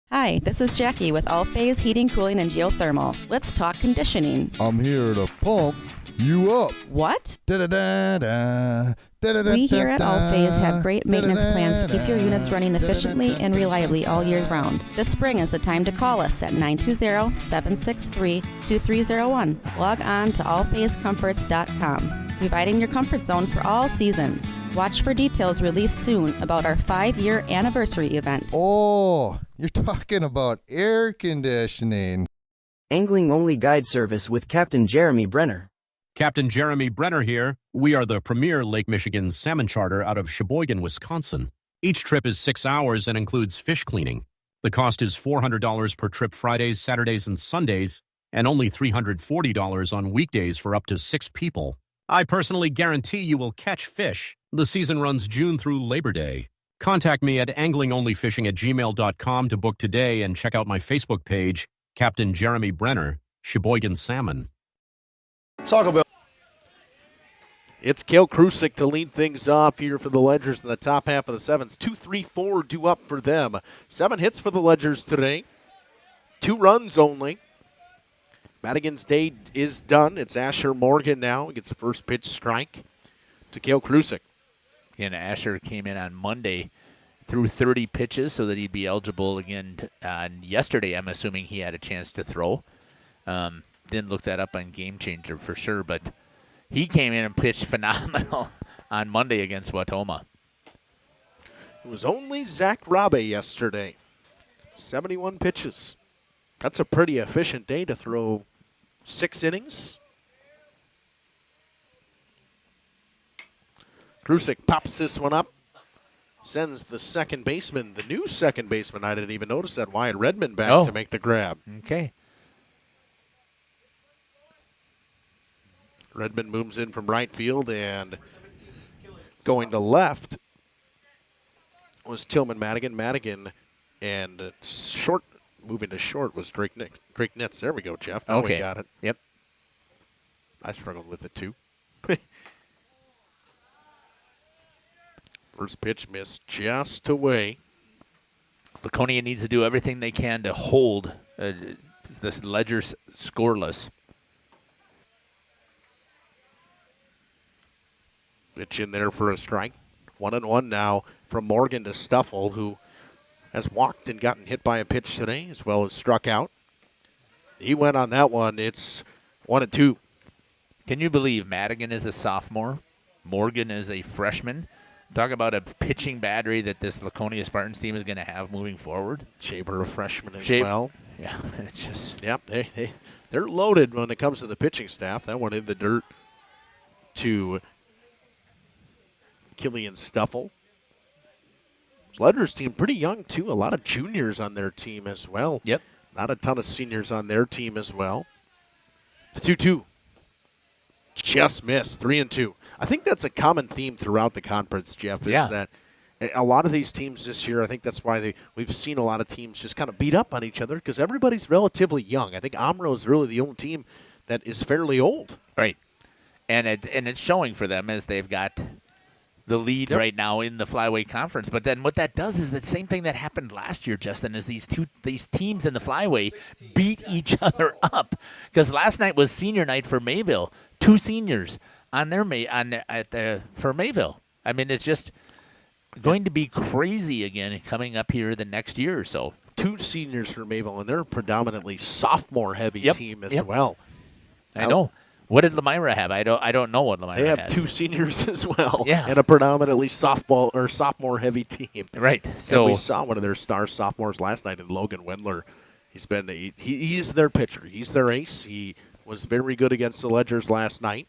Speaker 21: Hi, this is Jackie with All Phase Heating, Cooling, and Geothermal. Let's talk conditioning.
Speaker 25: I'm here to pump you up.
Speaker 21: What?
Speaker 25: Da-da-da-da.
Speaker 21: We here at All Phase have great maintenance plans to keep your units running efficiently and reliably all year round. This spring is the time to call us at 920-763-2301. Log on to allphasecomforts.com, providing your comfort zone for all seasons. Watch for details released soon about our 5-year anniversary event.
Speaker 25: Oh, you're talking about air conditioning.
Speaker 26: Angling-only guide service with Captain Jeremy Brenner.
Speaker 27: Captain Jeremy Brenner here. We are the premier Lake Michigan salmon charter out of Sheboygan, Wisconsin. Each trip is 6 hours and includes fish cleaning. The cost is $400 per trip Fridays, Saturdays, and Sundays, and only $340 on weekdays for up to 6 people. I personally guarantee you will catch fish. The season runs June through Labor Day. Contact me at anglingonlyfishing@gmail.com to book today and check out my Facebook page, Captain Jeremy Brenner, Sheboygan Salmon.
Speaker 2: Talk about. It's Cale Krusik to lead things off here for the Ledgers in the top half of the sevens. 2-3-4 due up for them. 7 hits for the Ledgers today. 2 runs only. Madigan's day is done. It's Asher Morgan now. He gets the first pitch strike to Cale Krusik.
Speaker 16: And Asher came in on Monday, threw 30 pitches so that he'd be eligible again on yesterday. I'm assuming he had a chance to throw. Didn't look that up on Game Changer for sure, but he came in and pitched phenomenal on Monday against Wautoma.
Speaker 2: It was only Zach Rabe yesterday. 71 pitches. That's a pretty efficient day to throw 6 innings. Krusik pops this one up. Sends the second baseman, the new second baseman, I didn't even notice that, Wyatt Redmond back to make the grab.
Speaker 16: Okay.
Speaker 2: Redmond moves in from right field, and going to left was Tillman Madigan. Madigan and short, moving to short was Drake Nitz. There we go, Jeff. Now we got it.
Speaker 16: Yep.
Speaker 2: I struggled with it too. First pitch missed just away.
Speaker 16: Laconia needs to do everything they can to hold this Ledgers scoreless.
Speaker 2: Pitch in there for a strike. 1-1 now from Morgan to Stuffle, who has walked and gotten hit by a pitch today, as well as struck out. He went on that one. It's 1-2.
Speaker 16: Can you believe Madigan is a sophomore? Morgan is a freshman. Talk about a pitching battery that this Laconia Spartans team is going to have moving forward.
Speaker 2: Shaber, a freshman as well.
Speaker 16: Yeah, it's just.
Speaker 2: Yep, they're loaded when it comes to the pitching staff. That one in the dirt to Killian Stuffle. Ledgers team pretty young, too. A lot of juniors on their team as well.
Speaker 16: Yep.
Speaker 2: Not a ton of seniors on their team as well. 2-2. Just missed. 3-2. I think that's a common theme throughout the conference, Jeff, is that a lot of these teams this year, I think that's why we've seen a lot of teams just kind of beat up on each other because everybody's relatively young. I think Amro is really the only team that is fairly old.
Speaker 16: Right. And it's showing for them as they've got the lead right now in the Flyweight Conference. But then what that does is the same thing that happened last year, Justin, is these teams in the Flyway beat each other up. Because last night was senior night for Mayville. 2 seniors for Mayville. I mean, it's just going to be crazy again coming up here the next year or so.
Speaker 2: 2 seniors for Mayville, and they're a predominantly sophomore-heavy team as well.
Speaker 16: I know. What did Lemira have? I don't know what Lemira
Speaker 2: They have
Speaker 16: has.
Speaker 2: 2 seniors as well.
Speaker 16: Yeah.
Speaker 2: And a predominantly sophomore heavy team.
Speaker 16: Right.
Speaker 2: So we saw one of their star sophomores last night in Logan Wendler. He's their pitcher. He's their ace. He was very good against the Ledgers last night.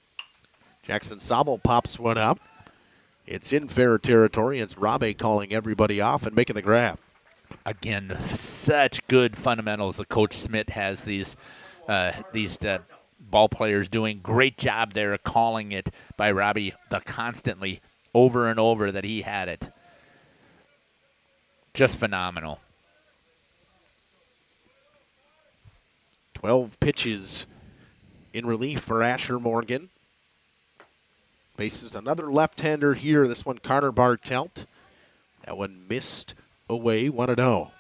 Speaker 2: Jackson Sobel pops one up. It's in fair territory. It's Rabe calling everybody off and making the grab.
Speaker 16: Again, such good fundamentals. The Coach Smith has these ball players doing great job there, calling it by Robbie constantly over and over that he had it. Just phenomenal.
Speaker 2: 12 pitches in relief for Asher Morgan. Faces another left-hander here. This one, Carter Bartelt. That one missed away, 1-0.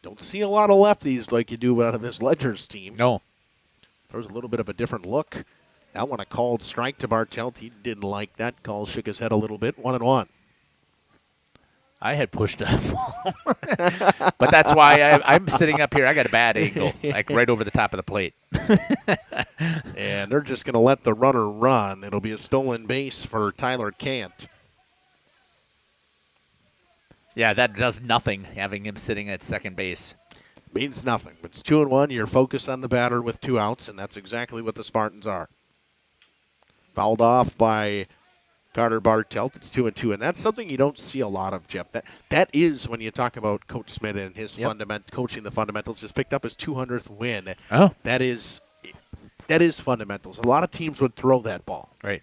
Speaker 2: Don't see a lot of lefties like you do out of this Ledgers team.
Speaker 16: No.
Speaker 2: There's a little bit of a different look. That one a called strike to Bartelt. He didn't like that call, shook his head a little bit, 1-1.
Speaker 16: I had pushed a ball. But that's why I'm sitting up here. I got a bad angle, like right over the top of the plate.
Speaker 2: And they're just going to let the runner run. It'll be a stolen base for Tyler Cant.
Speaker 16: Yeah, that does nothing, having him sitting at second base.
Speaker 2: Means nothing. It's 2-1. You're focused on the batter with 2 outs, and that's exactly what the Spartans are. Fouled off by Carter Bartelt. It's 2-2, and that's something you don't see a lot of, Jeff. That is when you talk about Coach Smith and his coaching the fundamentals. Just picked up his 200th win.
Speaker 16: Oh,
Speaker 2: that is fundamentals. A lot of teams would throw that ball.
Speaker 16: Right.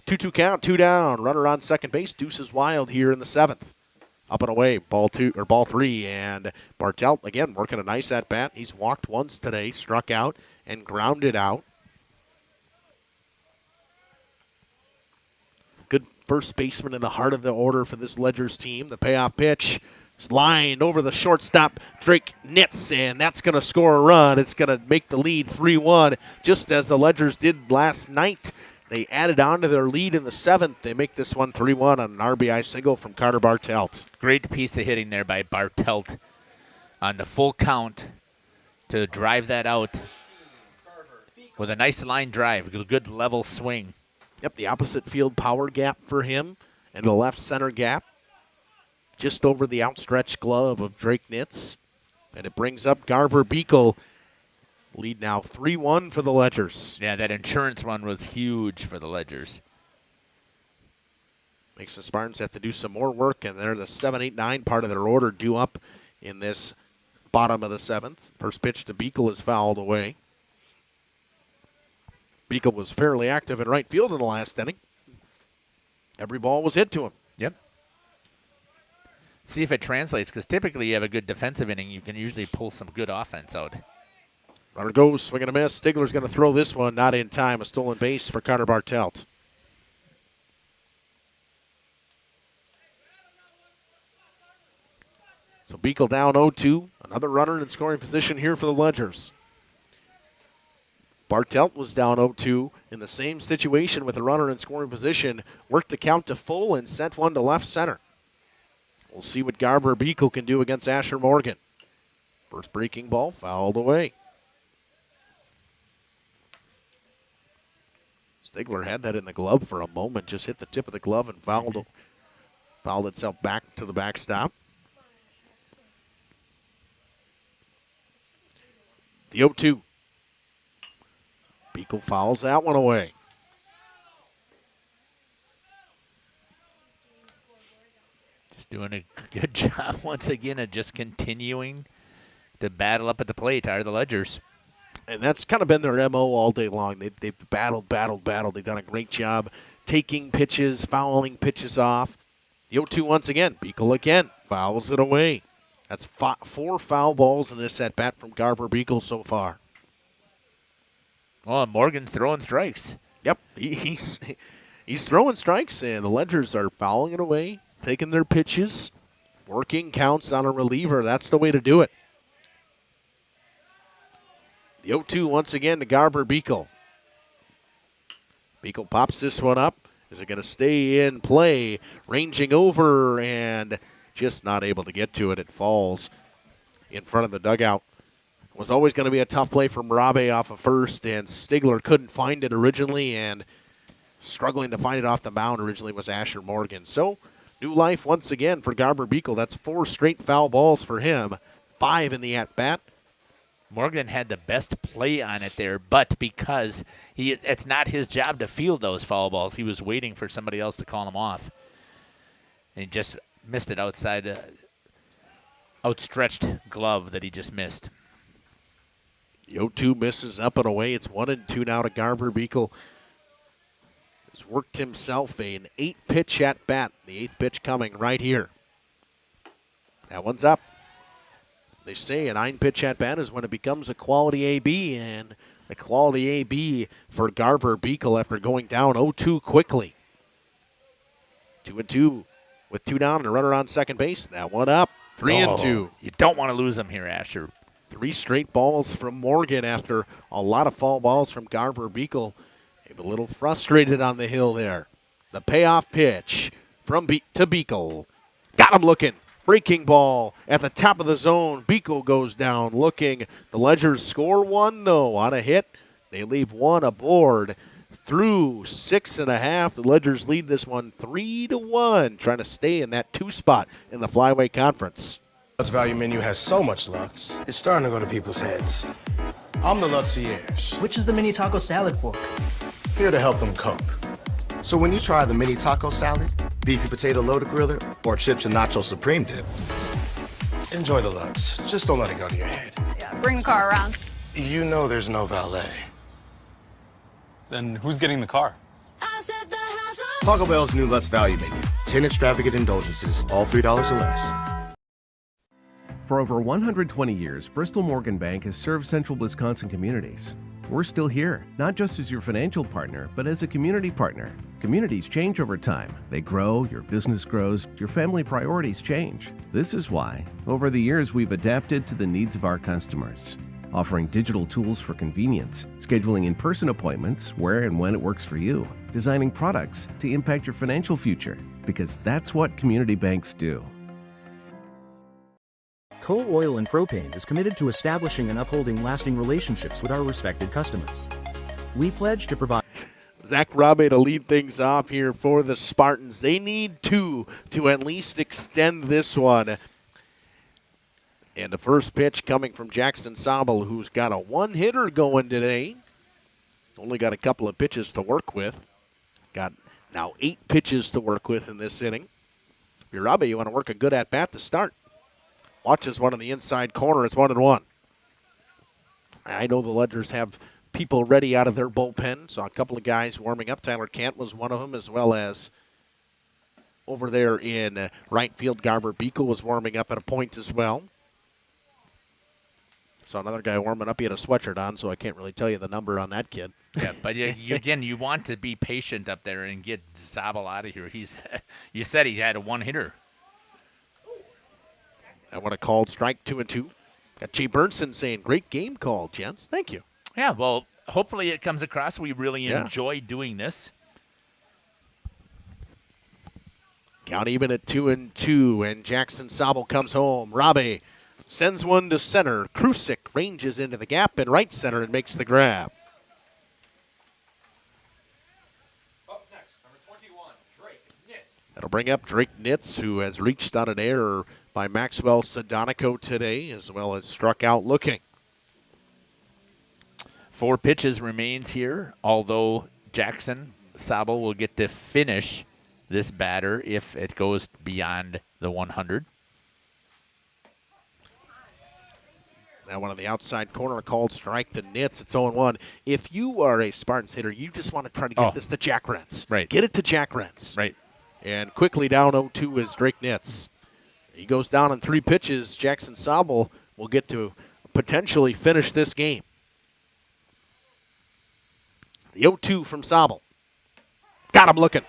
Speaker 2: 2-2 count, 2 down. Runner on second base. Deuces wild here in the 7th. Up and away, ball 3, and Bartelt again working a nice at bat. He's walked once today, struck out, and grounded out. Good first baseman in the heart of the order for this Ledgers team. The payoff pitch is lined over the shortstop, Drake Nitz, and that's going to score a run. It's going to make the lead 3-1, just as the Ledgers did last night. They added on to their lead in the 7th. They make this one 3-1 on an RBI single from Carter Bartelt.
Speaker 16: Great piece of hitting there by Bartelt on the full count to drive that out with a nice line drive, a good level swing.
Speaker 2: Yep, the opposite field power gap for him and the left center gap just over the outstretched glove of Drake Nitz. And it brings up Garver Beekle. Lead now 3-1 for the Ledgers.
Speaker 16: Yeah, that insurance one was huge for the Ledgers.
Speaker 2: Makes the Spartans have to do some more work, and they're the 7, 8, 9 part of their order due up in this bottom of the 7th. First pitch to Beekle is fouled away. Beekle was fairly active in right field in the last inning. Every ball was hit to him.
Speaker 16: Yep. See if it translates, because typically you have a good defensive inning. You can usually pull some good offense out.
Speaker 2: Runner goes, swing and a miss. Stigler's going to throw this one, not in time. A stolen base for Carter Bartelt. So Beekle down 0-2. Another runner in scoring position here for the Ledgers. Bartelt was down 0-2 in the same situation with a runner in scoring position. Worked the count to full and sent one to left center. We'll see what Garver Beekle can do against Asher Morgan. First breaking ball fouled away. Stigler had that in the glove for a moment, just hit the tip of the glove and fouled itself back to the backstop. The 0-2. Beekle fouls that one away.
Speaker 16: Just doing a good job once again of just continuing to battle up at the plate are the Ledgers.
Speaker 2: And that's kind of been their MO all day long. They've battled. They've done a great job taking pitches, fouling pitches off. The 0-2 once again. Beekle again fouls it away. That's 4 foul balls in this at-bat from Garver Beekle so far.
Speaker 16: Well, Morgan's throwing strikes.
Speaker 2: Yep, he's throwing strikes, and the Ledgers are fouling it away, taking their pitches, working counts on a reliever. That's the way to do it. The 0-2 once again to Garver Beekle. Beekle pops this one up. Is it going to stay in play? Ranging over and just not able to get to it. It falls in front of the dugout. Was always going to be a tough play from Rabe off of first, and Stigler couldn't find it originally, and struggling to find it off the mound originally was Asher Morgan. So, new life once again for Garber Beekle. That's 4 straight foul balls for him, 5 in the at-bat.
Speaker 16: Morgan had the best play on it there, but because it's not his job to field those foul balls, he was waiting for somebody else to call him off. And he just missed it outside, outstretched glove that he just missed.
Speaker 2: The 0-2 misses up and away. It's 1-2 now to Garber Beekle. Has worked himself an 8-pitch at bat. The 8th pitch coming right here. That one's up. They say a 9-pitch at bat is when it becomes a quality AB, and a quality AB for Garber Beekle after going down 0-2 quickly. 2-2 with 2 down and a runner on second base. That one up. 3-2.
Speaker 16: You don't want to lose him here, Asher.
Speaker 2: 3 straight balls from Morgan after a lot of foul balls from Garber Beekle. A little frustrated on the hill there. The payoff pitch from to Beekle. Got him looking. Breaking ball at the top of the zone. Beekle goes down looking. The Ledgers score 1, though, on a hit. They leave 1 aboard. Through 6.5, the Ledgers lead this one 3-1, trying to stay in that 2 spot in the Flyway Conference.
Speaker 6: Lutz Value Menu has so much Lutz, it's starting to go to people's heads. I'm the Lutzierge.
Speaker 10: Which is the mini taco salad fork?
Speaker 6: Here to help them cope. So when you try the mini taco salad, beefy potato loaded griller, or chips and nacho supreme dip, enjoy the Lutz. Just don't let it go to your head.
Speaker 12: Yeah, bring the car around.
Speaker 6: You know there's no valet.
Speaker 23: Then who's getting the car?
Speaker 6: Taco Bell's new Lutz Value Menu. 10 extravagant indulgences, all $3 or less.
Speaker 13: For over 120 years, Bristol Morgan Bank has served central Wisconsin communities. We're still here, not just as your financial partner, but as a community partner. Communities change over time. They grow, your business grows, your family priorities change. This is why, over the years, we've adapted to the needs of our customers, offering digital tools for convenience, scheduling in-person appointments where and when it works for you, designing products to impact your financial future, because that's what community banks do.
Speaker 14: Coal Oil and Propane is committed to establishing and upholding lasting relationships with our respected customers. We pledge to provide...
Speaker 2: Zach Rabe to lead things off here for the Spartans. They need 2 to at least extend this one. And the first pitch coming from Jackson Sobel, who's got a 1-hitter going today. Only got a couple of pitches to work with. Got now 8 pitches to work with in this inning. If you're Rabe, you want to work a good at-bat to start. Watches one in the inside corner. It's 1-1. I know the Ledgers have people ready out of their bullpen. Saw a couple of guys warming up. Tyler Kant was one of them, as well as over there in right field, Garber Beekle was warming up at a point as well. Saw another guy warming up. He had a sweatshirt on, so I can't really tell you the number on that kid.
Speaker 16: Yeah, but you want to be patient up there and get Zabel out of here. You said he had a 1-hitter.
Speaker 2: I want a called strike, 2-2. Got Jay Burnson saying, great game call, gents. Thank you.
Speaker 16: Yeah, well, hopefully it comes across. We really enjoy doing this.
Speaker 2: Count even at 2-2, and Jackson Sobel comes home. Rabe sends one to center. Krusik ranges into the gap in right center and makes the grab.
Speaker 15: Up next, number 21, Drake Nitz.
Speaker 2: That'll bring up Drake Nitz, who has reached on an error by Maxwell Sadonico today, as well as struck out looking.
Speaker 16: 4 pitches remains here, although Jackson Sobel will get to finish this batter if it goes beyond the 100.
Speaker 2: Now one on the outside corner, a called strike to Nitz. It's 0-1. If you are a Spartans hitter, you just want to try to get this to Jack Rentz.
Speaker 16: Right.
Speaker 2: Get it to Jack Rentz.
Speaker 16: Right.
Speaker 2: And quickly down 0-2 is Drake Nitz. He goes down on 3 pitches. Jackson Sobel will get to potentially finish this game. The 0-2 from Sobel. Got him looking.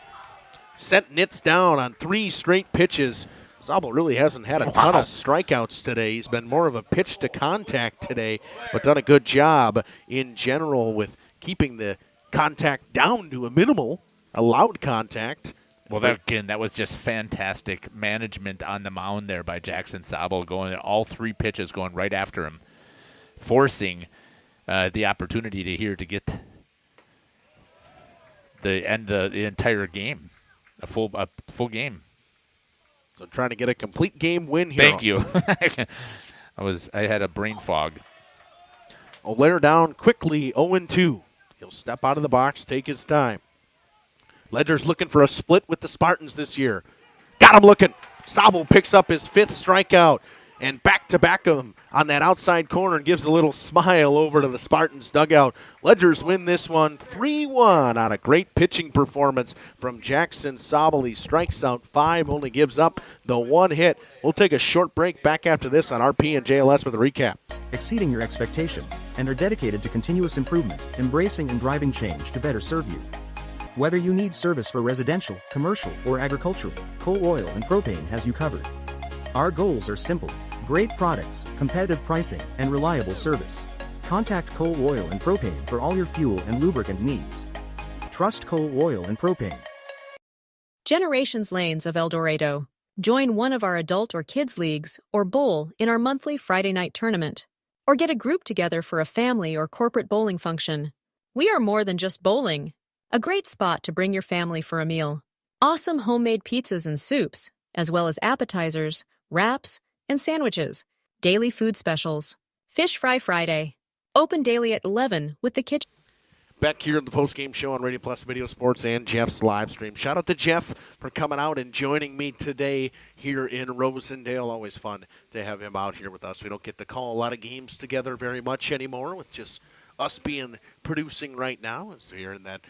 Speaker 2: Sent Nitz down on 3 straight pitches. Sobel really hasn't had a ton of strikeouts today. He's been more of a pitch to contact today, but done a good job in general with keeping the contact down to a minimal, allowed contact.
Speaker 16: Well, that was just fantastic management on the mound there by Jackson Sobel, going all 3 pitches going right after him. forcing the opportunity to get the entire game, a full game.
Speaker 2: So trying to get a complete game win here.
Speaker 16: Thank you. I had a brain fog.
Speaker 2: O'Lear down quickly, 0-2. He'll step out of the box, take his time. Ledger's looking for a split with the Spartans this year. Got him looking. Sabel picks up his 5th strikeout, and back-to-back of them on that outside corner and gives a little smile over to the Spartans dugout. Ledgers win this one 3-1 on a great pitching performance from Jackson Sabel. He strikes out 5, only gives up the 1 hit. We'll take a short break back after this on RP and JLS with a recap.
Speaker 14: Exceeding your expectations and are dedicated to continuous improvement, embracing and driving change to better serve you. Whether you need service for residential, commercial, or agricultural, Coal Oil and Propane has you covered. Our goals are simple: great products, competitive pricing, and reliable service. Contact Coal Oil and Propane for all your fuel and lubricant needs. Trust Coal Oil and Propane.
Speaker 1: Generations Lanes of El Dorado. Join one of our adult or kids leagues or bowl in our monthly Friday night tournament. Or get a group together for a family or corporate bowling function. We are more than just bowling. A great spot to bring your family for a meal. Awesome homemade pizzas and soups, as well as appetizers, wraps, and sandwiches. Daily food specials. Fish Fry Friday. Open daily at 11 with the kitchen.
Speaker 2: Back here at the postgame show on Radio Plus Video Sports and Jeff's live stream. Shout out to Jeff for coming out and joining me today here in Rosendale. Always fun to have him out here with us. We don't get to call a lot of games together very much anymore, with just us producing right now. As we're in that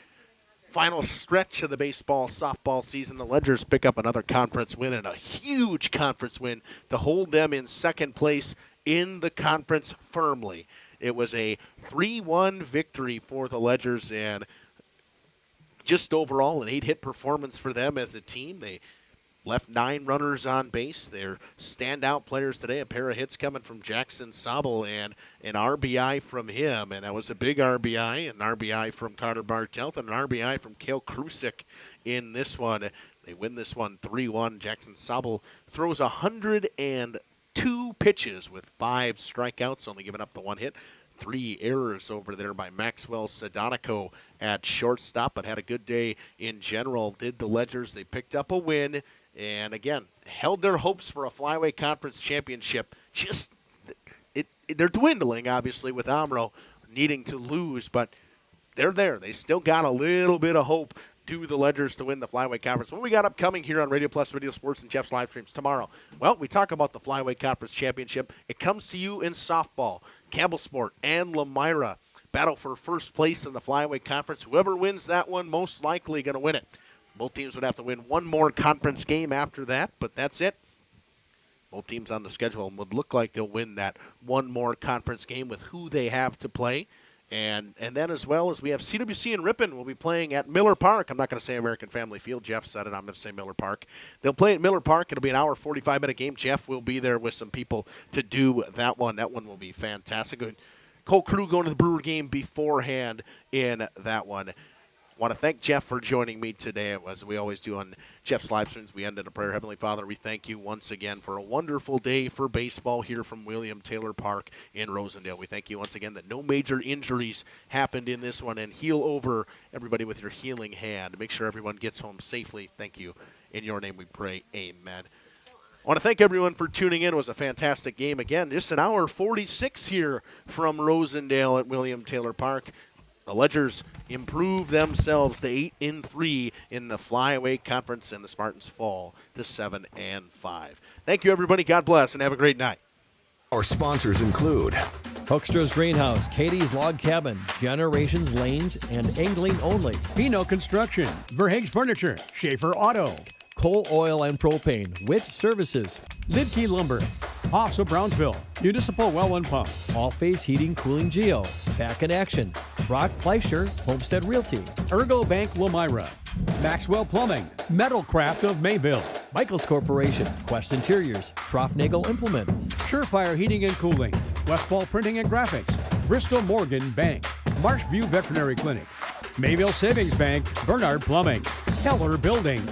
Speaker 2: final stretch of the baseball softball season, the Ledgers pick up another conference win, and a huge conference win to hold them in second place in the conference firmly. It was a 3-1 victory for the Ledgers, and just overall an 8-hit performance for them as a team. They left 9 runners on base. Their standout players today, a pair of hits coming from Jackson Sabel and an RBI from him, and that was a big RBI, an RBI from Carter Bartelt, and an RBI from Cale Krusik in this one. They win this one 3-1. Jackson Sabel throws 102 pitches with 5 strikeouts, only giving up the 1 hit. 3 errors over there by Maxwell Sedonico at shortstop, but had a good day in general. Did the Ledgers. They picked up a win, and again, held their hopes for a Flyweight Conference championship. They're dwindling, obviously, with Amro needing to lose, but they're there. They still got a little bit of hope. Do the Ledgers to win the Flyweight Conference. What we got upcoming here on Radio Plus Video Sports and Jeff's live streams tomorrow? Well, we talk about the Flyweight Conference Championship. It comes to you in softball. Campbell Sport and Lamira battle for first place in the Flyweight Conference. Whoever wins that one most likely going to win it. Both teams would have to win one more conference game after that, but that's it. Both teams on the schedule would look like they'll win that one more conference game with who they have to play. And then as well as we have CWC and Ripon will be playing at Miller Park. I'm not going to say American Family Field. Jeff said it. I'm going to say Miller Park. They'll play at Miller Park. It'll be an hour, 45-minute game. Jeff will be there with some people to do that one. That one will be fantastic. Cole Crew going to the Brewer game beforehand in that one. I want to thank Jeff for joining me today. As we always do on Jeff's live streams, we end in a prayer. Heavenly Father, we thank you once again for a wonderful day for baseball here from William Taylor Park in Rosendale. We thank you once again that no major injuries happened in this one, and heal over everybody with your healing hand. Make sure everyone gets home safely. Thank you. In your name we pray. Amen. I want to thank everyone for tuning in. It was a fantastic game. Again, just an hour 46 here from Rosendale at William Taylor Park. The Ledgers improve themselves to 8-3 in the Flyweight Conference, and the Spartans fall to 7-5. Thank you, everybody. God bless, and have a great night.
Speaker 3: Our sponsors include
Speaker 19: Hoekstra's Greenhouse, Katie's Log Cabin, Generations Lanes, and Angling Only.
Speaker 27: Pino Construction, Verhaeg's Furniture, Schaefer Auto,
Speaker 19: Coal Oil and Propane, Witt Services,
Speaker 27: Lidkey Lumber, Hoffs of Brownsville, Municipal Well and Pump,
Speaker 19: All Face Heating, Cooling Geo, Back in Action, Brock Fleischer, Homestead Realty,
Speaker 27: Ergo Bank Lamira, Maxwell Plumbing, Metalcraft of Mayville,
Speaker 19: Michaels Corporation, Quest Interiors, Schroffnagel Implements,
Speaker 27: Surefire Heating and Cooling, Westfall Printing and Graphics, Bristol Morgan Bank, Marshview Veterinary Clinic, Mayville Savings Bank, Bernard Plumbing, Keller Buildings.